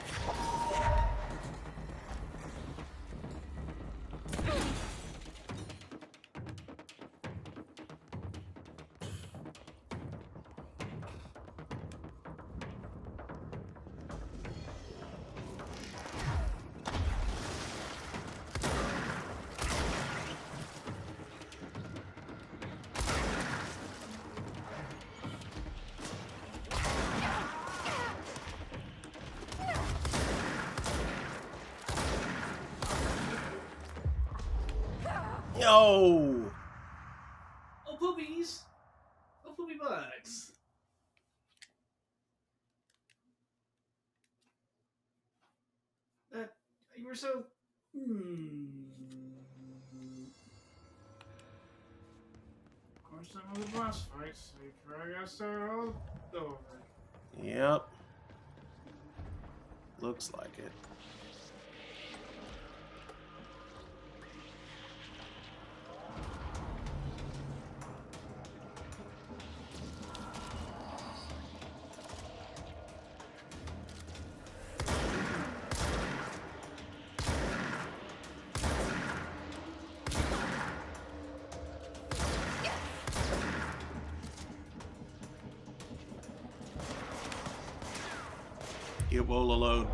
Yo! Oh, poopies! Oh, poopy bugs! You were so... Of course, some of the boss fights, so you probably gotta start all over. Yep. Looks like it. Get Wola load.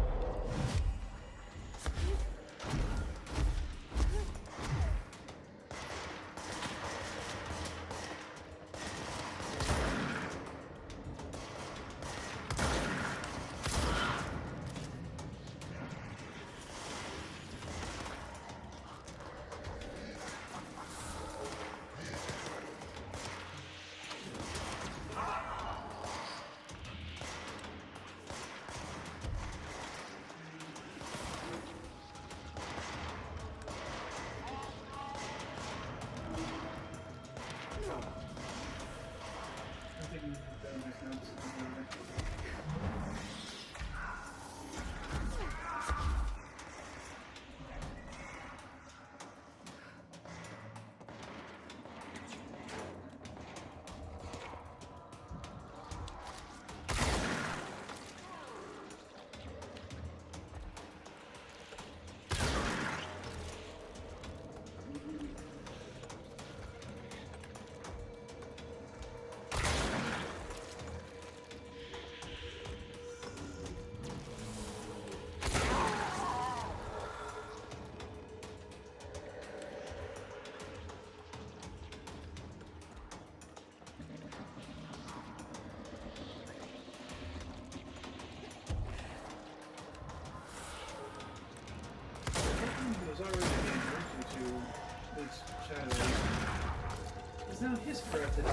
now his corrupted too.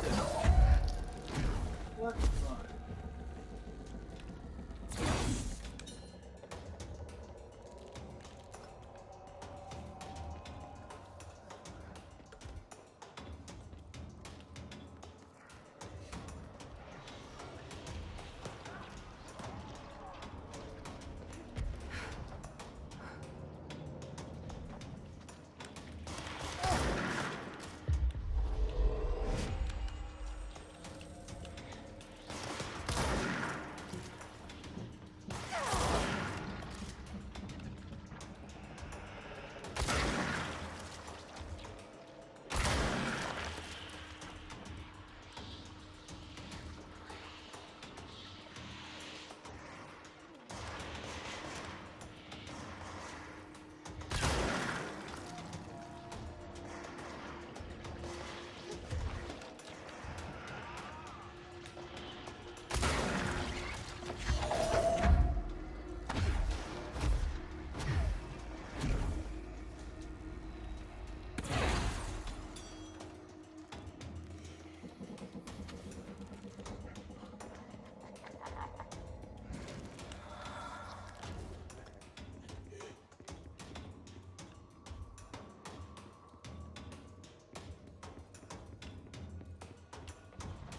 What fun.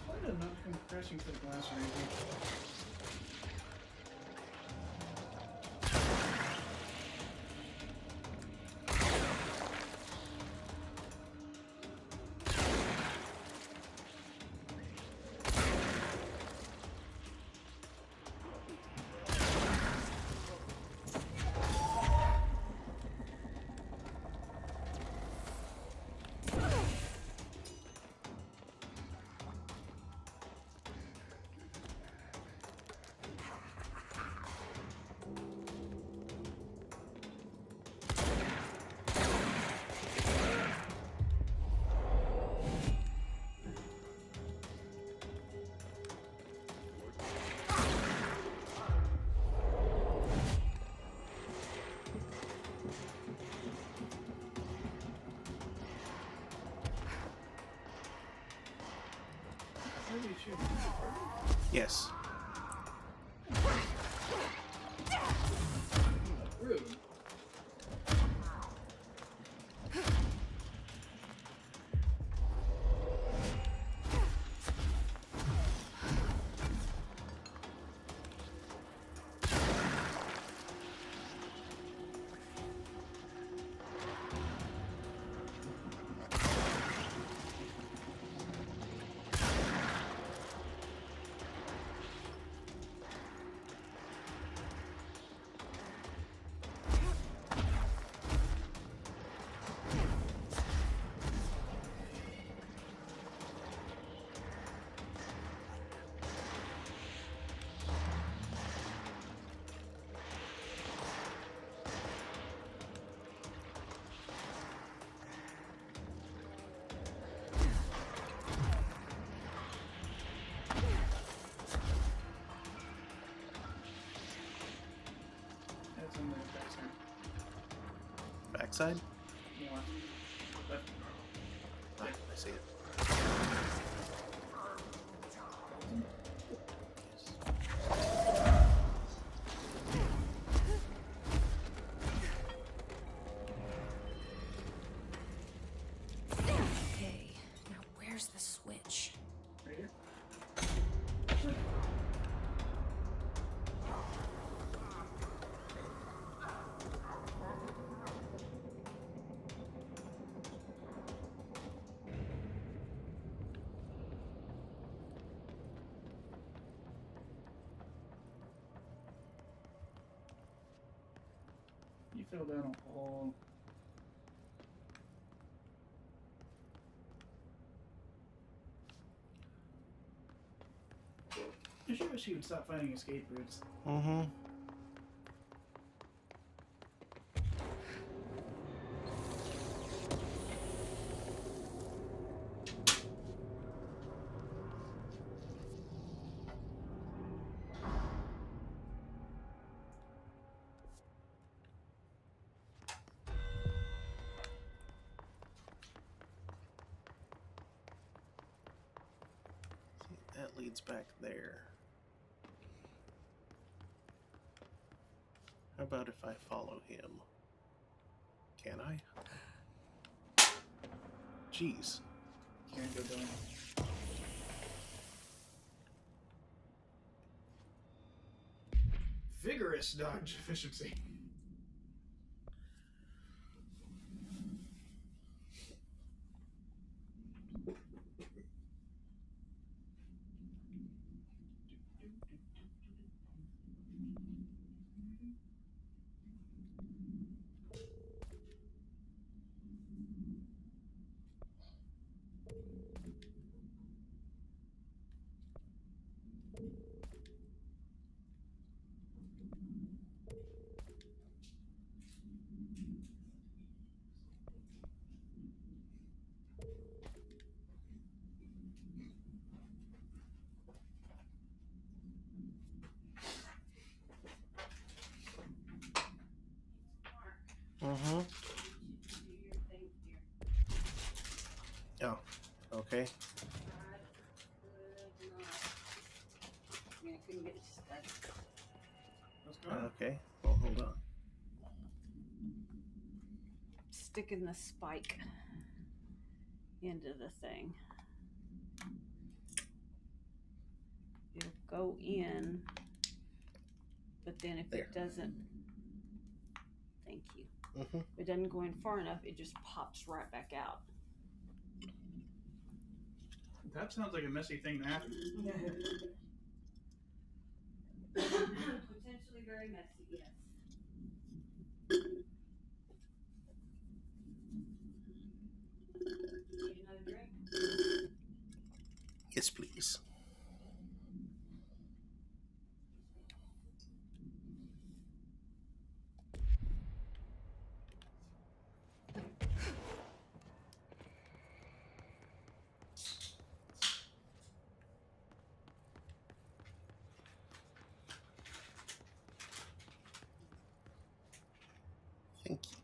Why did it not come crashing to the glass or anything? Where do you shoot? Yes. Rude. That's on the backside. Backside? More. Left. Ah, I see it. Okay, now where's the switch? Right here. You fell down a hole. I sure wish he would stop finding escape routes. Mm-hmm. leads back there. How about if I follow him? Can I? Jeez. Can't go down. Vigorous dodge efficiency. Mm-hmm. Oh, okay. Yeah, I couldn't get it to start. What's going on? Okay. Well, hold on. Sticking the spike into the thing. It'll go in, but then if There. it doesn't, thank you. Mm-hmm. If it doesn't go in far enough, it just pops right back out. That sounds like a messy thing to happen. Potentially very messy, yes. Need another drink? Yes, please. Thank you.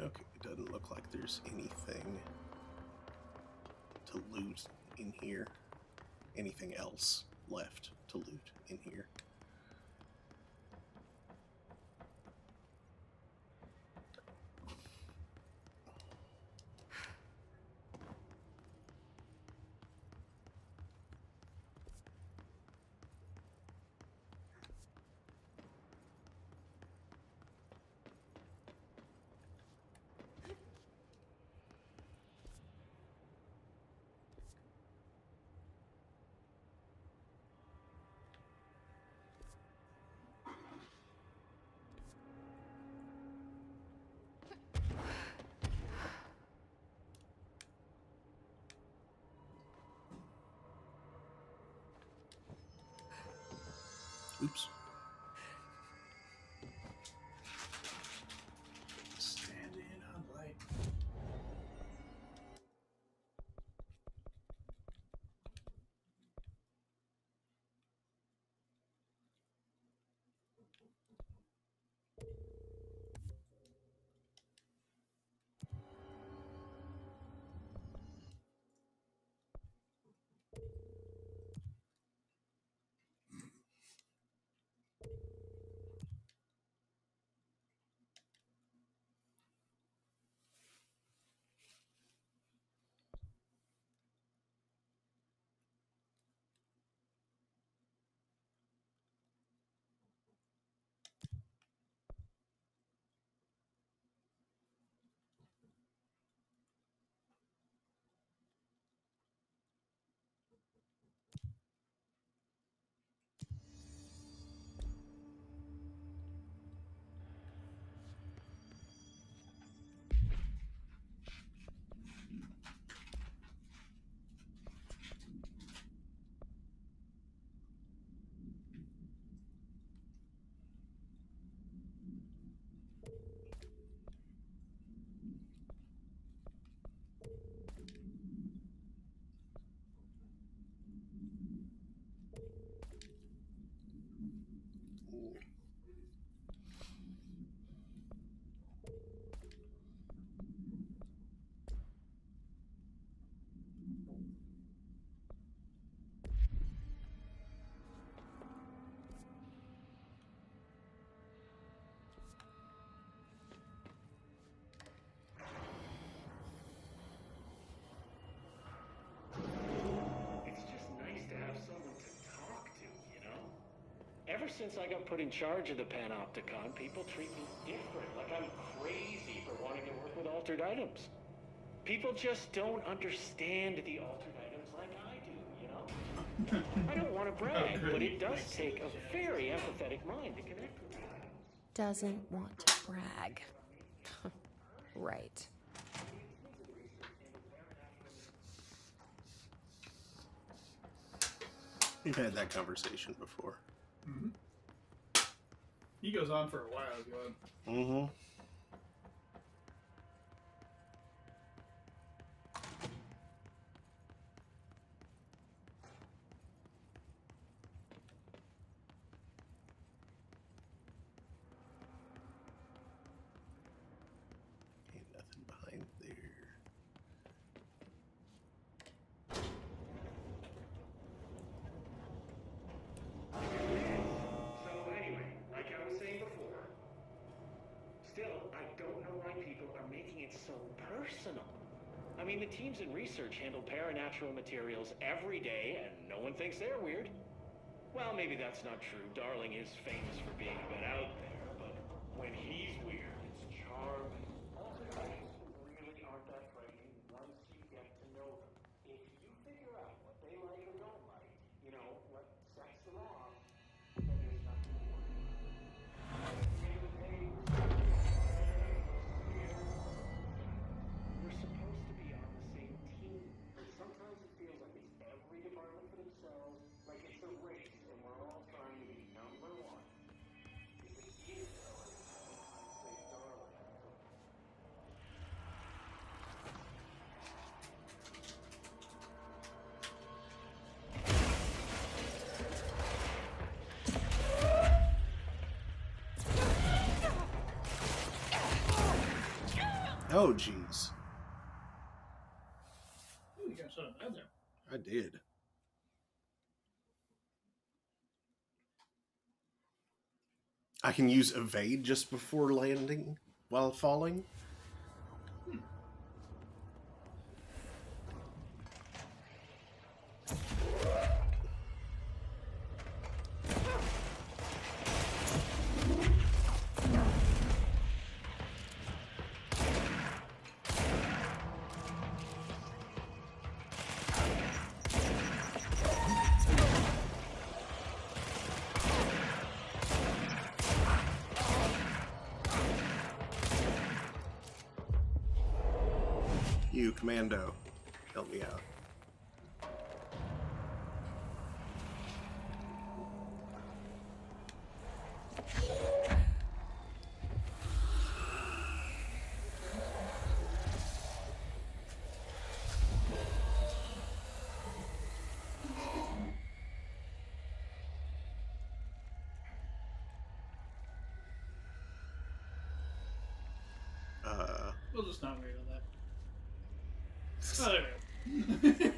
Okay, it doesn't look like there's anything to loot in here. Anything else left to loot in here. Oops. Standing on light. Ever since I got put in charge of the Panopticon, people treat me different, like I'm crazy for wanting to work with altered items. People just don't understand the altered items like I do, you know? I don't want to brag, but it does take a very empathetic mind to connect with that. Doesn't want to brag. Right. We've had that conversation before. Mm-hmm. He goes on for a while, Glenn. Mm-hmm. Ain't nothing behind there. So anyway, like I was saying before, still, I don't know why people are making it so personal. I mean, the teams in research handle paranatural materials every day, and no one thinks they're weird. Well, maybe that's not true. Darling is famous for being a bit out there, but when he's weird, it's charming. Alternations really aren't that frightening once you get to know them. If you figure out what they like or don't like, you know, what sets them off, then there's nothing to worry about. At the end of the day, we're supposed to be on the same team, but sometimes it feels like it's every department for themselves, like it's a race, and we're all trying to be number one. If it is, I'd say Darling. Oh, jeez. Ooh, you got shot out there. I did. I can use evade just before landing while falling. You, Commando, help me out. We'll just not wait on that. Oh, there we go.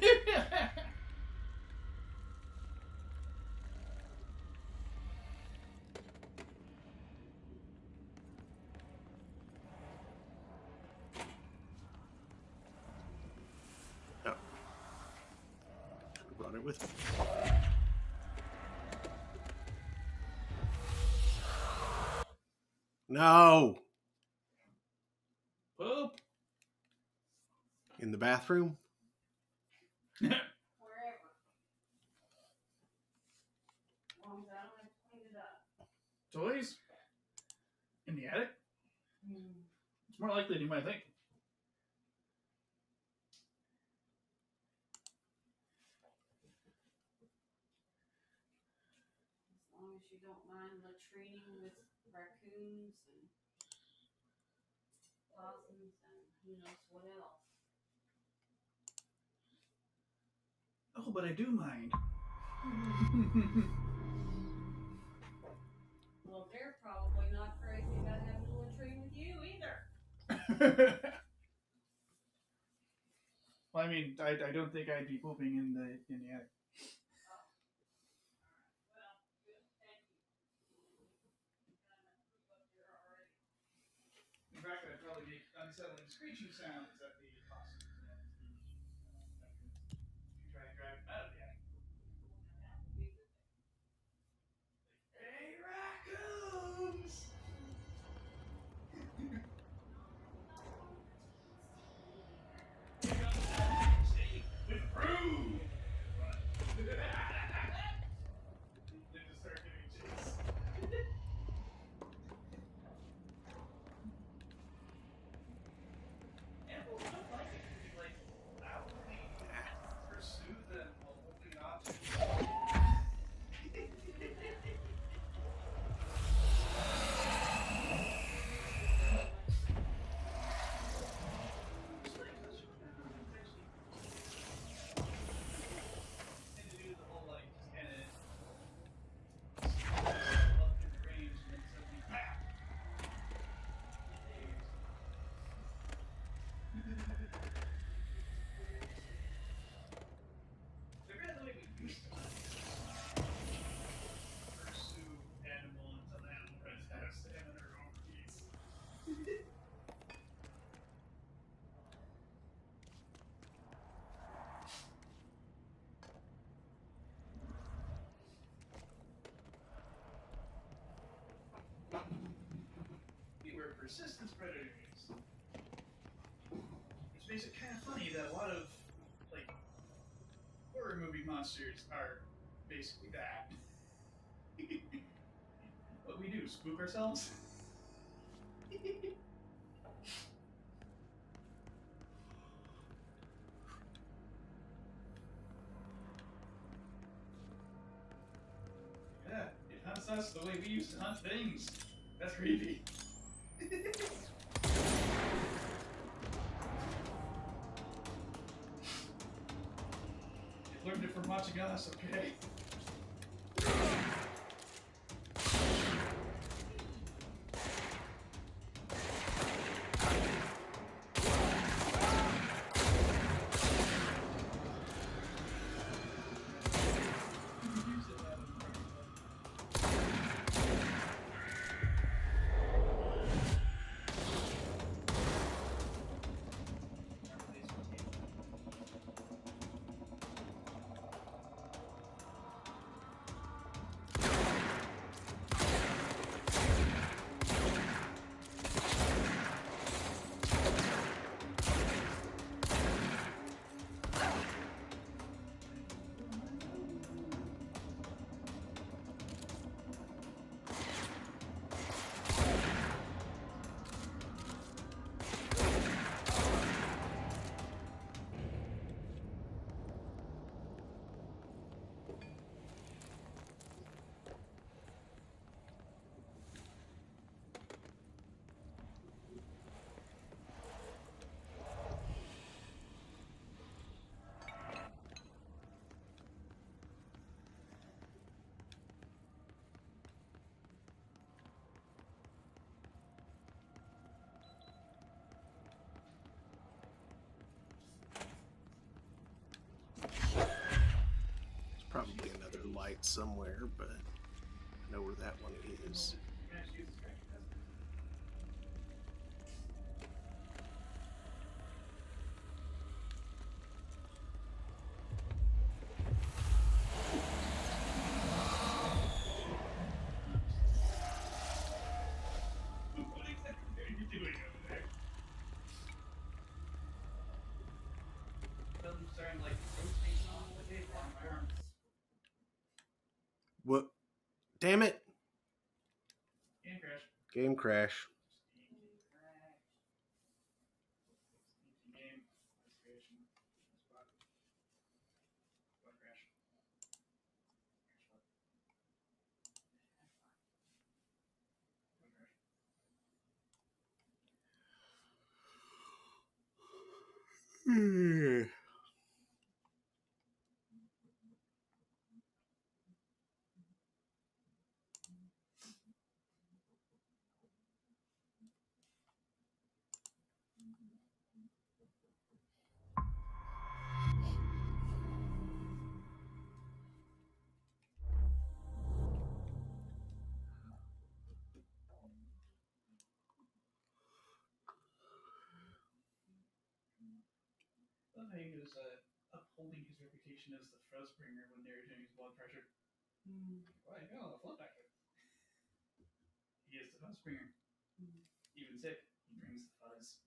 Oh. Brought it with me. No! Poop! In the bathroom? Wherever. As long as I don't have to clean it up. Toys? In the attic? Mm. It's more likely than you might think. As long as you don't mind latrining with raccoons and possums and who knows what else. Oh, but I do mind. Well, they're probably not crazy about having to latrine with you either. Well, I mean, I don't think I'd be pooping in the attic. In fact, I'd probably make unsettling screeching sounds at the possums and try and drive them out of the attic. just start giving chase. Animals don't like it to be like loudly pursue them while holding on to Beware persistence predators. Which makes it kind of funny that a lot of like horror movie monsters are basically that. What we do, spook ourselves? Yeah, it hunts us the way we used to hunt things. That's creepy. You learned it from watching us, okay? There's probably another light somewhere, but I know where that one is. What exactly are you doing over there? Doesn't sound like rotating off the table on my arms. What? Damn it! Game crash. Game crash. Game restoration. Spot crash. I love how he was upholding his reputation as the fuzzbringer when they were doing his blood pressure. Why, you got a blood pressure. He is the fuzzbringer. Even sick, he brings the fuzz.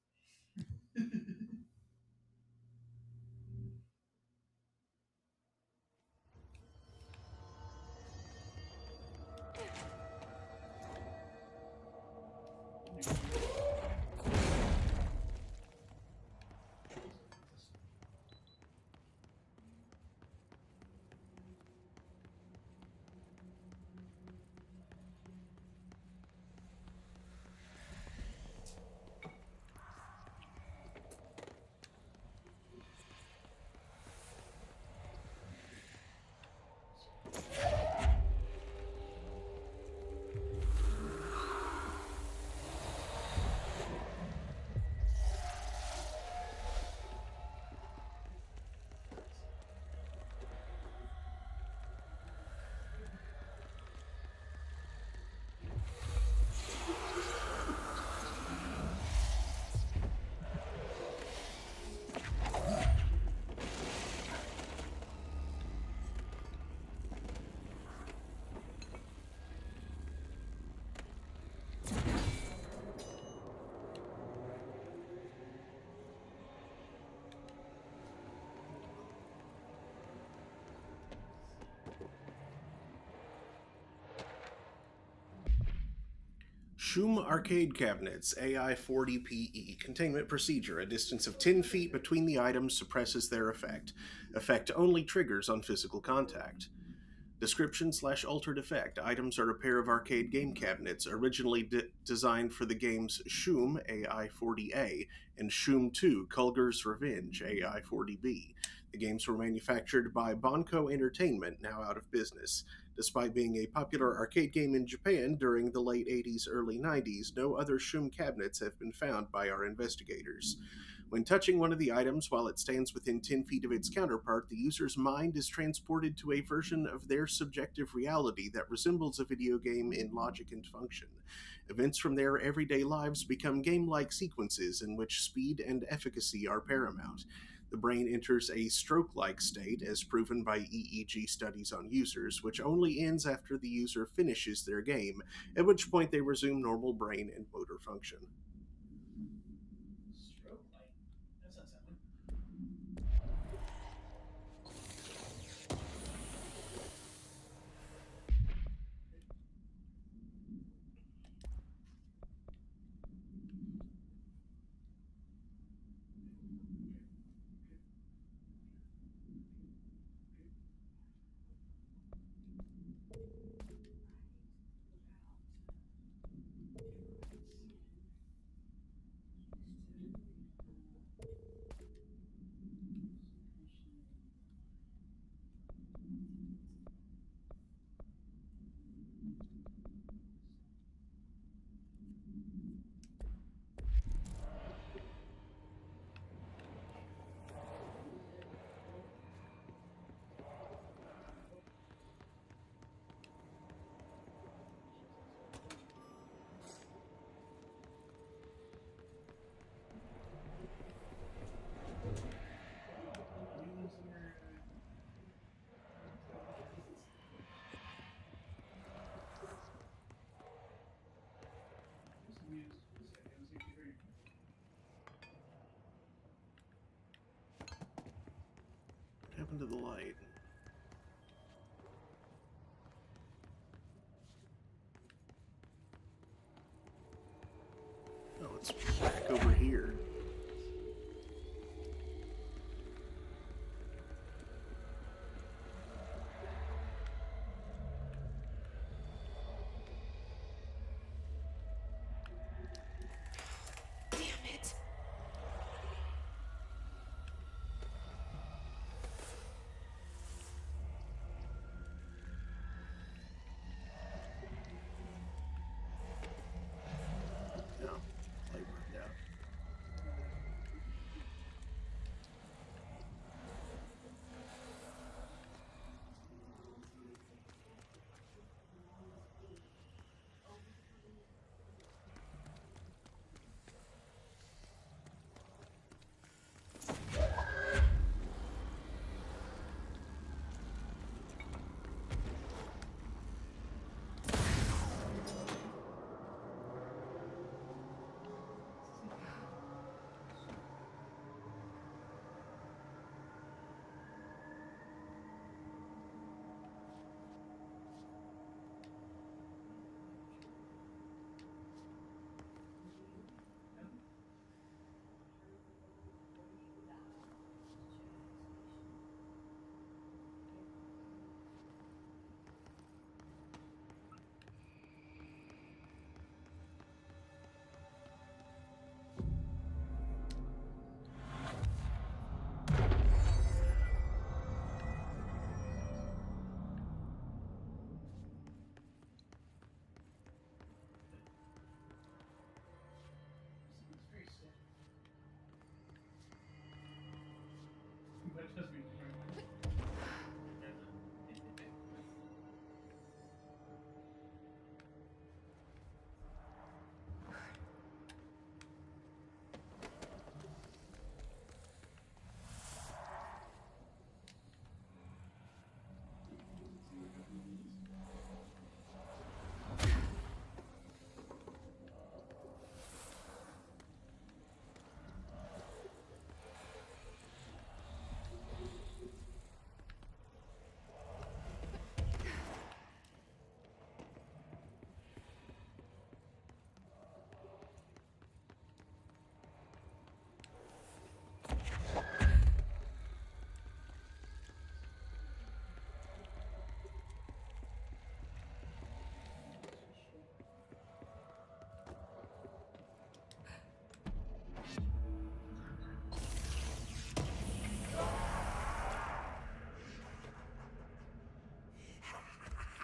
Shum arcade cabinets, AI-40PE. Containment procedure. A distance of 10 feet between the items suppresses their effect. Effect only triggers on physical contact. Description/altered effect. Items are a pair of arcade game cabinets originally designed for the games Shum, AI-40A, and Shum 2, Kulger's Revenge, AI-40B. The games were manufactured by Bonko Entertainment, now out of business. Despite being a popular arcade game in Japan during the late 80s, early 90s, no other Shum cabinets have been found by our investigators. When touching one of the items while it stands within 10 feet of its counterpart, the user's mind is transported to a version of their subjective reality that resembles a video game in logic and function. Events from their everyday lives become game-like sequences in which speed and efficacy are paramount. The brain enters a stroke-like state, as proven by EEG studies on users, which only ends after the user finishes their game, at which point they resume normal brain and motor function. Stroke light. That's not something. What happened to the light? Oh, it's back over here. Damn it. No, light went out.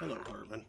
Hello, Hartman.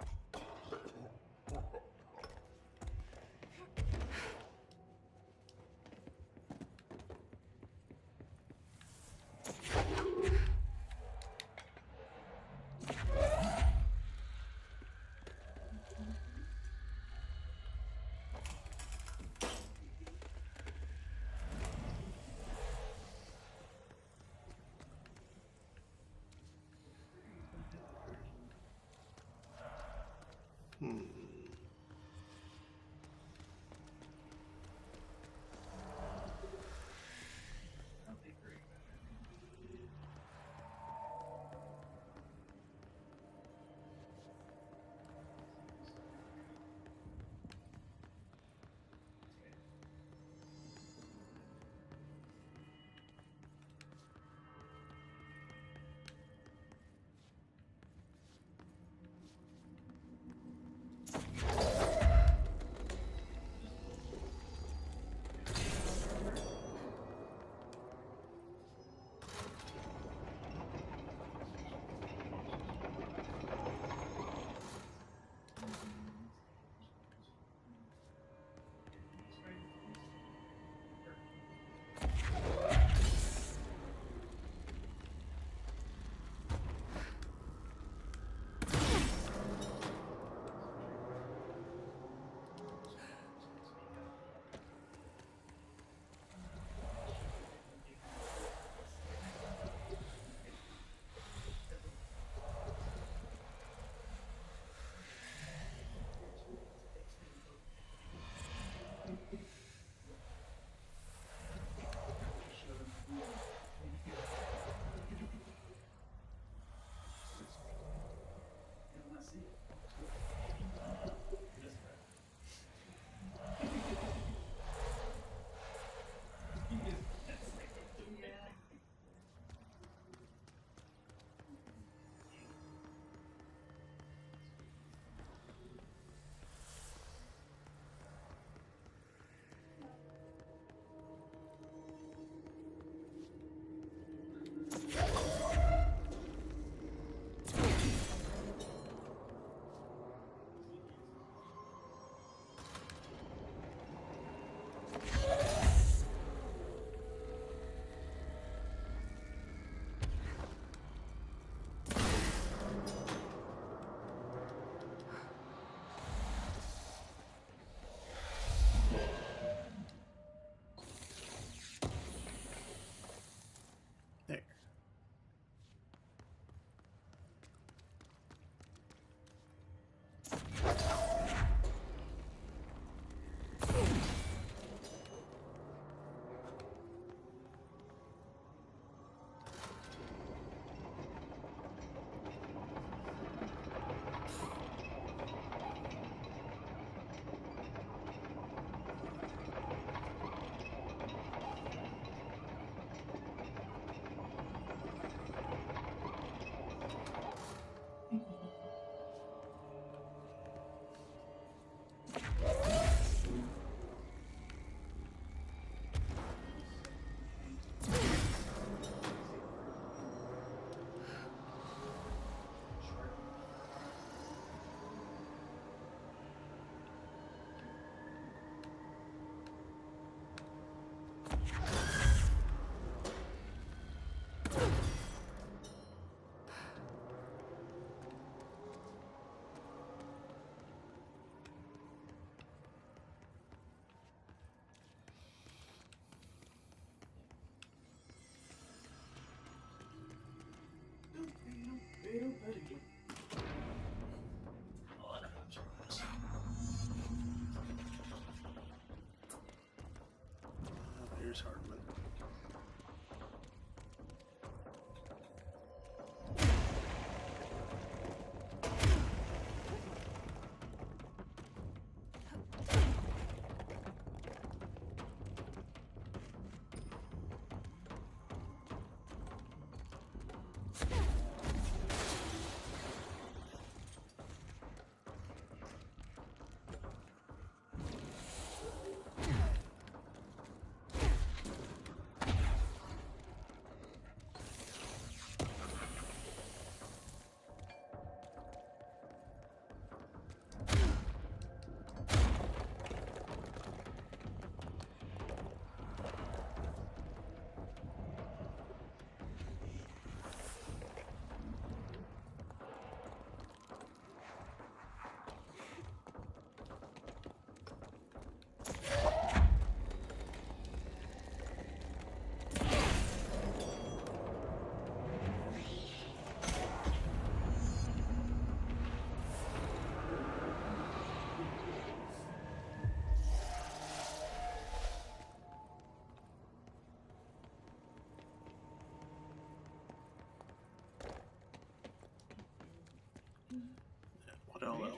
Here's Hartman.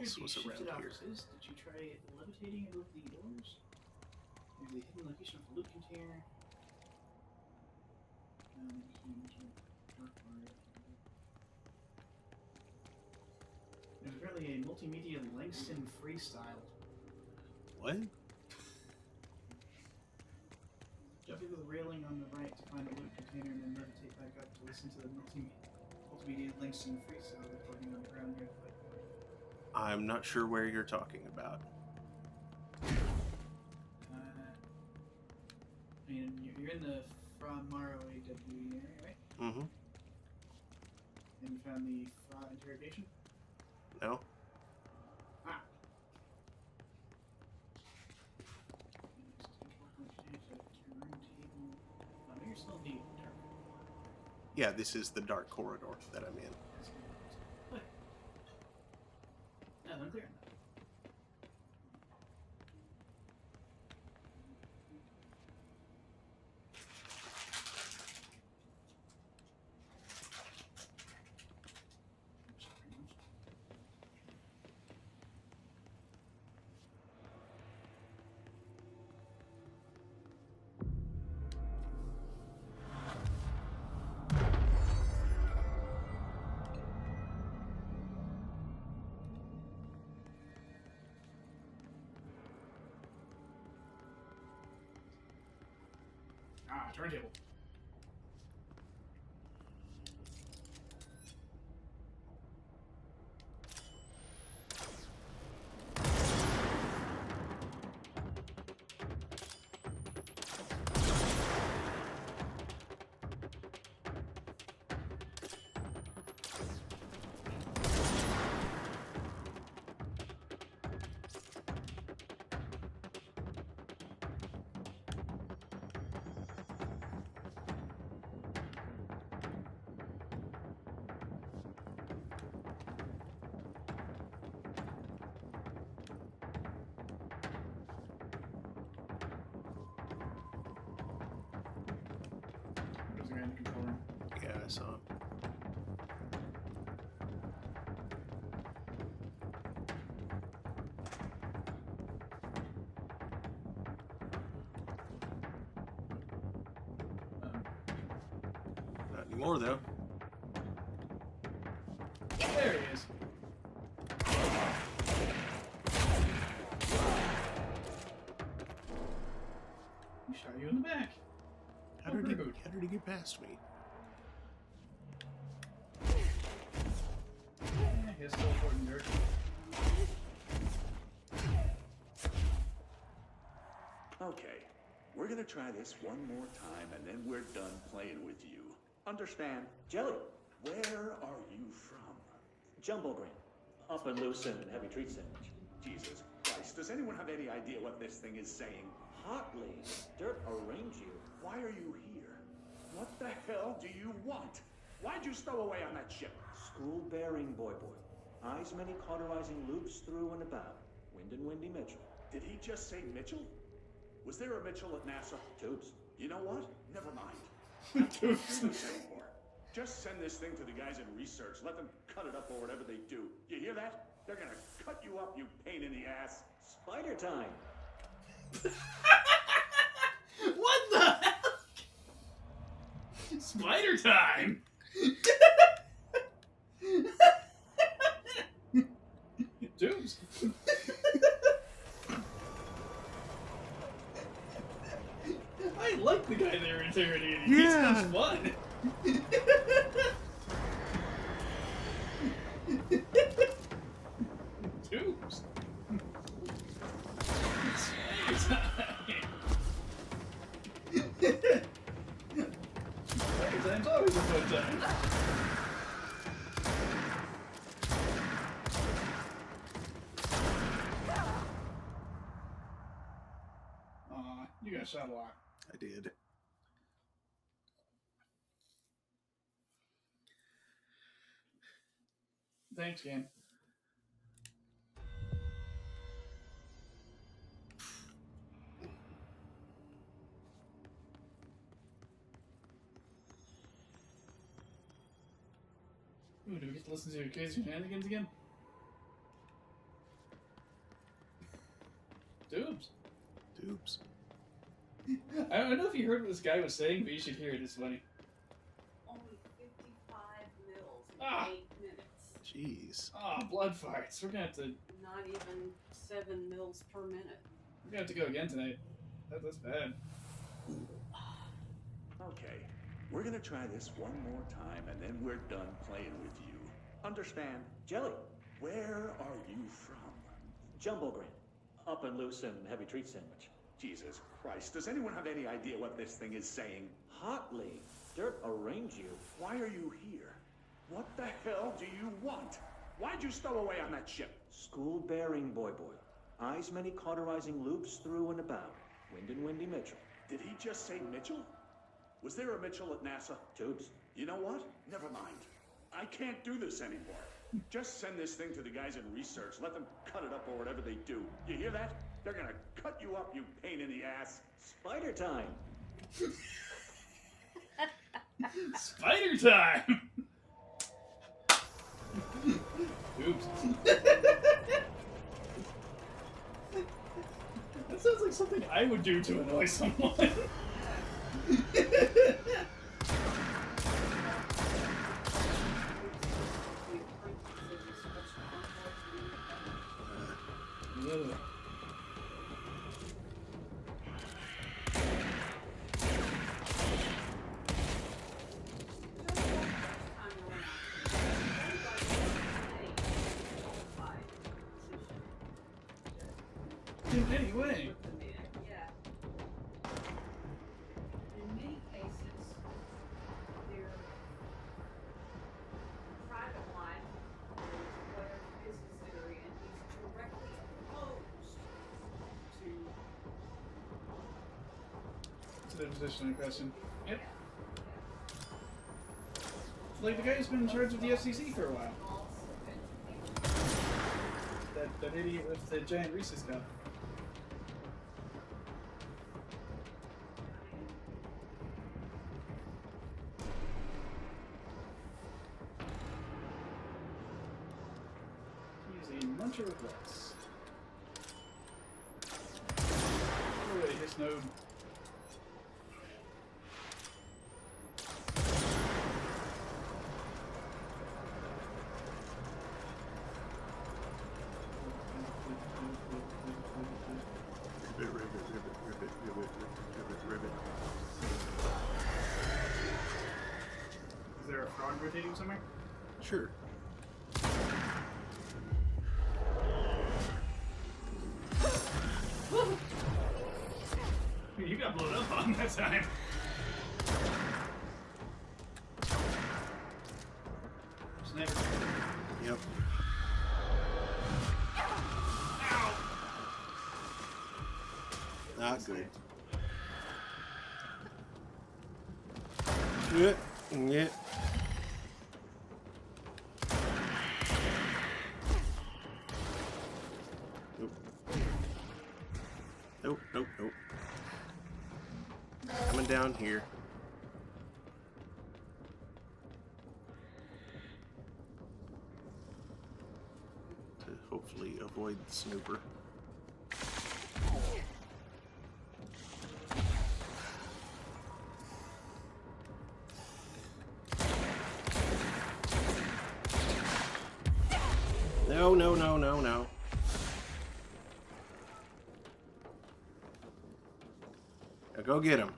else was around here. Offices, did you try levitating and opening doors? Maybe the hidden location of the loot container? There's apparently a multimedia Langston freestyle. What? Jump over the railing on the right to find the loot container and then levitate back up to listen to the multimedia Langston freestyle recording on the ground nearby. I'm not sure where you're talking about. I mean, you're in the Fra Maro AW area, right? Mm-hmm. And you found the Fra interrogation? No? Ah. You're still deep in the dark. Yeah, this is the dark corridor that I'm in. What? No, I'm clear. Ah, turntable. There's a guy in the control room. Yeah, I saw him. Not anymore, though. There he is. He shot you in the back. How did he get past me? Yeah, he's teleporting dirt. Okay, we're gonna try this one more time and then we're done playing with you. Understand? Jelly. Where are you from? Jumbo Grain. Up and loose and heavy treat sandwich. Jesus Christ, does anyone have any idea what this thing is saying? Hotly. Dirt arrange you. Why are you here? What the hell do you want? Why'd you stow away on that ship? School bearing boy. Eyes many cauterizing loops through and about. Wind and Windy Mitchell. Did he just say Mitchell? Was there a Mitchell at NASA? Tubes. You know what? Never mind. Tubes. Anymore. Just send this thing to the guys in research. Let them cut it up or whatever they do. You hear that? They're gonna cut you up, you pain in the ass. Spider time. What the hell? Spider time! Dooms. I like the guy they were interrogating. Yeah. He sounds fun. Dooms. Spider time's always a fun time. Aw, you got shot a lot. I did. Thanks, game. Ooh, do we get to listen to your crazy shenanigans again? Tubes. Tubes. I don't know if you heard what this guy was saying, but you should hear it. It's funny. Only 55 mils in Ah. 8 minutes. Jeez. Oh, blood farts. We're gonna have to. Not even 7 mils per minute. We're gonna have to go again tonight. That's bad. Okay, we're gonna try this one more time, and then we're done playing with you. Understand? Jelly. Where are you from? Jumbo Grand. Up and loose and heavy treat sandwich. Jesus Christ, does anyone have any idea what this thing is saying? Hotly. Dirt arrange you. Why are you here? What the hell do you want? Why'd you stow away on that ship? School bearing, boy. Eyes many cauterizing loops through and about. Wind and Windy Mitchell. Did he just say Mitchell? Was there a Mitchell at NASA? Tubes. You know what? Never mind. I can't do this anymore. Just send this thing to the guys in research. Let them cut it up or whatever they do. You hear that? They're gonna cut you up, you pain in the ass. Spider time. Spider time! Oops. That sounds like something I would do to annoy someone. Ugh. In any way. Yeah. In many cases, their private life or whatever business they're in is directly opposed to. To the position in question. Yep. Like the guy who's been in charge of the FCC for a while. That idiot with the giant Reese's cup. He's a muncher of rocks. Oh wait, his node. Ribbit. Is there a frog rotating somewhere? Sure. You got blown up on that time. Sniper. Yep. Ow! Not good. Yeah. Yeah. Nope. Coming down here. To hopefully avoid the snooper. No. Now go get him.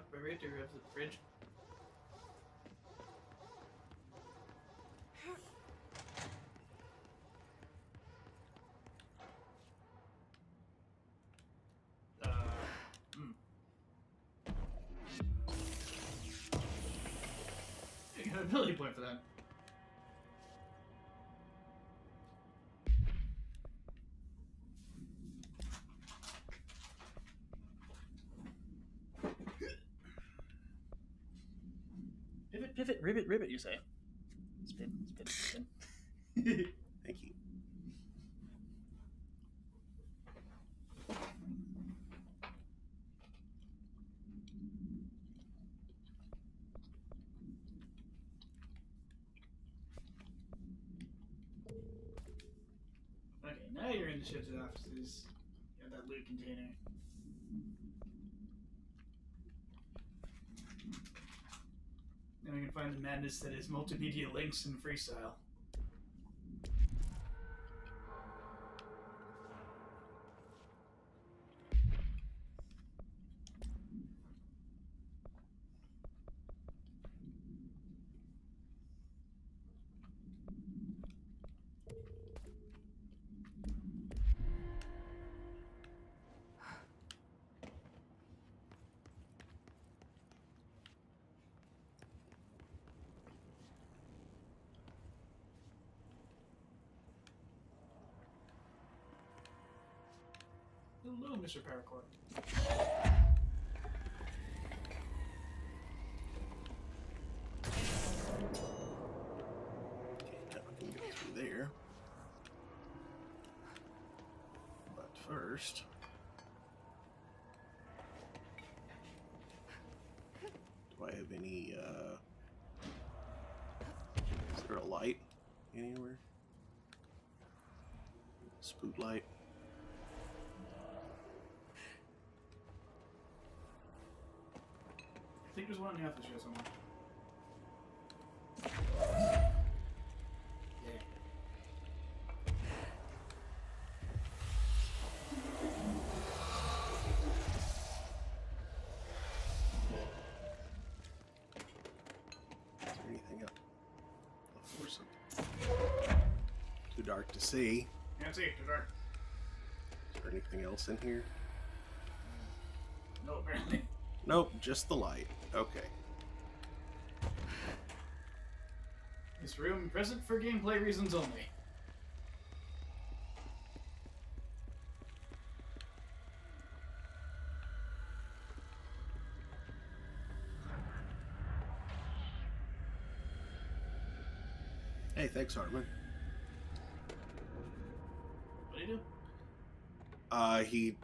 Operator of the bridge. You got an ability point for that. Pivot, pivot, ribbit, ribbit, you say. Spin, spin, spin. Thank you. Okay, now you're in the ship's offices. You got that loot container. Then we can find the madness that is multimedia links and freestyle. Hello, Mr. Paracord. Now we can go through there. But first... do I have any, is there a light anywhere? Spook light? I think there's one in the office here somewhere. Yeah. Is there anything up? Or something? Too dark to see. Can't see, too dark. Is there anything else in here? No, apparently. Nope, just the light. Okay. This room present for gameplay reasons only. Hey, thanks, Hartman. What do you do? He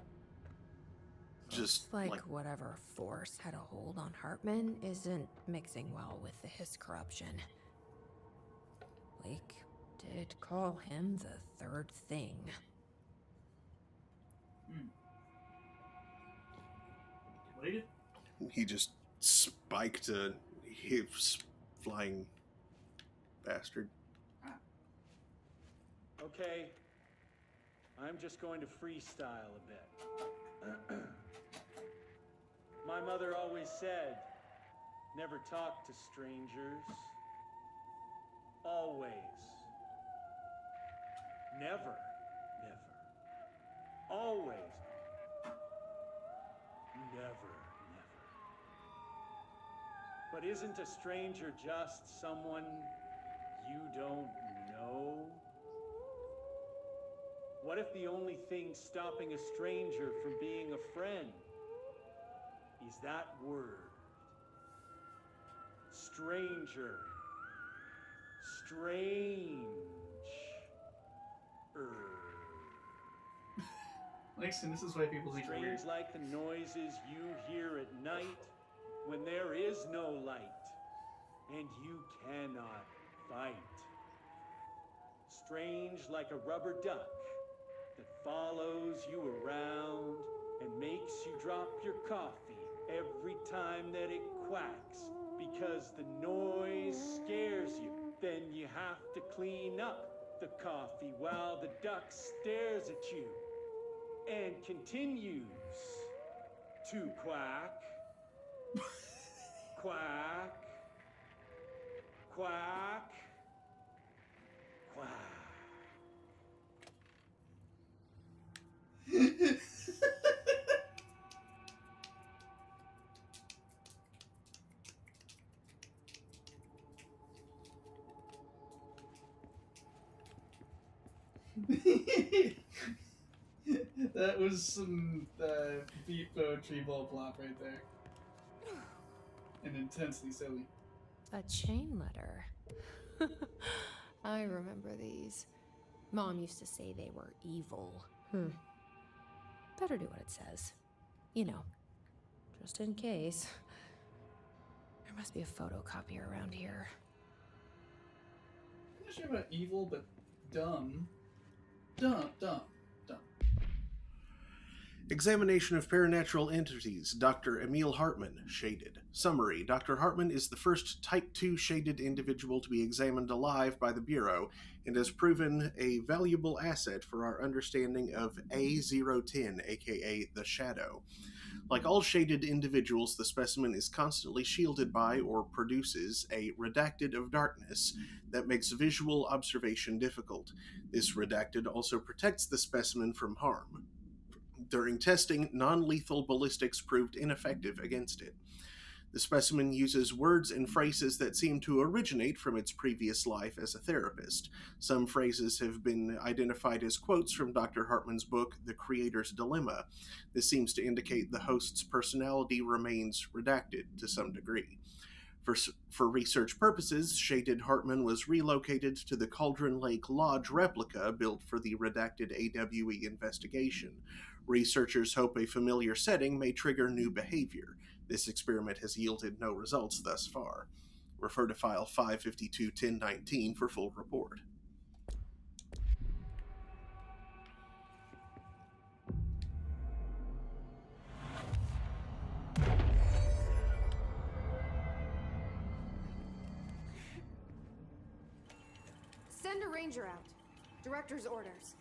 just Like whatever force had a hold on Hartman isn't mixing well with his corruption. Blake did call him the third thing. What do you do? he just spiked a flying bastard. Okay, I'm just going to freestyle a bit. My mother always said, never talk to strangers. Always. Never. Never. Always. Never. Never. But isn't a stranger just someone you don't know? What if the only thing stopping a stranger from being a friend is that word? Stranger. Strange. Langston, this is why people think you're weird. Strange like the noises you hear at night when there is no light and you cannot fight. Strange like a rubber duck that follows you around and makes you drop your coffee every time that it quacks because the noise scares you. Then you have to clean up the coffee while the duck stares at you and continues to quack. Quack. Quack. Quack. That was some beat poetry ball plop right there. And intensely silly. A chain letter. I remember these. Mom used to say they were evil. Better do what it says. You know, just in case. There must be a photocopier around here. I'm not sure about evil, but dumb. Dumb. Examination of Paranatural Entities, Dr. Emil Hartman, shaded. Summary: Dr. Hartman is the first Type 2 shaded individual to be examined alive by the Bureau and has proven a valuable asset for our understanding of A010, aka the Shadow. Like all shaded individuals, the specimen is constantly shielded by or produces a redacted of darkness that makes visual observation difficult. This redacted also protects the specimen from harm. During testing, non-lethal ballistics proved ineffective against it. The specimen uses words and phrases that seem to originate from its previous life as a therapist. Some phrases have been identified as quotes from Dr. Hartman's book, The Creator's Dilemma. This seems to indicate the host's personality remains redacted to some degree. For research purposes, Shaded Hartman was relocated to the Cauldron Lake Lodge replica built for the redacted AWE investigation. Researchers hope a familiar setting may trigger new behavior. This experiment has yielded no results thus far. Refer to file 552-1019 for full report. Send a ranger out. Director's orders.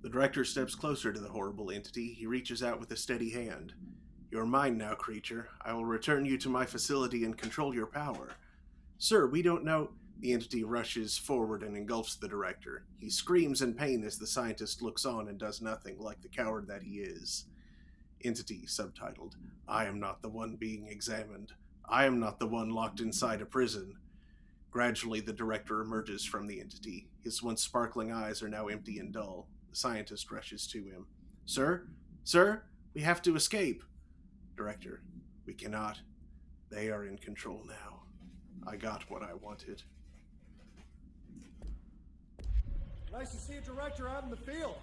The director steps closer to the horrible entity. He reaches out with a steady hand. You're mine now, creature. I will return you to my facility and control your power. Sir, we don't know... The entity rushes forward and engulfs the director. He screams in pain as the scientist looks on and does nothing, like the coward that he is. Entity, subtitled, I am not the one being examined. I am not the one locked inside a prison. Gradually, the director emerges from the entity. His once sparkling eyes are now empty and dull. The scientist rushes to him. Sir? Sir? We have to escape. Director, we cannot. They are in control now. I got what I wanted. Nice to see a director out in the field.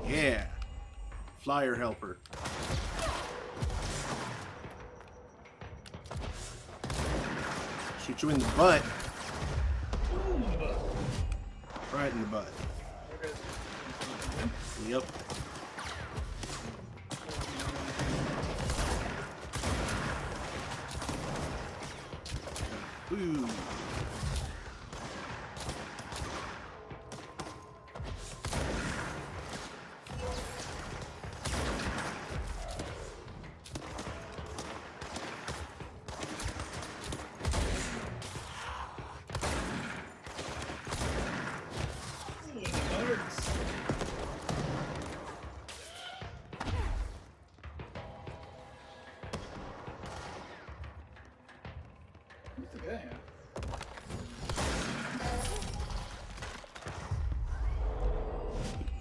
Yeah. Flyer helper. Shoot you in the butt. Right in the butt. Yep. Ooh.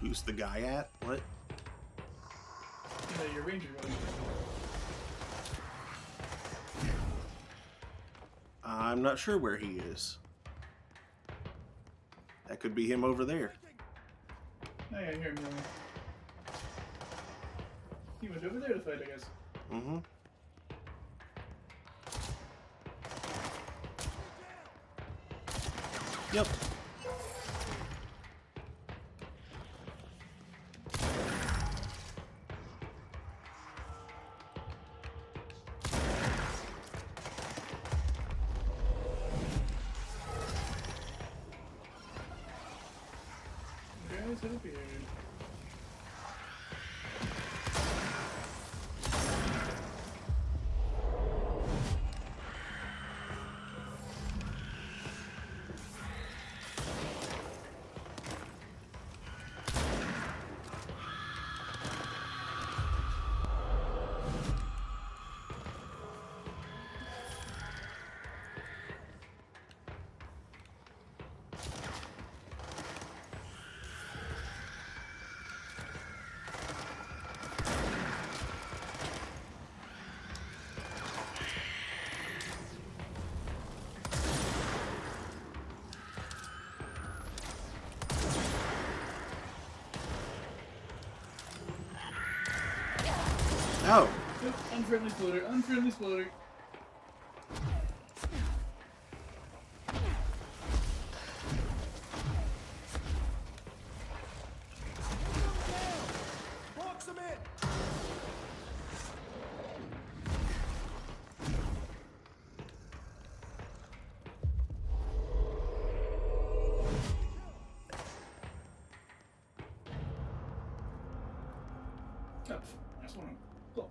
Who's the guy at? What? Your ranger was. I'm not sure where he is. That could be him over there. Oh, yeah, I hear him rolling. He went over there to fight, I guess. Mm-hmm. Yep. Guys, have appeared. Oh. Yep, unfriendly floater, unfriendly floater. Box him in! Oh, nice one. Cool.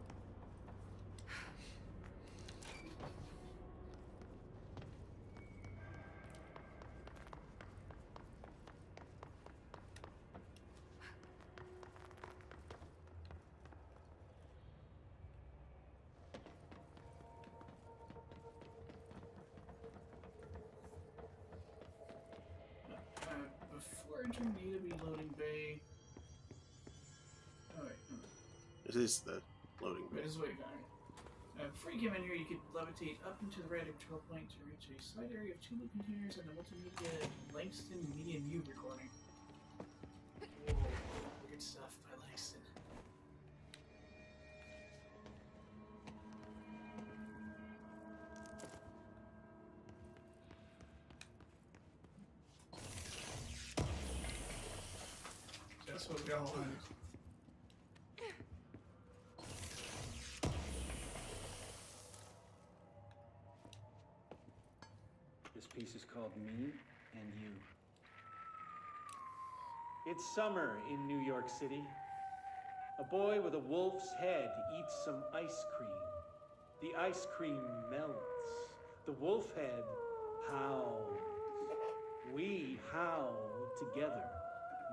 Before entering the AW loading bay. Oh, wait. This is the loading bay. Wait, this is what you found. Before you came in here, you could levitate up and to the right of control point to reach a side area of 2 loop containers and a multimedia Langston Media Mu recording. Whoa, good stuff by Langston. That's what we all wanted. This piece is called Me and You. It's summer in New York City. A boy with a wolf's head eats some ice cream. The ice cream melts. The wolf head howls. We howl together,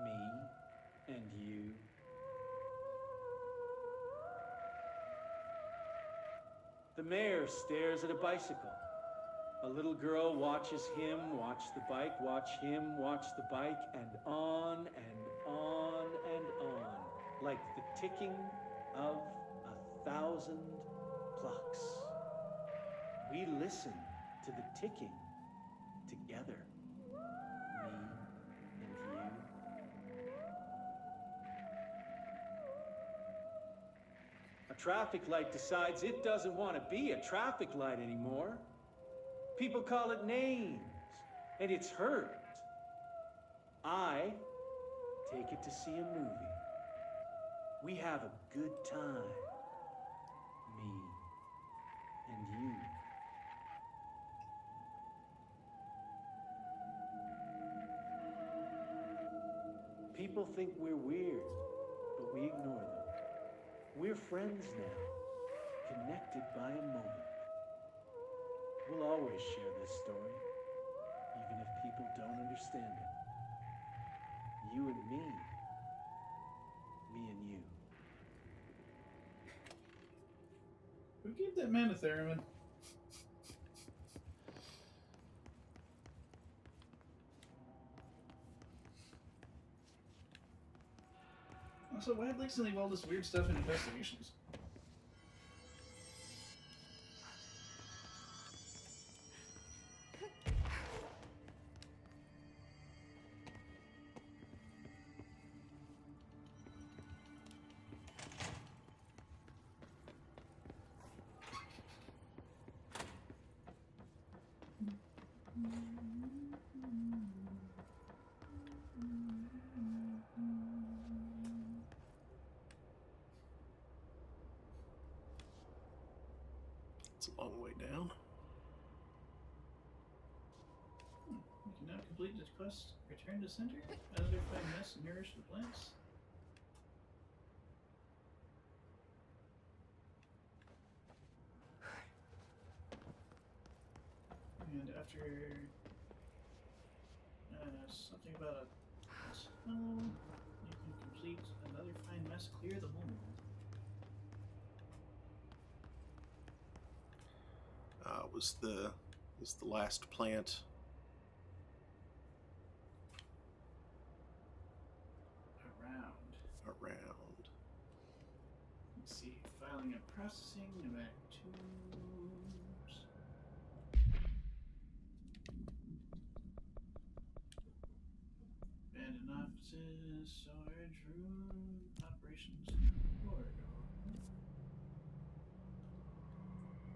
me and you. The mayor stares at a bicycle. A little girl watches him watch the bike, watch him watch the bike, and on and on and on, like the ticking of 1,000 clocks. We listen to the ticking together, me and you. A traffic light decides it doesn't want to be a traffic light anymore. People call it names, and it's hurt. I take it to see a movie. We have a good time, me and you. People think we're weird, but we ignore them. We're friends now, connected by a moment. We'll always share this story, even if people don't understand it. You and me and you. Who gave that man a theremin? Also, why did Langston leave all this weird stuff in investigations? It's a long way down. You can now complete this quest. Return to center. Another find mess and nourish the plants. And after something about a tunnel, you can complete another find mess. Clear the mold. Was the last plant. Around. Let's see. Filing and processing. Pneumatic tubes. Abandoned offices. Storage room. Operations corridor.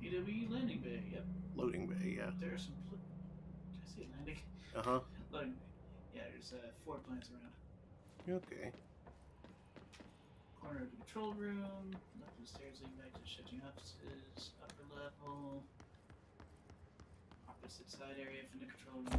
EW landing bay. Yep. Loading bay, yeah. There are some. Did I say landing? Uh-huh. Loading bay. Yeah, there's 4 plants around. Okay. Corner of the control room. Left of the stairs leading back to the shifting offices. Upper level. Opposite side area from the control room.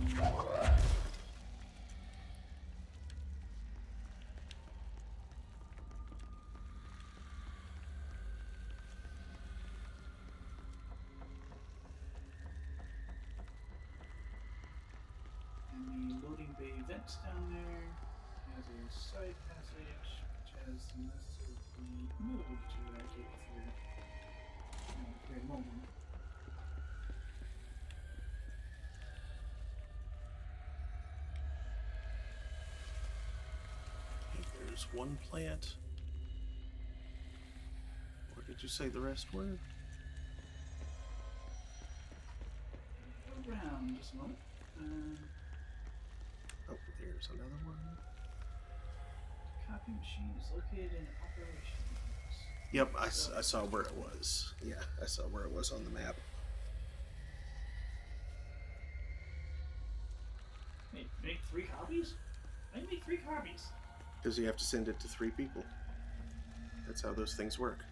And the loading bay vents down there has a side passage which has most of the mold to eradicate before clearing mold. There's one plant. Where did you say the rest were? Around just a moment. Oh, there's another one. The copy machine is located in operation. Yep, I saw where it was. Yeah, I saw where it was on the map. Make 3 copies? Why do you make 3 copies? Because you have to send it to 3 people. That's how those things work.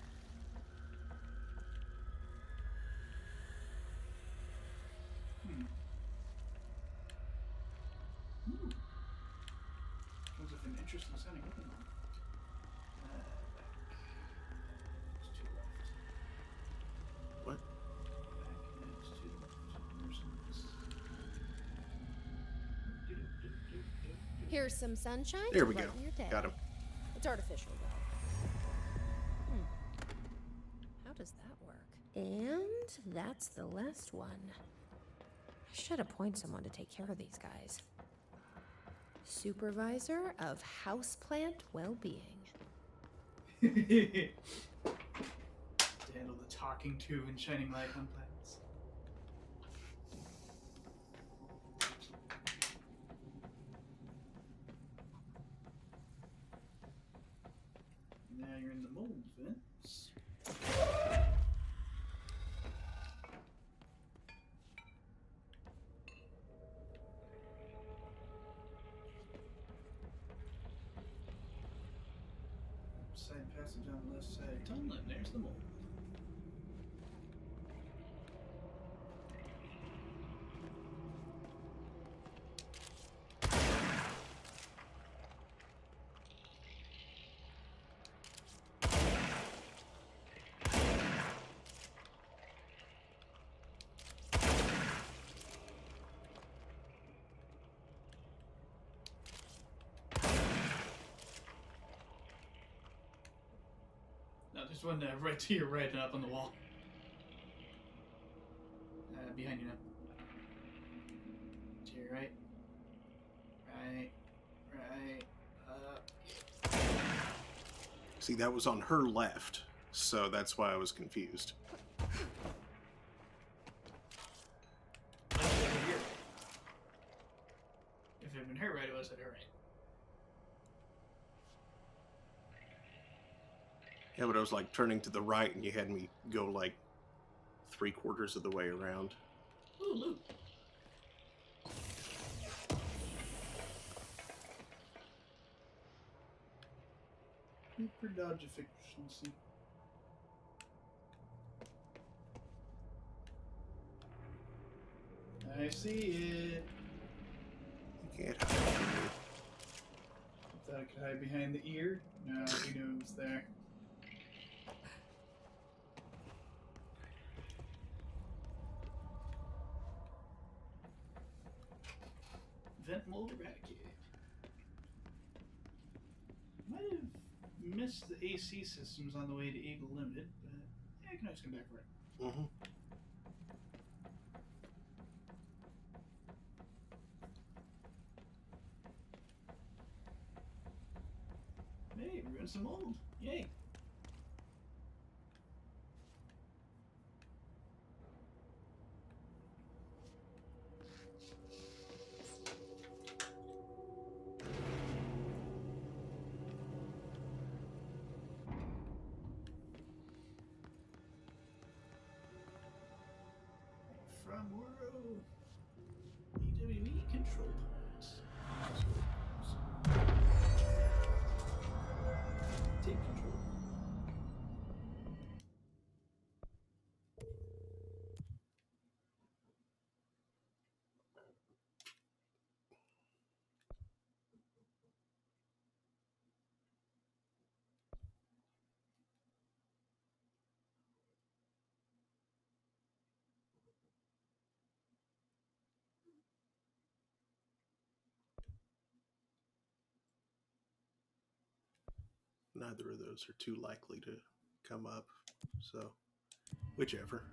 Comes with an interesting sounding weapon. It's to the left. What? Back and it's to the left. Here's some sunshine. There to we go. brighten your day. Got him. It's artificial, though. How does that work? And that's the last one. I should appoint someone to take care of these guys. Supervisor of Houseplant Well-Being. To handle the talking to and shining light on plants. Now you're in the mold vents. Side passage on the left side tunnel, and there's the mold. No, there's one right to your right and up on the wall. Behind you now. To your right. Right. Up. See, that was on her left, so that's why I was confused. If it had been her right, it was at her right. Yeah, but I was like turning to the right and you had me go like 3/4 of the way around. Ooh, loot. Super dodge efficiency. I see it. You can't hide. Thought I could hide behind the ear. No, he knew it was there. Vent mold eradicated. Might have missed the AC systems on the way to Eagle Limited, but yeah, I can always come back for it. Mm-hmm. Hey, we're doing some mold. Yay. From World EWE control points. Take control. Neither of those are too likely to come up, so whichever.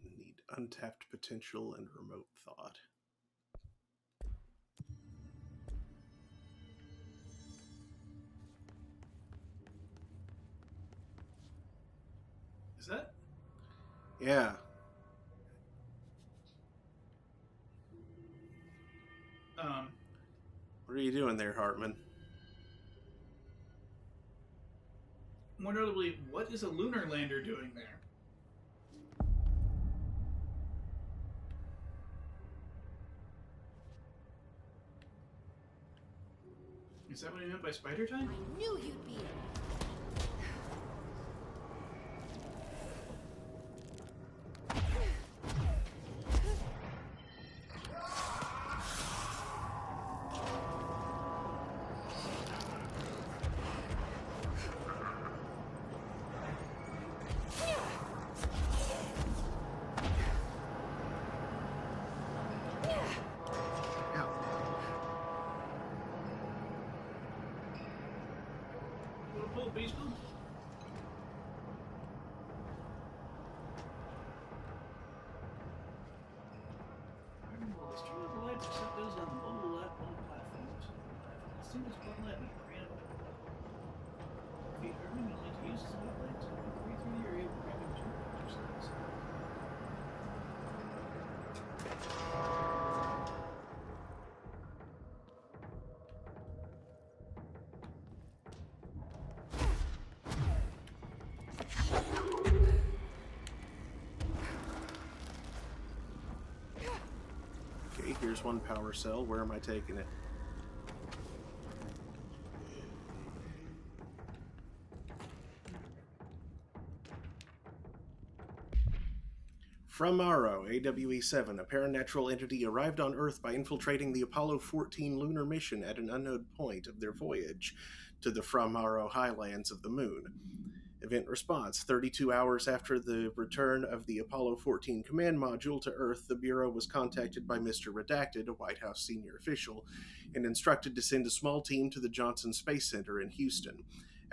Need untapped potential and remote thought. Is that? Yeah. What are you doing there, Hartman? More notably, what is a lunar lander doing there? Is that what he meant by spider time? I knew you'd be in. Pull, beast pull. Let's try the lights except those on the mobile platforms. As soon as one light ran up. Feet are manually to use the spotlight to breathe through the area of grabbing two exercise. Okay, here's one power cell. Where am I taking it? From Morrow, AWE-7, a paranatural entity arrived on Earth by infiltrating the Apollo 14 lunar mission at an unknown point of their voyage to the From Morrow highlands of the Moon. Event response: 32 hours after the return of the Apollo 14 command module to Earth, the Bureau was contacted by Mr. Redacted, a White House senior official, and instructed to send a small team to the Johnson Space Center in Houston.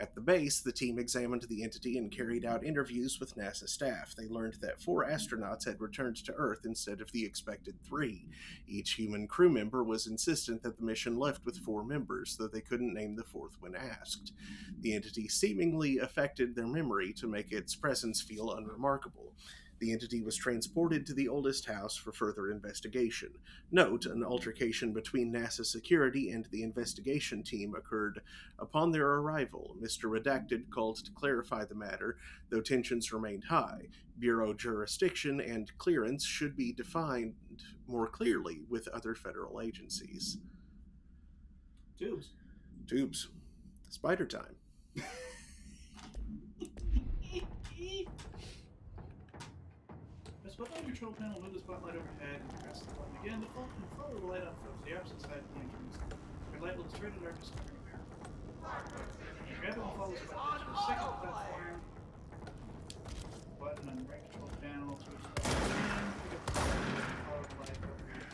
At the base, the team examined the entity and carried out interviews with NASA staff. They learned that 4 astronauts had returned to Earth instead of the expected 3. Each human crew member was insistent that the mission left with 4 members, though they couldn't name the 4th when asked. The entity seemingly affected their memory to make its presence feel unremarkable. The entity was transported to the oldest house for further investigation. Note, an altercation between NASA security and the investigation team occurred upon their arrival. Mr. Redacted called to clarify the matter, though tensions remained high. Bureau jurisdiction and clearance should be defined more clearly with other federal agencies. Tubes. Spider time. Press button on your control panel, move the spotlight overhead, and press the button again to follow the light on foot. The opposite side of the entrance. Your light will destroy the darkness of the repair. Grab it and follow the spotlight to the second platform. Button on the right control panel to again. Pick up the spotlight, follow the light overhead.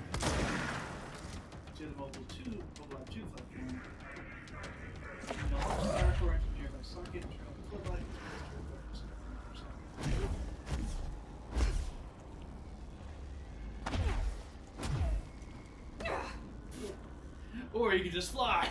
To the Mobile 2 platform. Now launch the power core into the nearby socket and turn on the floodlight. Or you can just fly.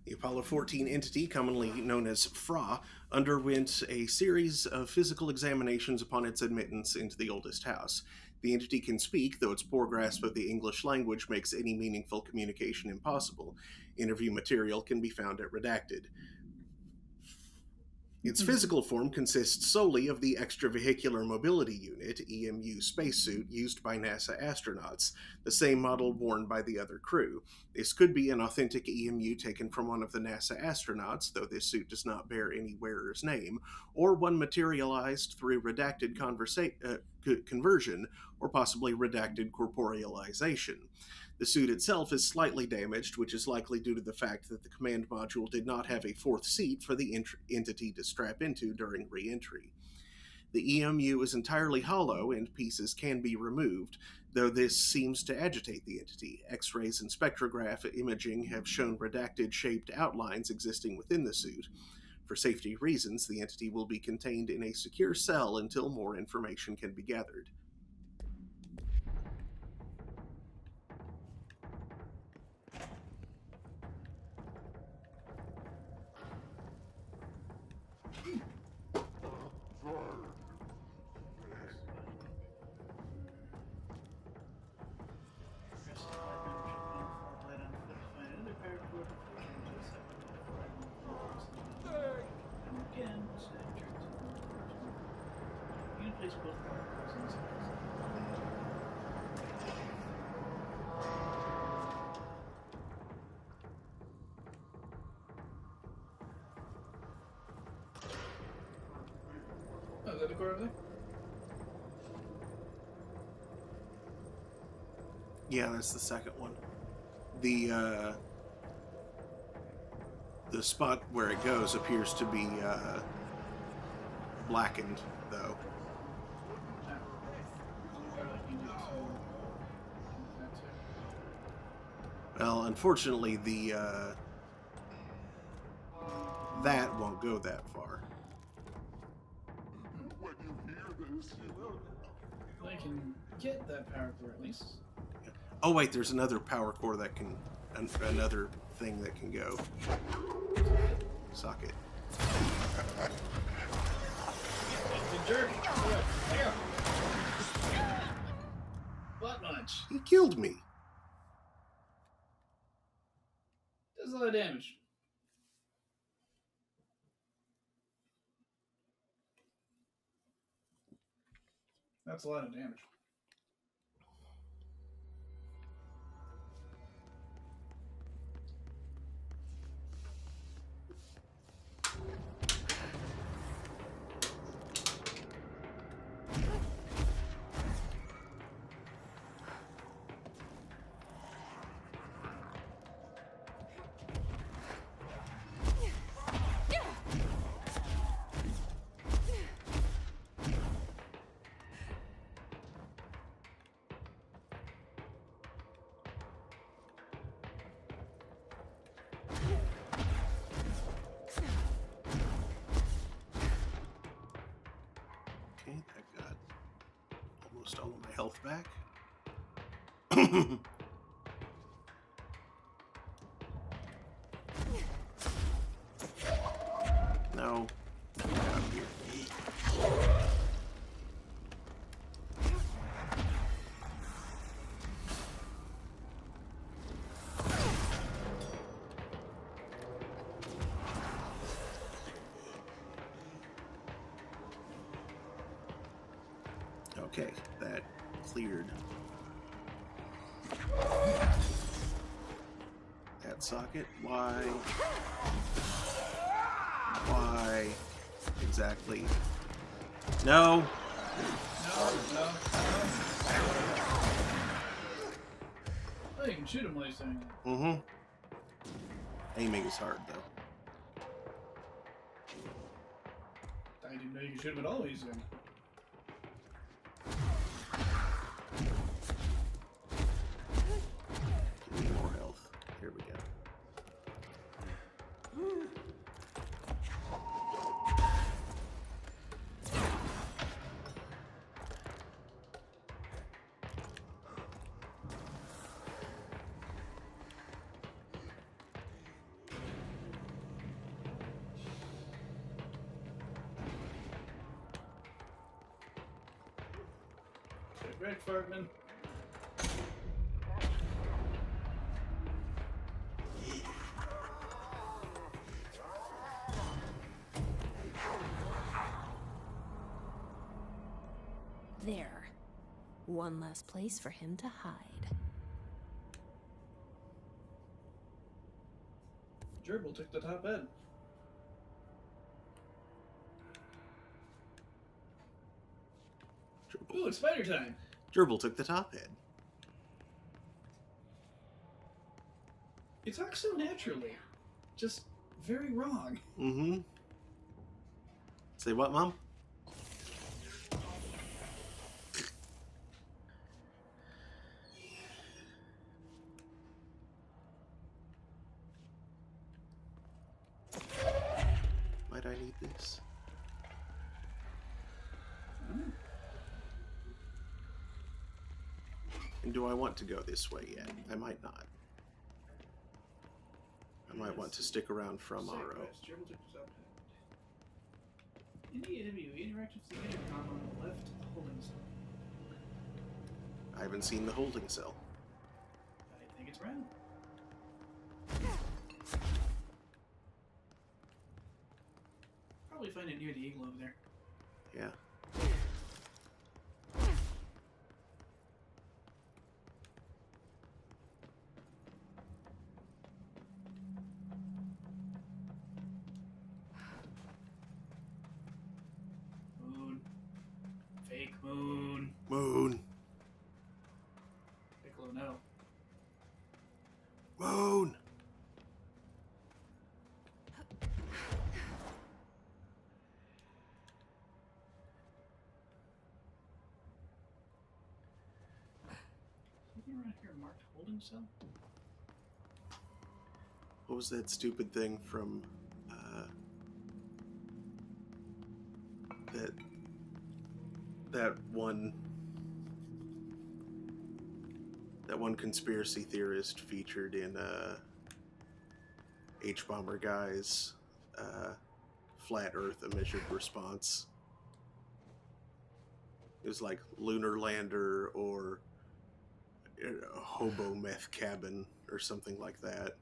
The Apollo 14 entity, commonly known as FRA, underwent a series of physical examinations upon its admittance into the oldest house. The entity can speak, though its poor grasp of the English language makes any meaningful communication impossible. Interview material can be found at Redacted. Its physical form consists solely of the Extravehicular Mobility Unit, EMU spacesuit, used by NASA astronauts, the same model worn by the other crew. This could be an authentic EMU taken from one of the NASA astronauts, though this suit does not bear any wearer's name, or one materialized through redacted conversion, or possibly redacted corporealization. The suit itself is slightly damaged, which is likely due to the fact that the command module did not have a fourth seat for the entity to strap into during re-entry. The EMU is entirely hollow and pieces can be removed, though this seems to agitate the entity. X-rays and spectrograph imaging have shown redacted-shaped outlines existing within the suit. For safety reasons, the entity will be contained in a secure cell until more information can be gathered. Oh, is that the core over there? Yeah, that's the second one. The spot where it goes appears to be blackened, though. Well, unfortunately, that won't go that far. When you hear this, you will. I can get that power core at least. Oh wait, there's another power core that can, another thing that can go. Socket. Jerk. Butt munch. He killed me. Does a lot of damage. That's a lot of damage. lost all of my health back. No. Get out of here. Okay, that cleared that socket. Why exactly? No. Oh, you can shoot him while he's doing that. Mm-hmm. Aiming is hard, though. I didn't know you could shoot him at all while he's doing it. Give me more health. Here we go. Red Fartman. There. One less place for him to hide. Gerbil took the top end. Ooh, it's spider time. Gerbil took the top head. You talk so naturally. Just very wrong. Mm-hmm. Say what, Mom? Might I need this? And do I want to go this way yet? I might not. I might want to stick around from Side Aro. quest, Gerbil took the top end. In the AW, interact with the intercom on the left holding cell. I haven't seen the holding cell. I think it's round. Probably find it near the eagle over there. Yeah. Moon. Fake moon. Moon. Piccolo, no. Moon. Something around here marked holding cell? What was that stupid thing from that one conspiracy theorist featured in H-Bomber Guy's Flat Earth A Measured Response? It was like Lunar Lander or Hobo Meth Cabin or something like that.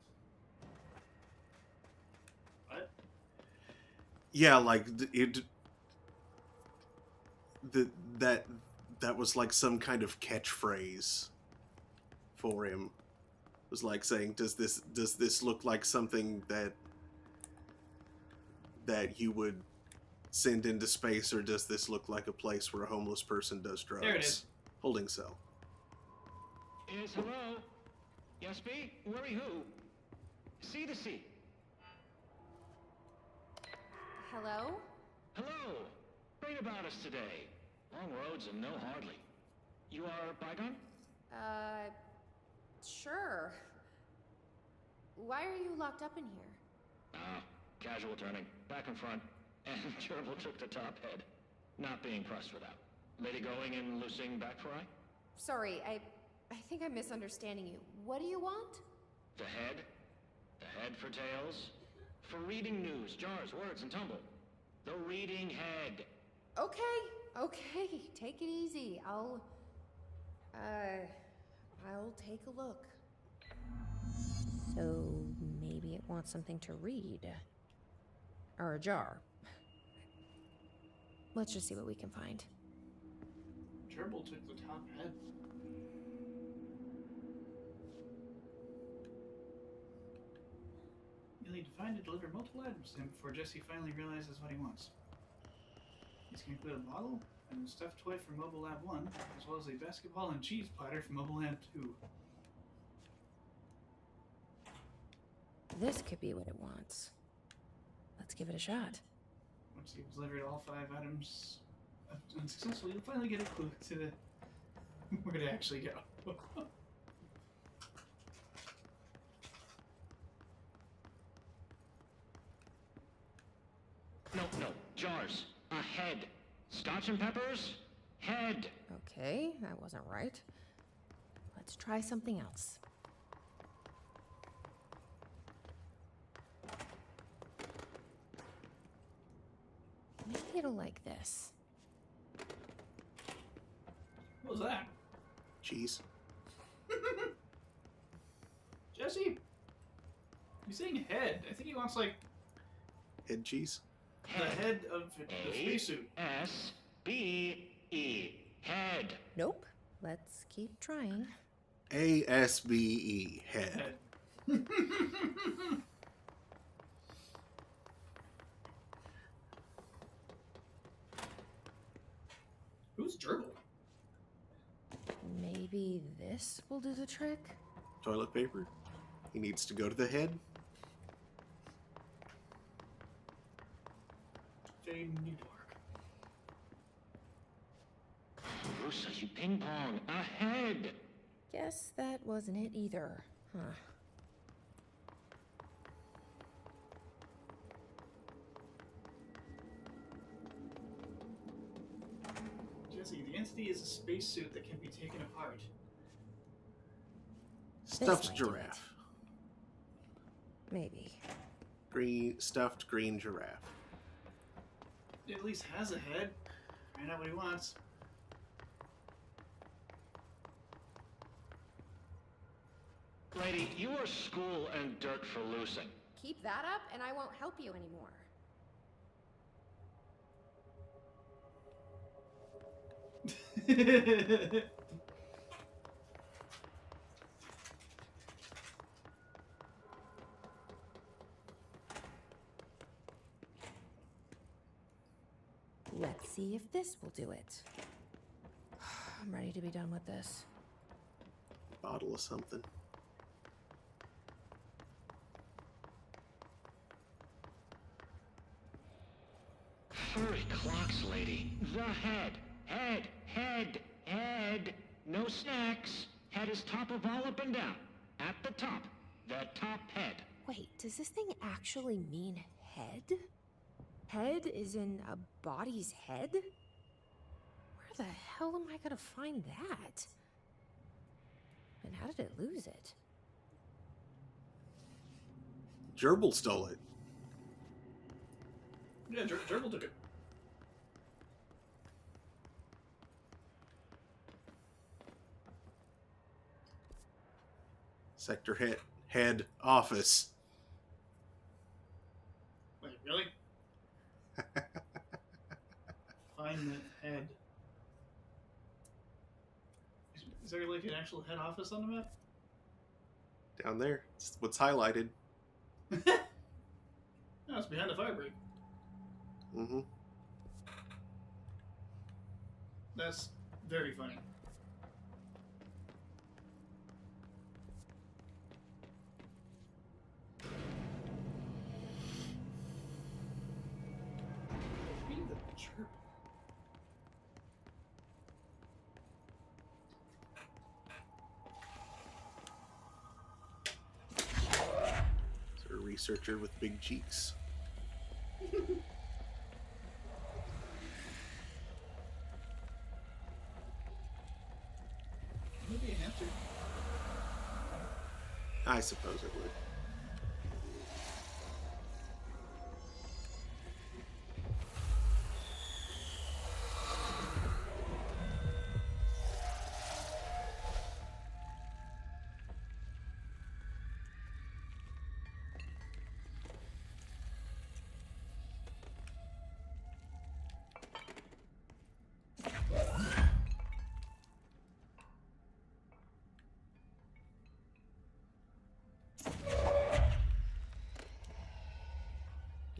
What? Yeah, like that was like some kind of catchphrase for him. It was like saying, does this look like something that you would send into space, or does this look like a place where a homeless person does drugs? There it is. Holding cell. Is hello? Yes, me? Worry who? C to C. Hello? Hello. Great about us today. Long roads and no hardly. You are Bygone? Sure. Why are you locked up in here? Casual turning. Back and front. And Gerbil took the top head. Not being pressed for that. Lady going and loosing back for eye? Sorry, I think I'm misunderstanding you. What do you want? The head? The head for tales? For reading news, jars, words, and tumble. The reading head. Okay, take it easy. I'll take a look. So maybe it wants something to read. Or a jar. Let's just see what we can find. Gerbil took the top head. You'll need to find and deliver multiple items to him before Jesse finally realizes what he wants. These can include a model and a stuffed toy from Mobile Lab 1, as well as a basketball and cheese platter from Mobile Lab 2. This could be what it wants. Let's give it a shot. Once you've delivered all 5 items unsuccessfully, you'll finally get a clue to the where to actually go. No, jars. A head. Scotch and peppers? Head. Okay, that wasn't right. Let's try something else. Maybe it'll like this. What was that? Cheese. Jesse? He's saying head. I think he wants, like, Head cheese? the head of the spacesuit. A-S-B-E. Head. Nope. Let's keep trying. A-S-B-E. Head. Who's Gerbil? Maybe this will do the trick? Toilet paper? He needs to go to the head? Fade New York. Bruce, you ping pong. A head. Guess that wasn't it either. Huh. Jesse, the entity is a spacesuit that can be taken apart. Stuffed giraffe. Maybe. Stuffed green giraffe. It at least has a head. Find out what he wants. Lady, you are school and dirt for loosing. Keep that up and I won't help you anymore. Let's see if this will do it. I'm ready to be done with this. Bottle of something. Furry clocks, lady. The head. Head. Head. Head. No snacks. Head is top of all up and down. At the top. The top head. Wait, does this thing actually mean head? Head is in a body's head? Where the hell am I gonna find that? And how did it lose it? Gerbil stole it. Yeah, Gerbil took it. Sector head office. Wait, really? Find the head. Is there like an actual head office on the map? Down there. It's what's highlighted. No, it's behind the fire break. Mm-hmm. That's very funny. Be the chirp. Is there a researcher with big cheeks? I suppose it would.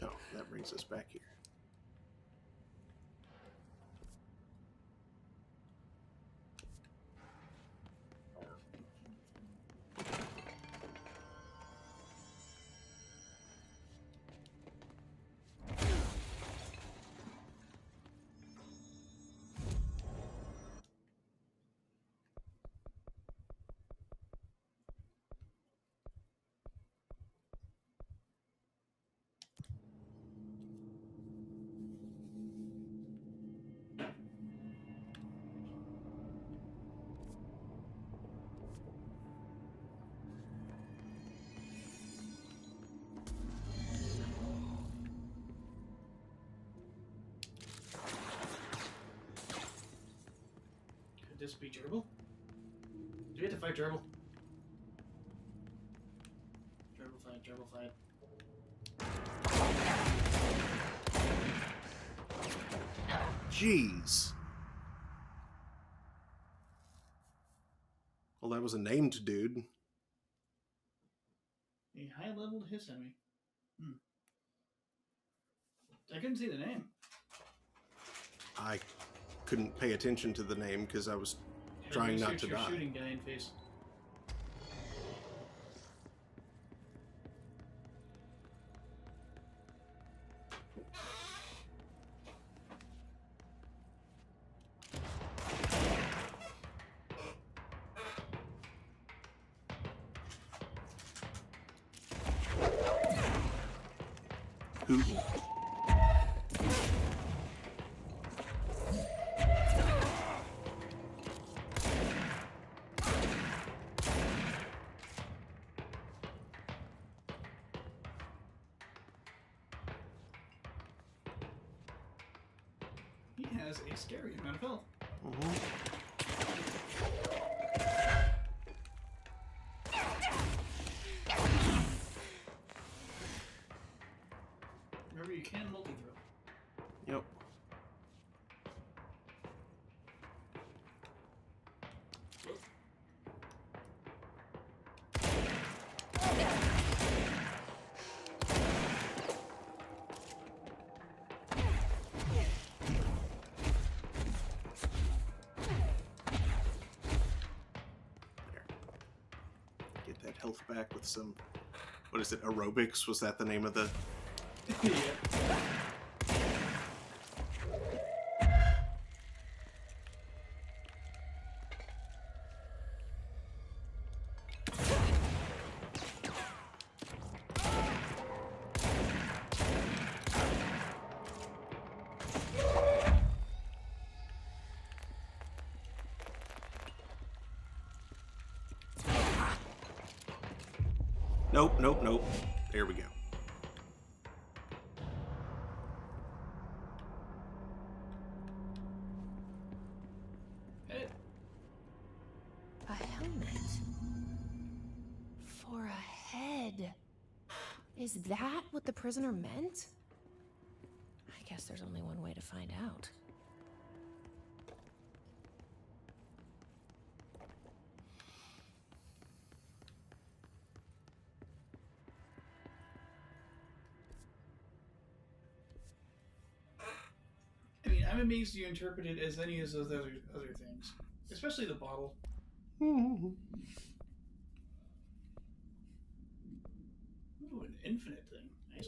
Oh, that brings us back here. Could this be Gerbil? Do we have to fight Gerbil? Gerbil fight. Jeez. Well, that was a named dude. He high-leveled his enemy. I couldn't see the name. I couldn't pay attention to the name because I was trying not to die. Shooting guy in face. Who? He has a scary amount of health. Remember, you can multi-throw. Yep. Get that health back with some, what is it, aerobics? Was that the name of the... Yeah. Nope, nope, nope. There we go. A helmet. For a head. Is that what the prisoner meant? I guess there's only one way to find out. I mean, I'm amazed you interpret it as any of those other things. Especially the bottle. Ooh, an infinite thing. Nice.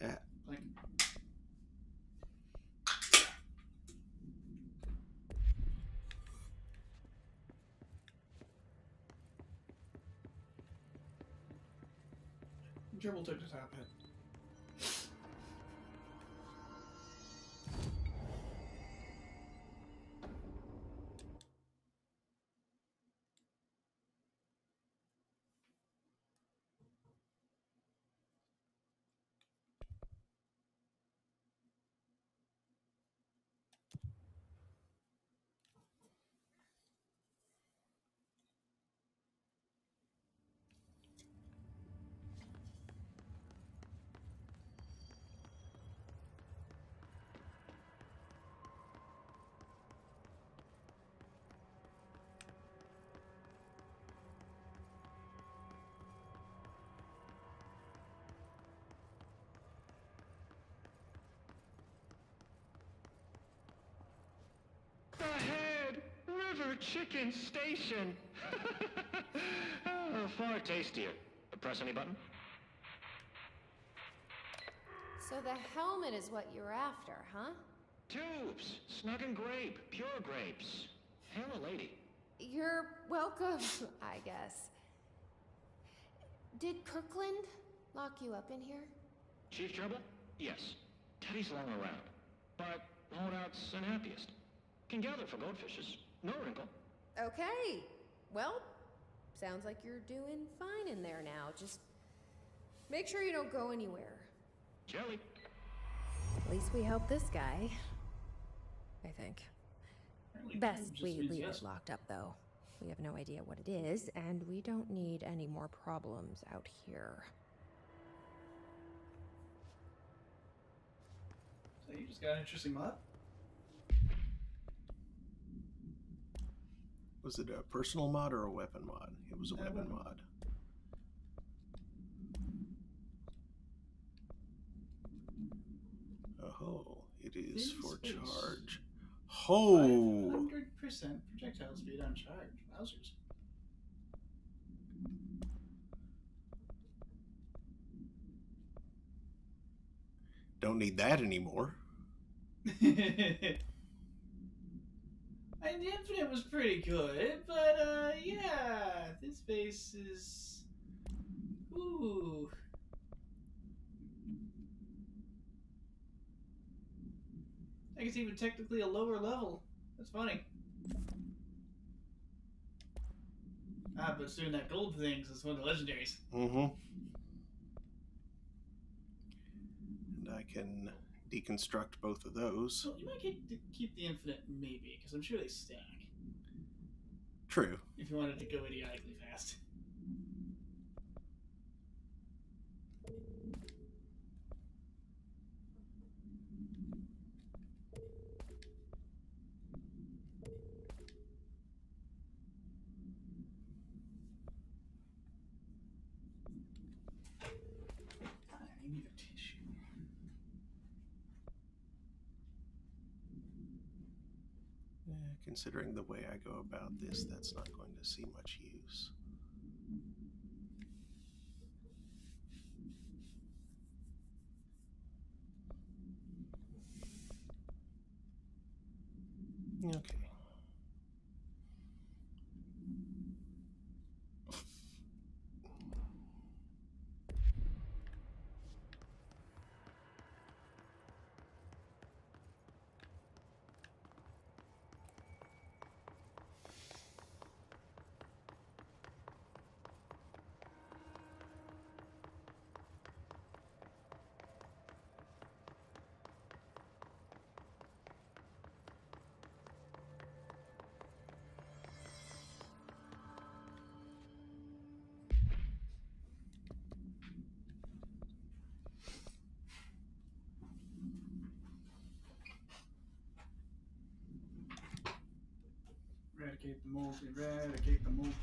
Yeah. Like, Dribble took the top hit. Ahead! River Chicken Station! Oh, far tastier. Press any button? So the helmet is what you're after, huh? Tubes! Snug and grape. Pure grapes. Hail a lady. You're welcome, I guess. Did Kirkland lock you up in here? Chief Trouble? Yes. Teddy's long around. But holdout's unhappiest. Can gather for goldfishes. No wrinkle. Okay. Well, sounds like you're doing fine in there now. Just make sure you don't go anywhere. Jelly. At least we helped this guy. I think. Best we leave it locked up, though. We have no idea what it is, and we don't need any more problems out here. So you just got an interesting mod? Was it a personal mod or a weapon mod? It was a weapon mod. Oh, it is for charge. Oh! 100% projectile speed on charge. Wowzers. Don't need that anymore. I mean, the Infinite was pretty good, but, yeah, this base is... Ooh. I guess even technically a lower level. That's funny. Ah, but soon that gold things is one of the legendaries. Mm-hmm. And I can deconstruct both of those. Well, you might keep the Infinite, maybe, because I'm sure they stack. True. If you wanted to go idiotically fast. I need a tissue. Considering the way I go about this, that's not going to see much use. Okay. Eradicate the mold, eradicate the mold.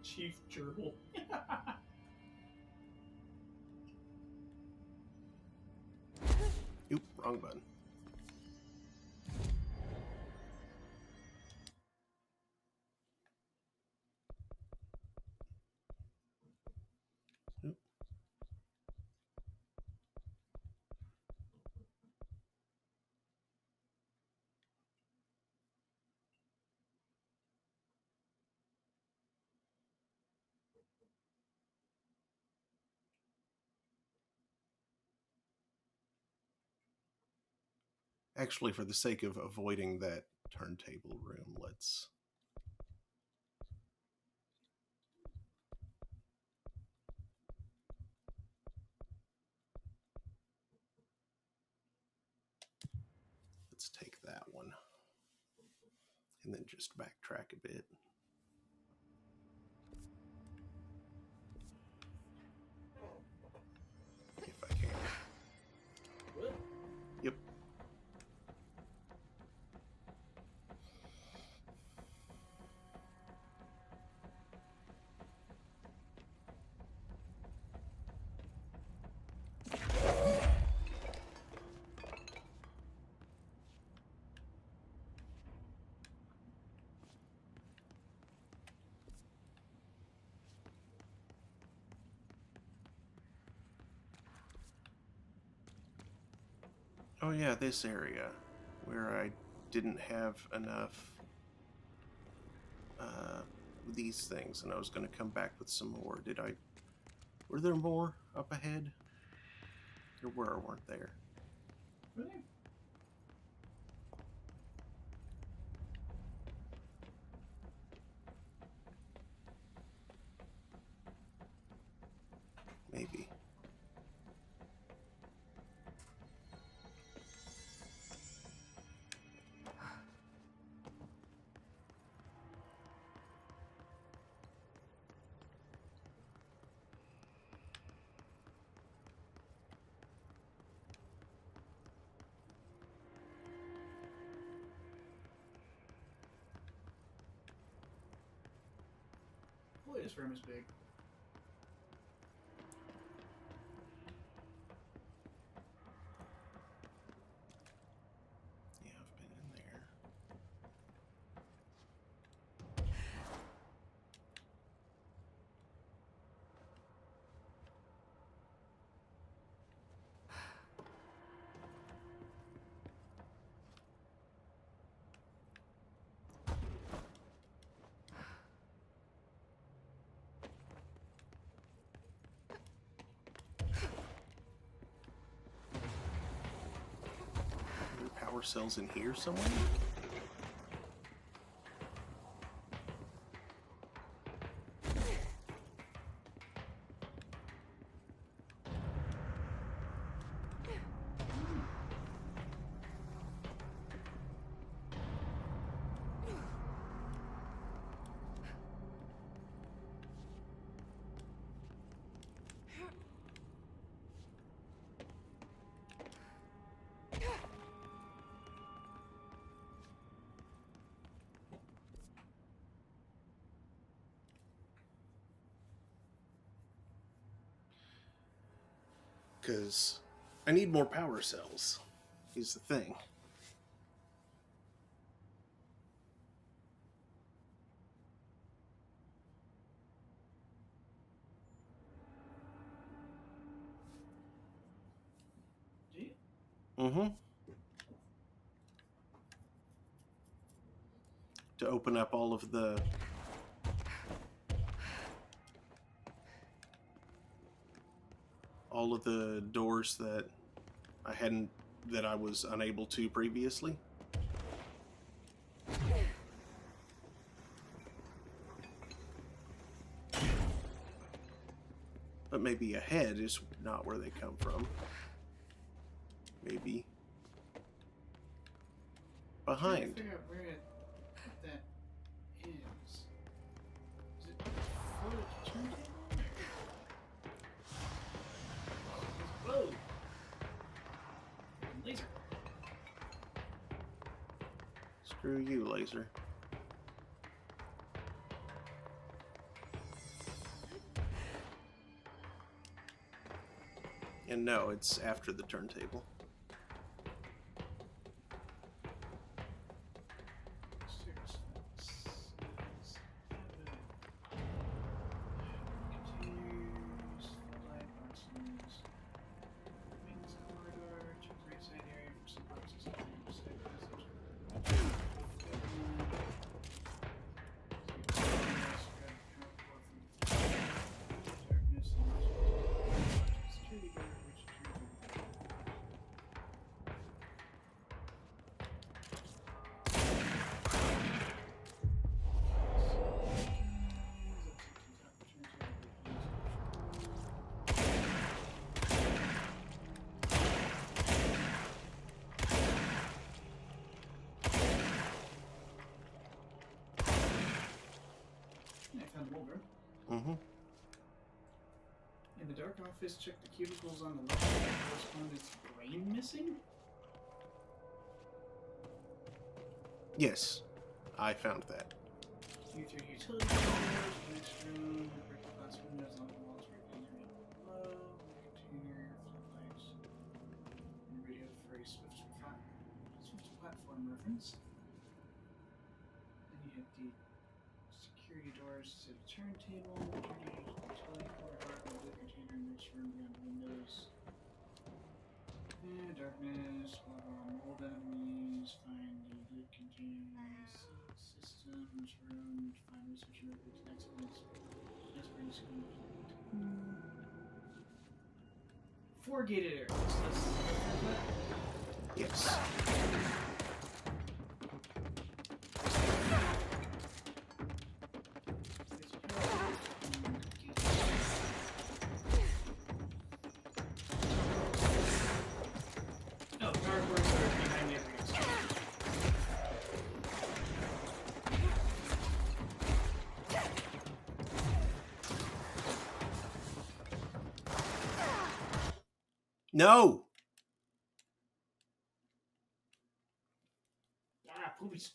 Chief Gerbil. Oop, wrong button. Oop. Actually, for the sake of avoiding that turntable room, let's... Let's take that one. And then just backtrack a bit. If I can. Yep. Oh yeah, this area where I didn't have enough these things, and I was going to come back with some more. Were there more up ahead? There were or weren't there? Really? Maybe. Boy, this room is big. Yeah, I've been in there. Are there power cells in here somewhere? Because I need more power cells, is the thing. Do you? Mm-hmm. To open up all of the... all of the doors that I was unable to previously. But maybe ahead is not where they come from. Maybe I'm trying behind. to figure out where that is. Is it before the turntable? Whoa! Laser. Screw you, laser. And no, it's after the turntable. found Waldron. Mm-hmm. In the dark office, check the cubicles on the left side. Correspondent's brain missing? Yes, I found that. You through utility doors, next room, break the glass windows on the walls, break the area below, container, floodlights, and radio for a swift platform reference. Then you hit the security doors to the turntable, utility corridor, the blue container in this room beyond the windows. Yeah, darkness, blah blah, mold enemies, find the blue container, systems room, find research records, next brain scan. 4 gated areas. Yes. Oh, power cords are behind the exits. No! Ah, poopies.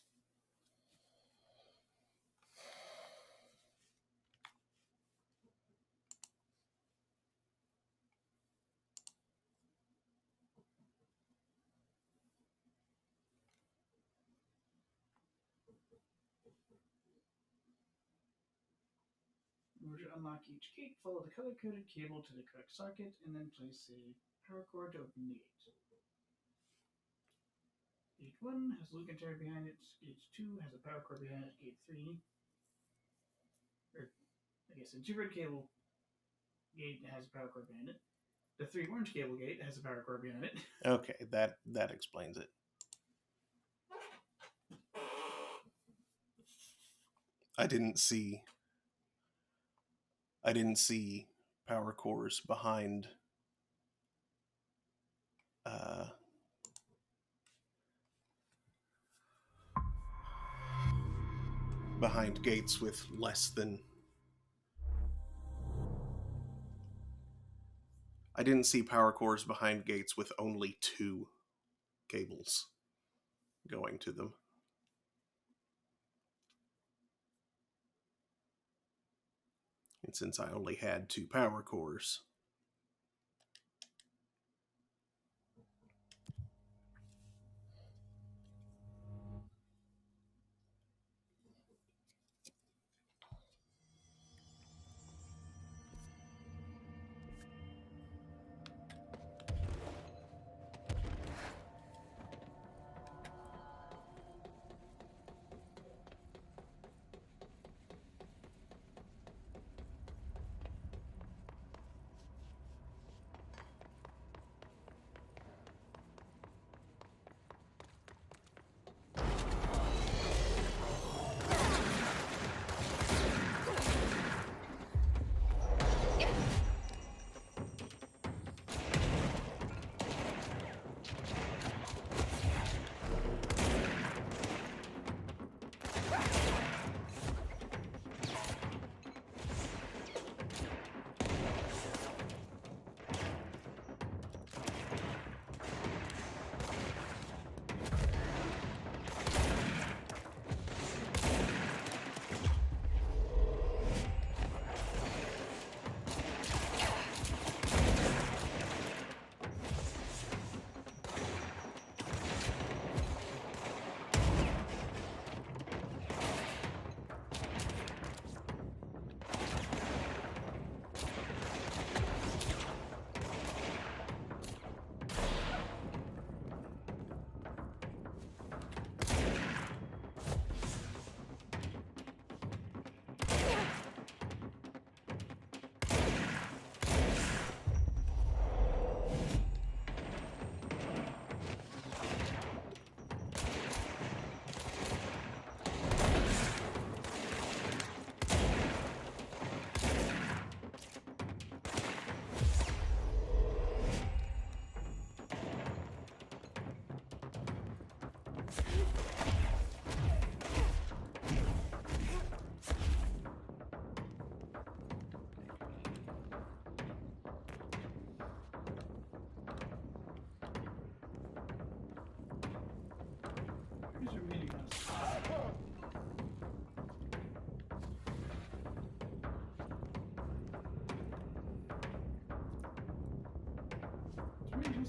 In order to unlock each gate, follow the color-coded cable to the correct socket, and then place a power cord to open the gate. Gate 1 has a blue container behind it. Gate 2 has a power cord behind it. Gate 3, or I guess a 2 red cable gate has a power cord behind it. The 3 orange cable gate has a power cord behind it. Okay, that explains it. I didn't see power cores behind behind gates with less than... I didn't see power cores behind gates with only 2 cables going to them. And since I only had 2 power cores...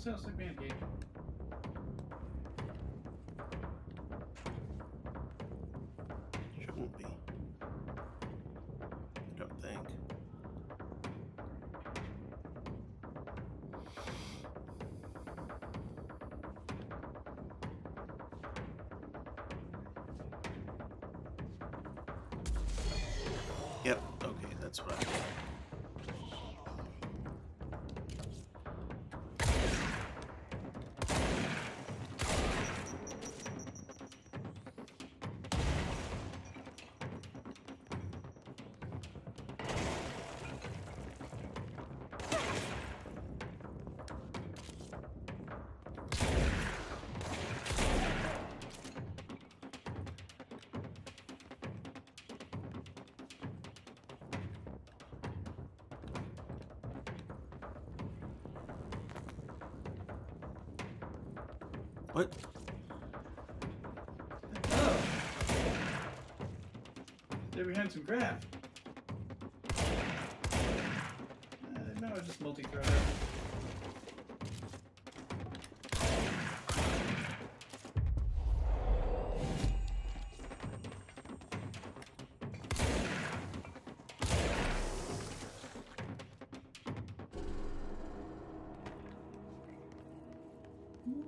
sounds like man cave. Shouldn't be. I don't think. Yep, okay, that's what I thought. What? Oh! They're behind some craft. No, I just multi-thread it.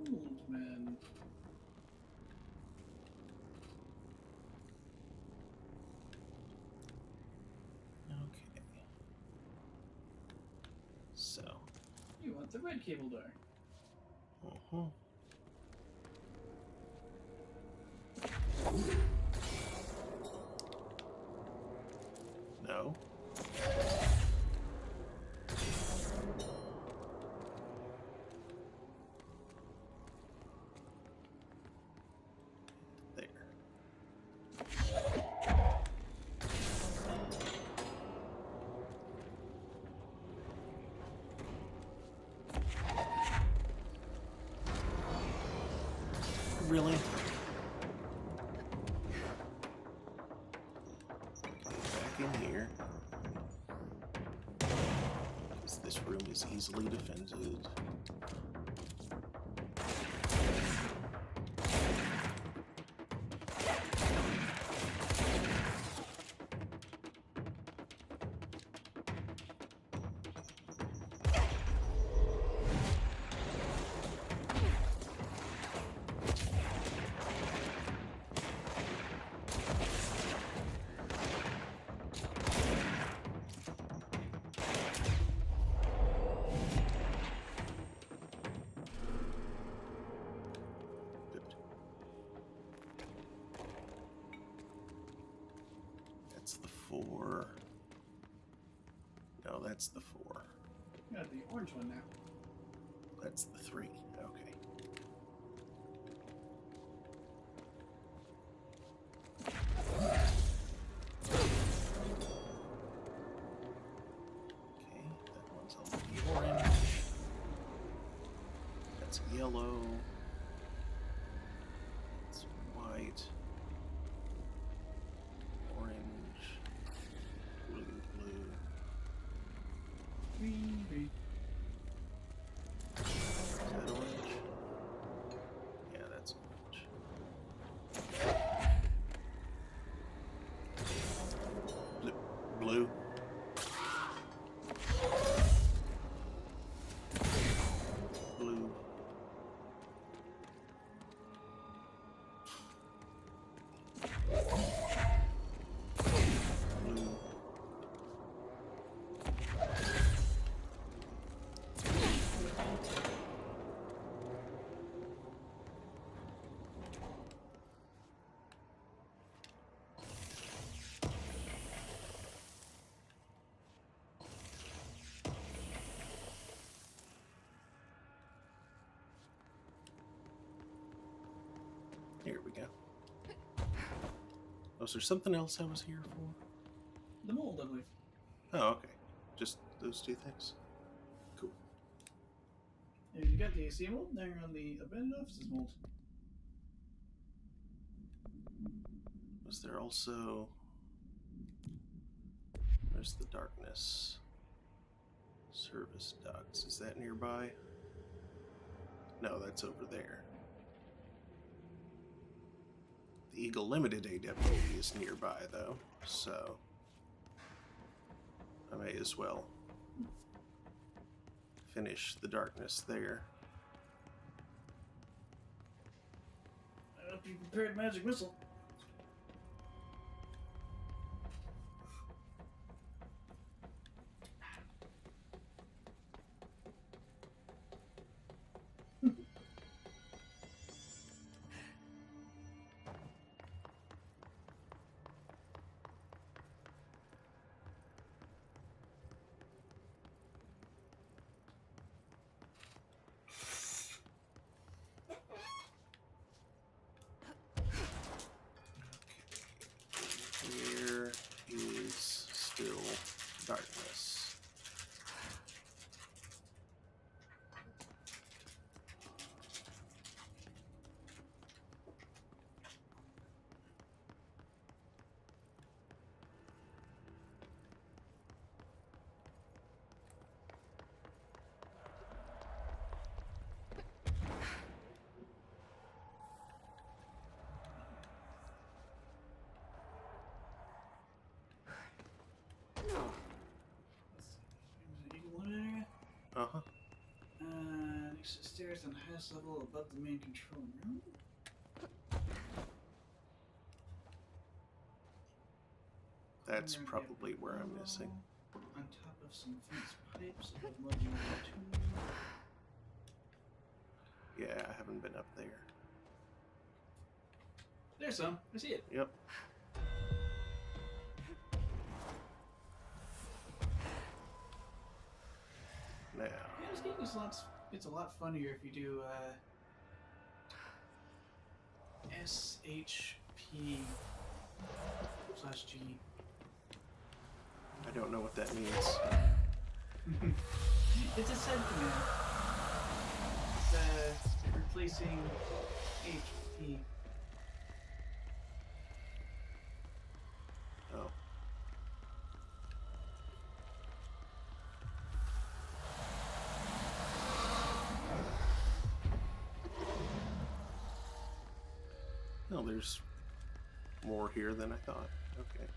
Old man. Okay. So. You want the red cable door. Uh-huh. No. There. Really? Back in here. Because this room is easily defended. That's the 4. No, that's the 4. Got the orange one now. That's the 3. Okay. Okay, that one's on the orange. That's yellow. That's white. Orange. Blue, blue. Green, green. Is that orange? Yeah, that's orange. Blue. Blue. Blue. Here we go. Oh, is there something else I was here for? The mold, I believe. Oh, okay. Just those 2 things? Cool. And you got the AC mold, now you're on the abandoned offices mold. Was there also... Where's the darkness? Service ducts. Is that nearby? No, that's over there. The Eagle Limited AWE is nearby, though, so I may as well finish the darkness there. I hope you prepared magic missile. Here is still darkness. Uh-huh. Next to the stairs on the highest level above the main control room. That's probably where I'm missing. On top of some fence pipes above module 2. Yeah, I haven't been up there. There's some. I see it. Yep. Now. Yeah, this game is it's a lot funnier if you do SHP/G. I don't know what that means. It's a send command. It's replacing HP. Oh. No, there's more here than I thought. Okay.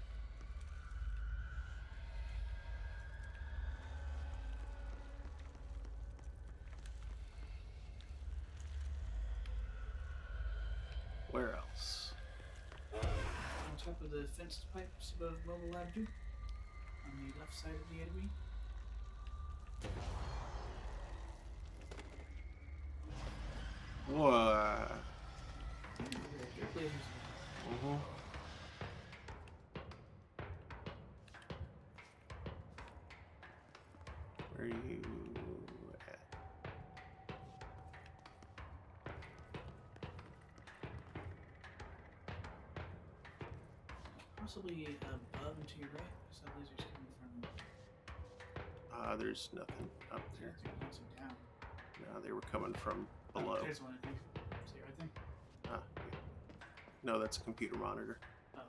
Where else? On top of the fenced pipes above Mobile Lab 2. On the left side of the enemy. Whoa. Mm-hmm. Where are you at? Possibly above and to your right. Is that laser's coming from? There's nothing up there. Down. No, they were coming from below. Oh, there's one, I think. See right there? Yeah. No, that's a computer monitor. Oh.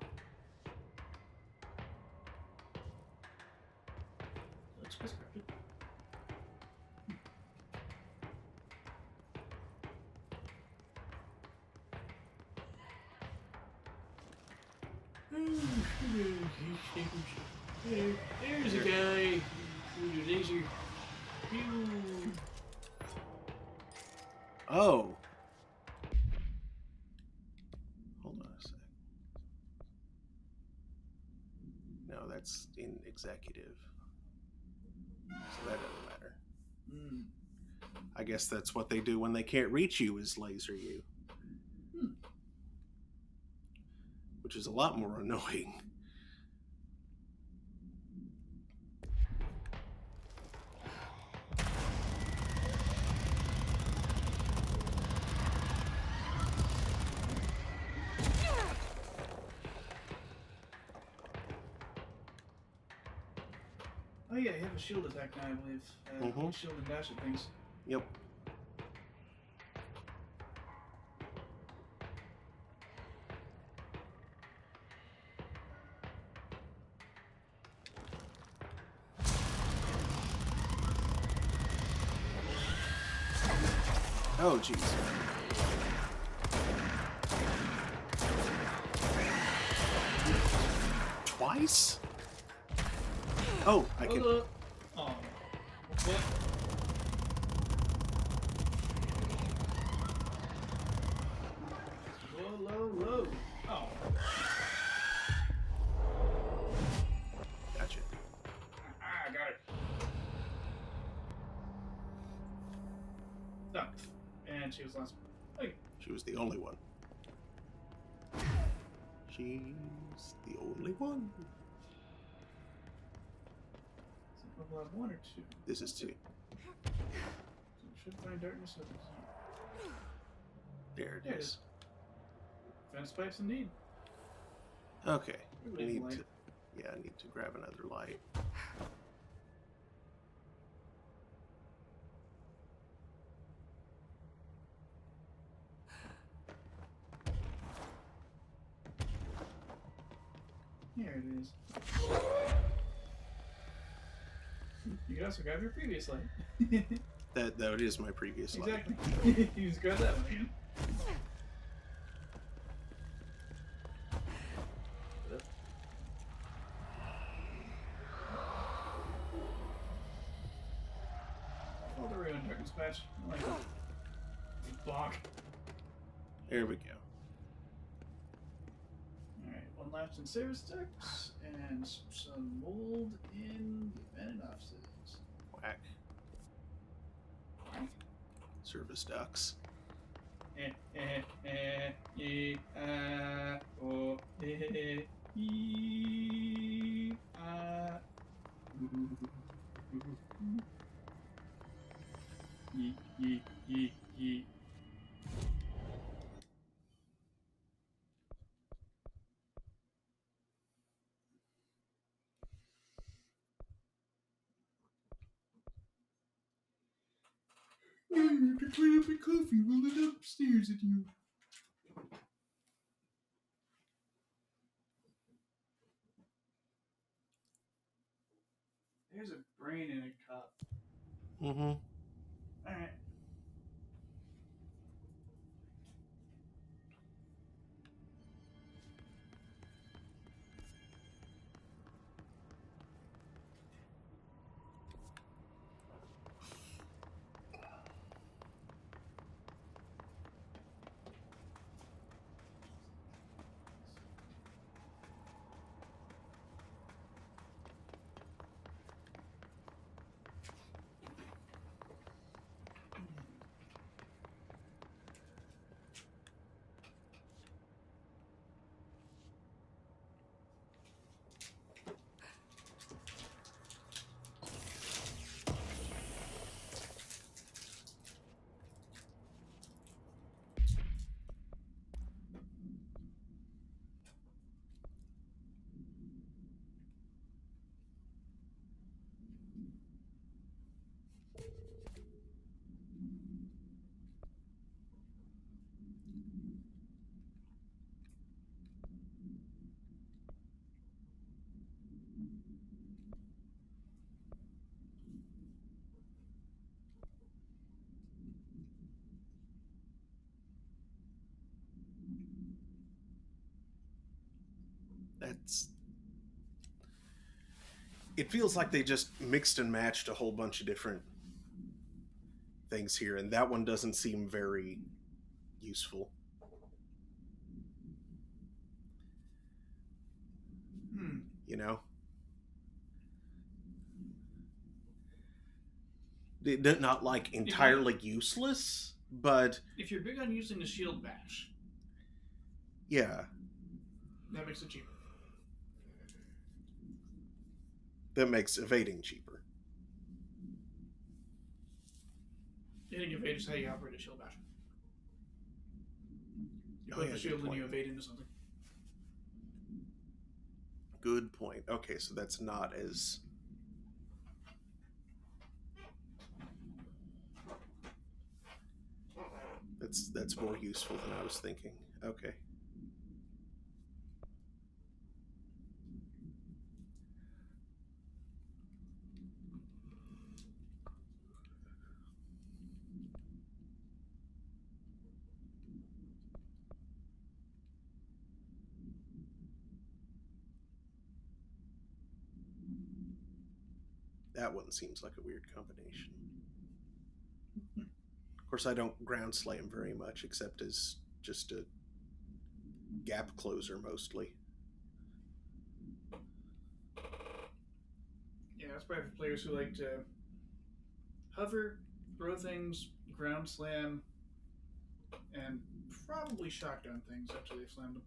Looks prescriptive. There's a guy. Laser. Oh. Hold on a sec. No, that's in executive. So that doesn't matter. I guess that's what they do when they can't reach you, is laser you. Which is a lot more annoying. Oh yeah, you have a shield attack now, I believe. Shield and dash at things. Yep. Oh, jeez. Twice? Oh, I can... Oh, what? Whoa. Oh. Gotcha. I got it. No. And she was last. Hey. She was the only one. She's the only one. Is it level up 1 or 2? This is 2. So we should find darkness over here. There There it it is. is. Fence pipes indeed. Okay. We I need need light. to... Yeah, I need to grab another light. Here it is. You can also grab your previous light. That is my previous light. Exactly. You just grab that one again. Oh, the ruined darkness patch. I like it. Bonk. There we go. Alright, one left in service ducts, and some mold in the vented offices. Whack. Service ducts. You have to clean up your coffee while it's upstairs at you. There's a brain in a cup. Mm-hmm. Alright. It feels like they just mixed and matched a whole bunch of different things here, and that one doesn't seem very useful. You know? Not like entirely useless, but if you're big on using the shield bash, yeah, that makes it cheaper. That makes evading cheaper. Hitting evade is how you operate a shield bash. You put the shield and you evade into something. Good point. Okay, so that's not as... That's more useful than I was thinking. Okay. That one seems like a weird combination. Of course, I don't ground slam very much, except as just a gap closer mostly. Yeah, that's probably for players who like to hover, throw things, ground slam, and probably shotgun things after they've slammed them.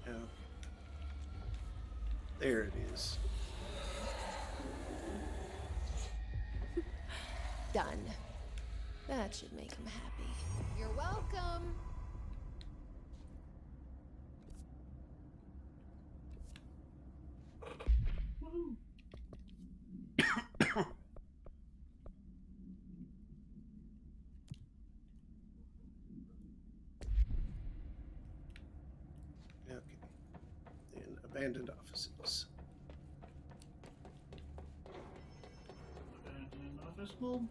Yeah. There it is. Done. That should make him happy. You're welcome. Okay. And abandoned offices. Abandoned office bulb.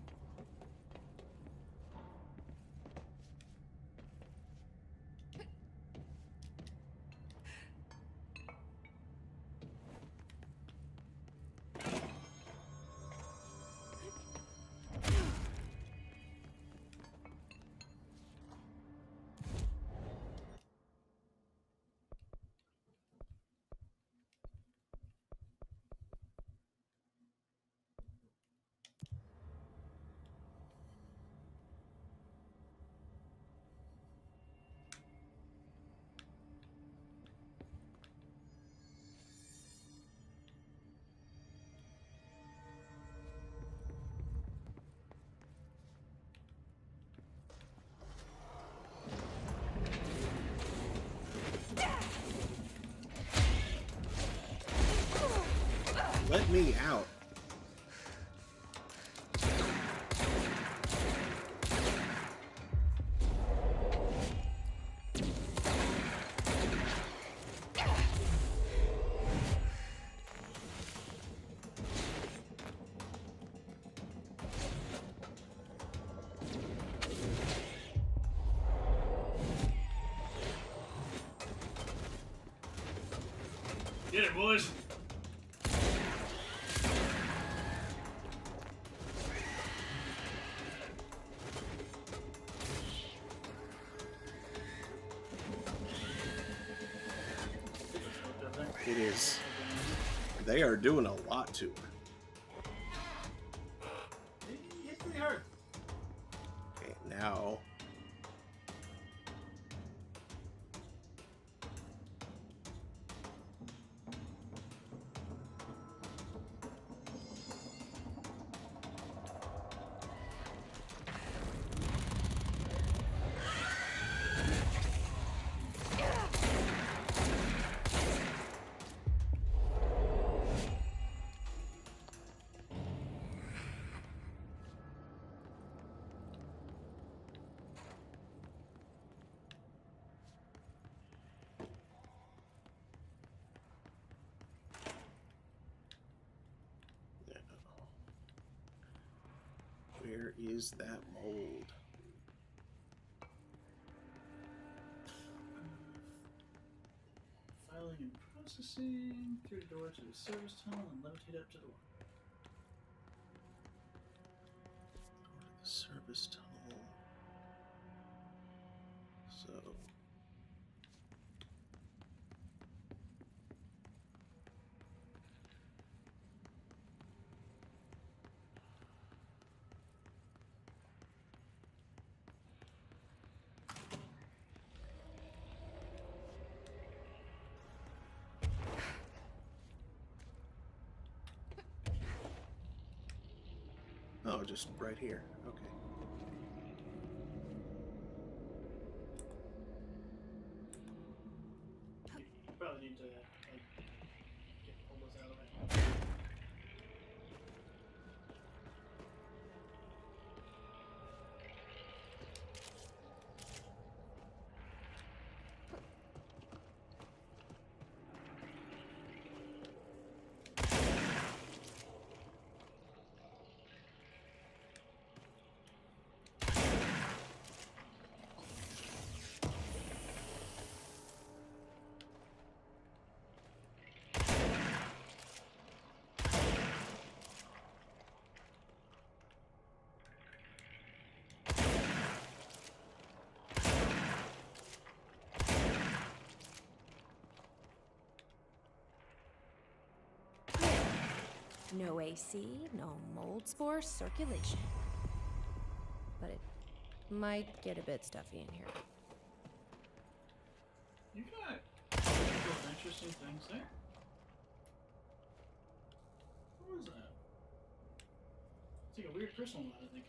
Let me out. Get it, boys. It is. They are doing a lot to her. It hit pretty hard. Okay, now. Where is that mold? Filing and processing. Through the door to the service tunnel and levitate up to the wall. Go to the service tunnel. So. Oh, just right here. Okay. You probably need to like pull those out of it. No AC, no mold spore circulation. But it might get a bit stuffy in here. You got a couple of interesting things there. What was that? It's like a weird personal one, I think.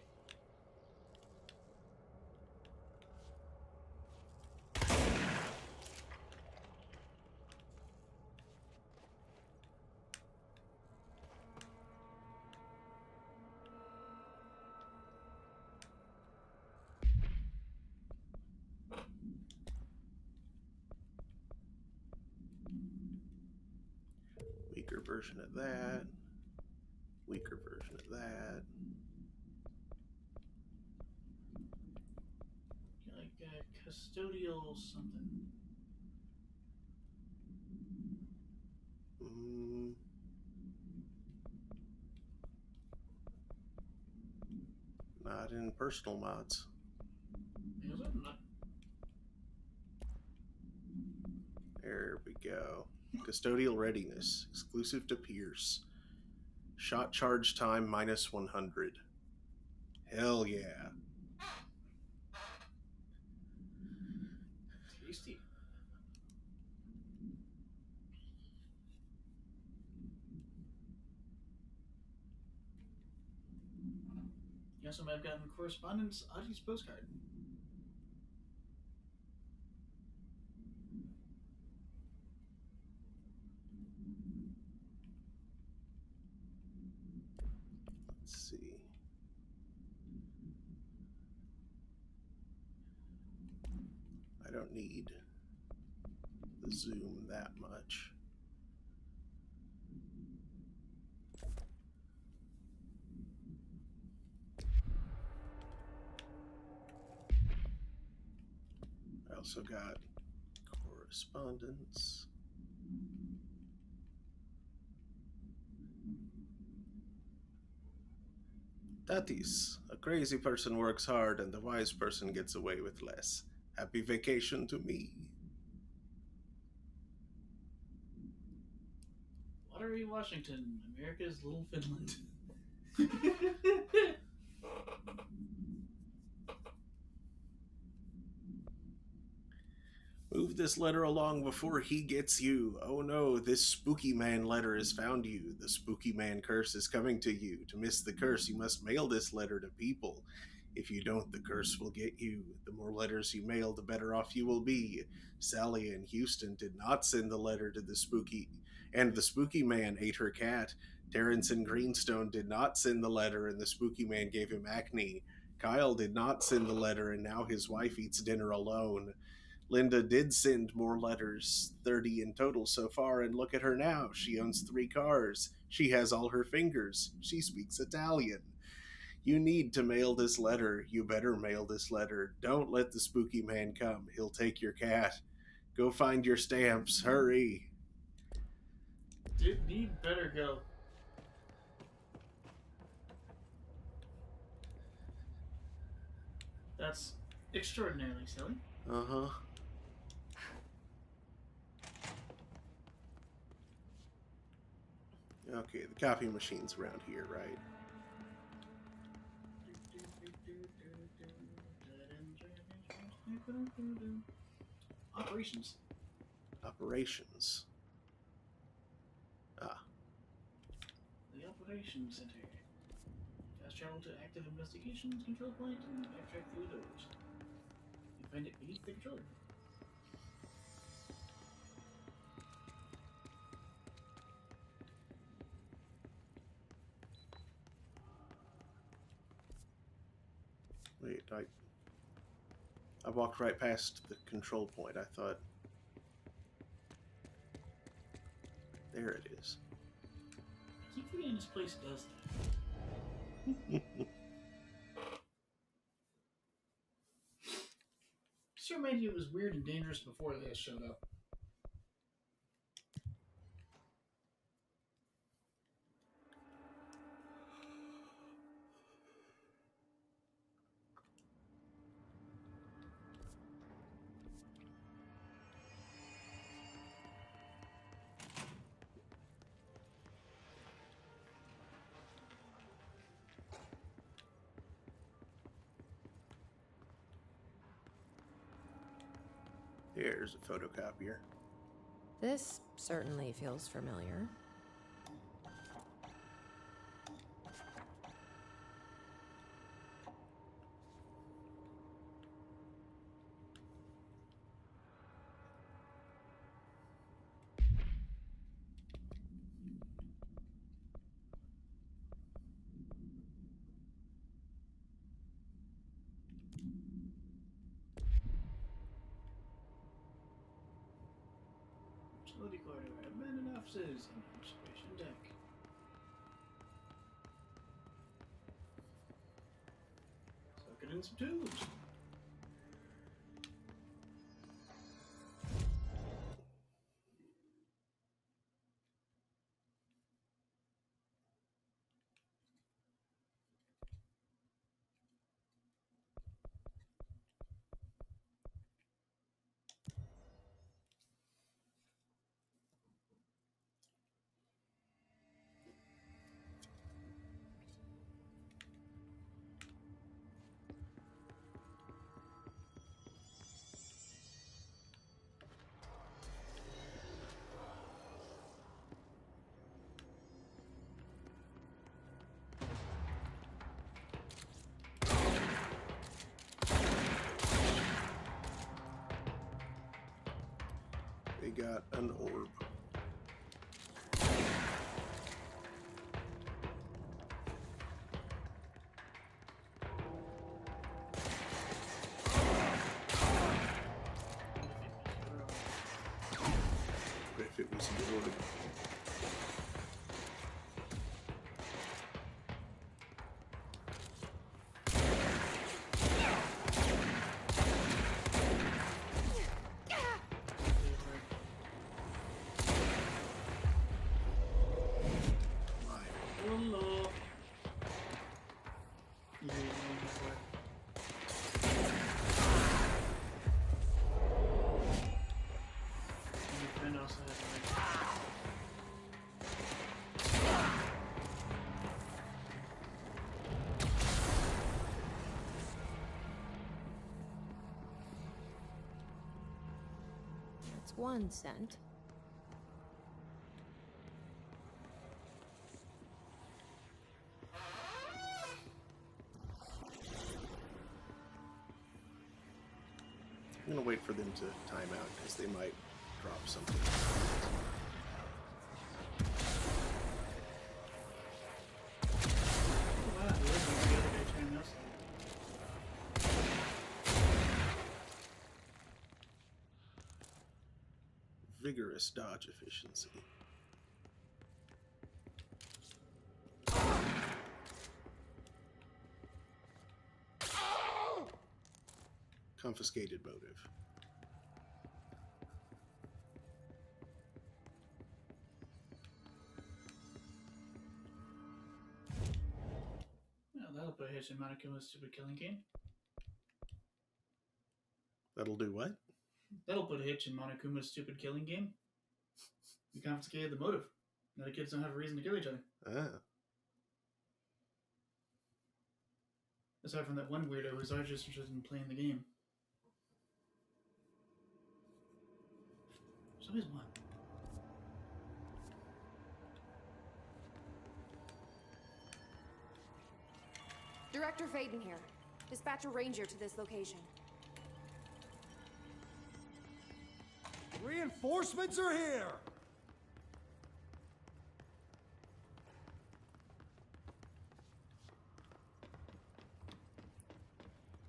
Weaker version of that. Weaker version of that. Like a custodial something. Not in personal mods. Is it? Not. There we go. Custodial readiness, exclusive to Pierce. Shot charge time minus 100. Hell yeah. Tasty. You also might have gotten correspondence Audie's postcard. Let's see. I don't need the zoom that much. I also got correspondence. Tatis, a crazy person works hard and the wise person gets away with less. Happy vacation to me. Watery Washington, America's Little Finland. Move this letter along before he gets you. Oh no, this spooky man letter has found you. The spooky man curse is coming to you. To miss the curse, you must mail this letter to people. If you don't, the curse will get you. The more letters you mail, the better off you will be. Sally in Houston did not send the letter to the spooky, and the spooky man ate her cat. Terrence in Greenstone did not send the letter, and the spooky man gave him acne. Kyle did not send the letter, and now his wife eats dinner alone. Linda did send more letters, 30 in total so far, and look at her now. She owns 3 cars. She has all her fingers. She speaks Italian. You need to mail this letter. You better mail this letter. Don't let the spooky man come. He'll take your cat. Go find your stamps. Hurry. Did need better go. That's extraordinarily silly. Uh-huh. Okay, the copy machine's around here, right? Operations. Operations. Ah. The operations center. Fast travel to active investigations control point and backtrack through the doors. You find it beneath the controller. Wait, I walked right past the control point. I thought... There it is. I keep forgetting this place does that. Just reminded you it was weird and dangerous before they showed up. Here's a photocopier. This certainly feels familiar. Utility corridor, abandoned offices, and observation deck. Suck it in some tubes. They got an orb. If it was the orb. That's one scent. I'm gonna wait for them to time out because they might drop something. Vigorous dodge efficiency. Confiscated motive. Well, that'll put a hitch in Monokuma's stupid killing game. That'll do what? That'll put a hitch in Monokuma's stupid killing game. You confiscated the motive. Now the kids don't have a reason to kill each other. Ah. Aside from that one weirdo who's always just interested in playing the game. There's always one. Director Faden here. Dispatch a ranger to this location. Reinforcements are here!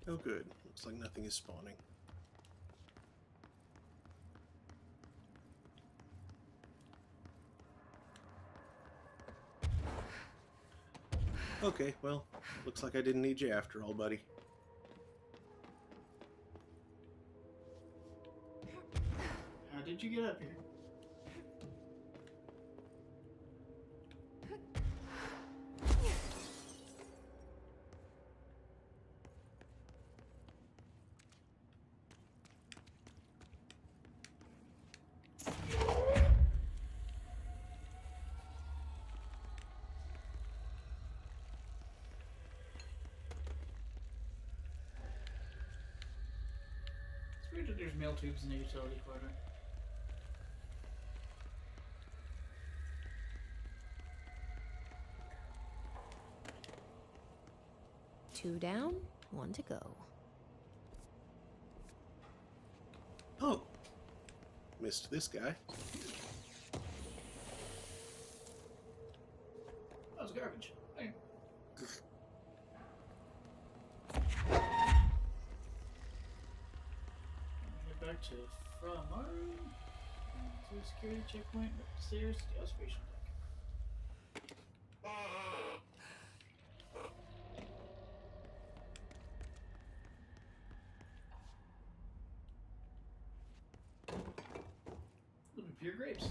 Oh good. Looks like nothing is spawning. Okay, well, looks like I didn't need you after all, buddy. How did you get up here? It's weird that there's mail tubes in the utility quadrant. Two down, one to go. Oh! Missed this guy. That was garbage. Hey. Head back to Framaru. To the security checkpoint, up the stairs to the observation deck. Little pure grapes.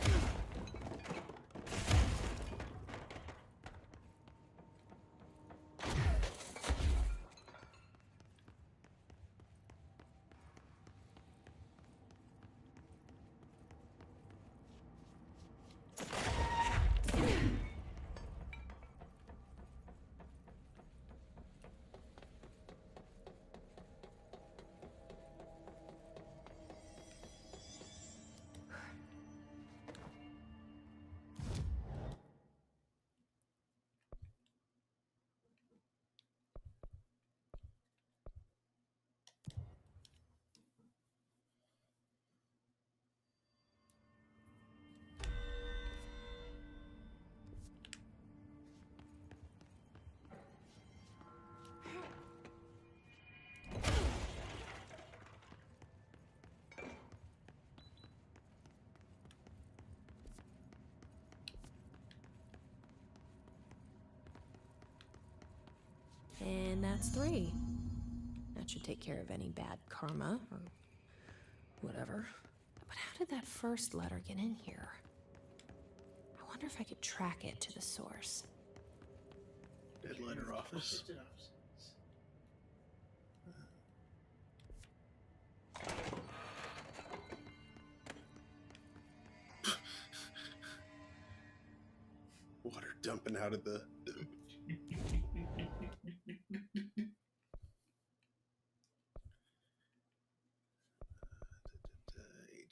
And that's 3. That should take care of any bad karma or whatever. But how did that first letter get in here? I wonder if I could track it to the source. Dead letter office. Posted office. Water dumping out of the...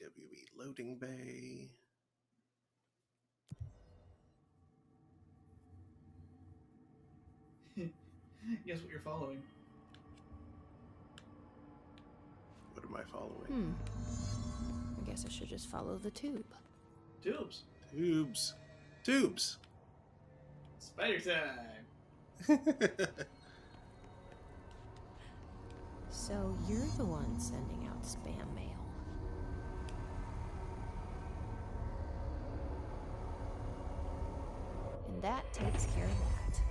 AWE loading bay. Guess what you're following? What am I following? I guess I should just follow the tube. Tubes. Tubes. Tubes. Spider time. So you're the one sending out spam mail. And that takes care of that.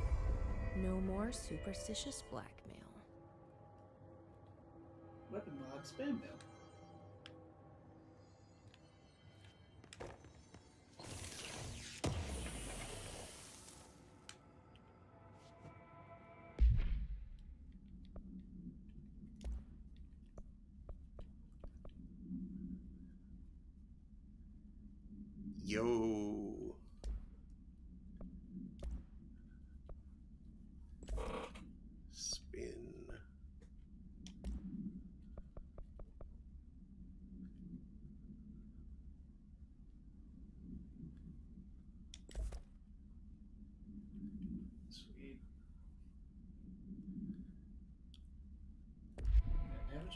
No more superstitious blackmail. Weapon mod spam mail. Yo. Spin. Sweet.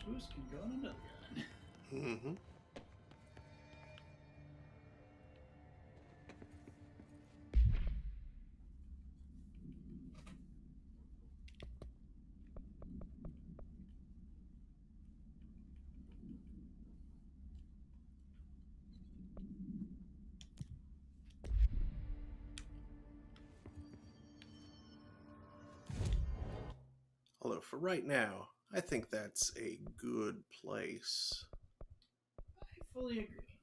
boost can go on another gun. Mm-hmm. Although for right now, I think that's a good place. I fully agree.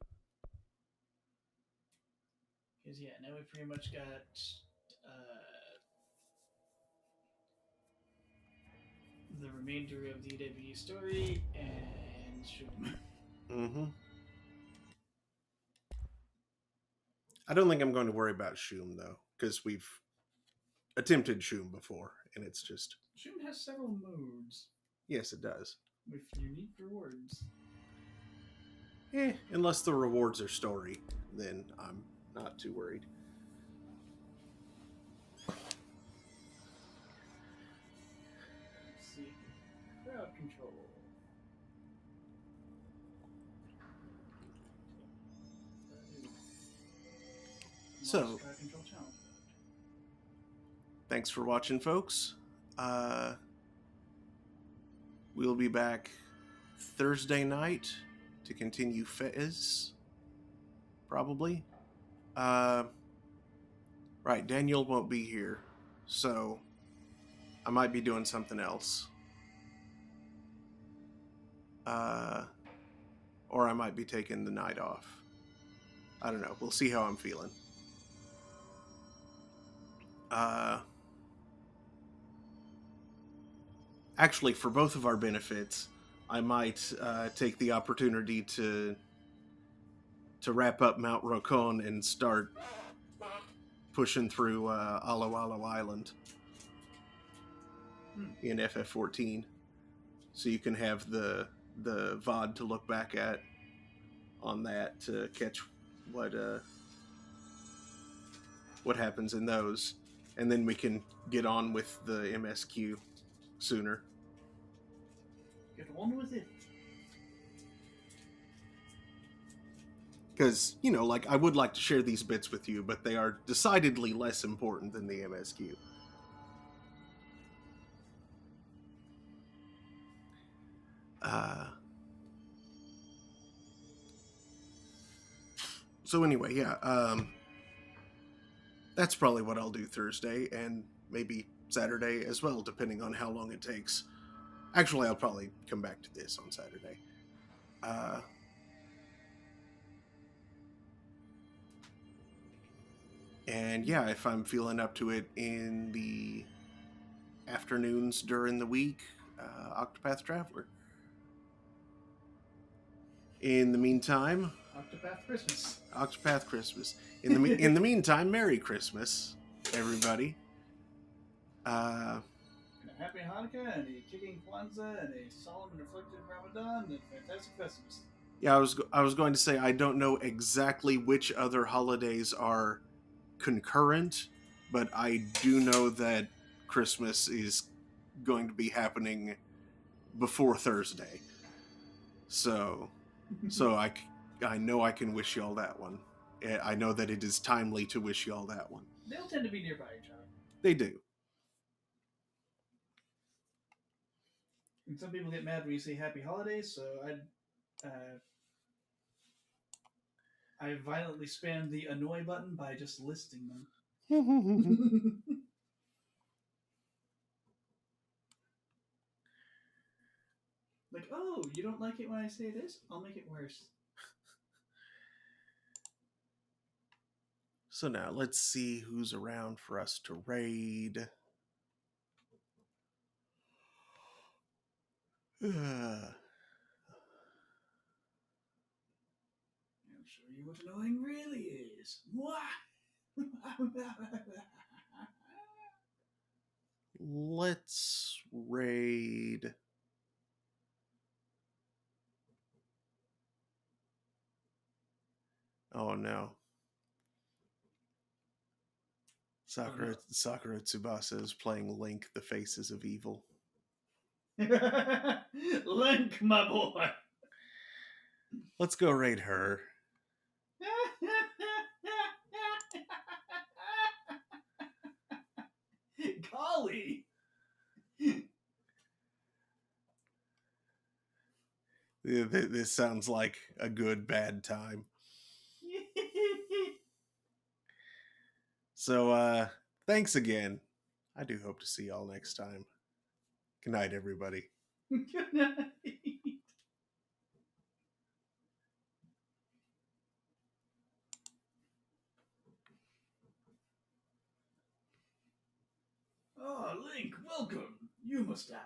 Because, yeah, now we pretty much got the remainder of the EWE story and Shum. Mm-hmm. I don't think I'm going to worry about Shum, though, because we've attempted Shum before, and it's just... Shum has several modes. Yes, it does. With unique rewards. Unless the rewards are story, then I'm not too worried. Let's see. Crowd control. So, crowd control challenge. thanks for watching, folks. We'll be back Thursday night to continue Fez, probably. Right, Daniel won't be here, so I might be doing something else. Or I might be taking the night off. I don't know. We'll see how I'm feeling. Actually, for both of our benefits, I might take the opportunity to wrap up Mount Rokon and start pushing through Alo Alo Island in FF14, so you can have the VOD to look back at on that to catch what happens in those, and then we can get on with the MSQ sooner. Get on with it. Because, you know, like, I would like to share these bits with you, but they are decidedly less important than the MSQ. So anyway, yeah, that's probably what I'll do Thursday, and maybe Saturday as well, depending on how long it takes. Actually, I'll probably come back to this on Saturday. And yeah, if I'm feeling up to it in the afternoons during the week, Octopath Traveler. In the meantime, Octopath Christmas. Octopath Christmas. In the meantime, Merry Christmas, everybody. And a happy Hanukkah, and a kicking Kwanzaa, and a solemn and reflective Ramadan, and a fantastic Festivus. Yeah, I was going to say I don't know exactly which other holidays are concurrent, but I do know that Christmas is going to be happening before Thursday. So I know I can wish y'all that one. I know that it is timely to wish y'all that one. They'll tend to be nearby each other. They do. And some people get mad when you say Happy Holidays, so I violently spammed the annoy button by just listing them. Like, oh, you don't like it when I say this? I'll make it worse. So now let's see who's around for us to raid. I'll show you what annoying really is. Let's raid. Oh no. Sakura Tsubasa is playing Link, the Faces of Evil. Link, my boy. Let's go raid her. Golly. This sounds like a good bad time. So, thanks again. I do hope to see y'all next time. Good night, everybody. Good night. Oh, Link, welcome. You must die.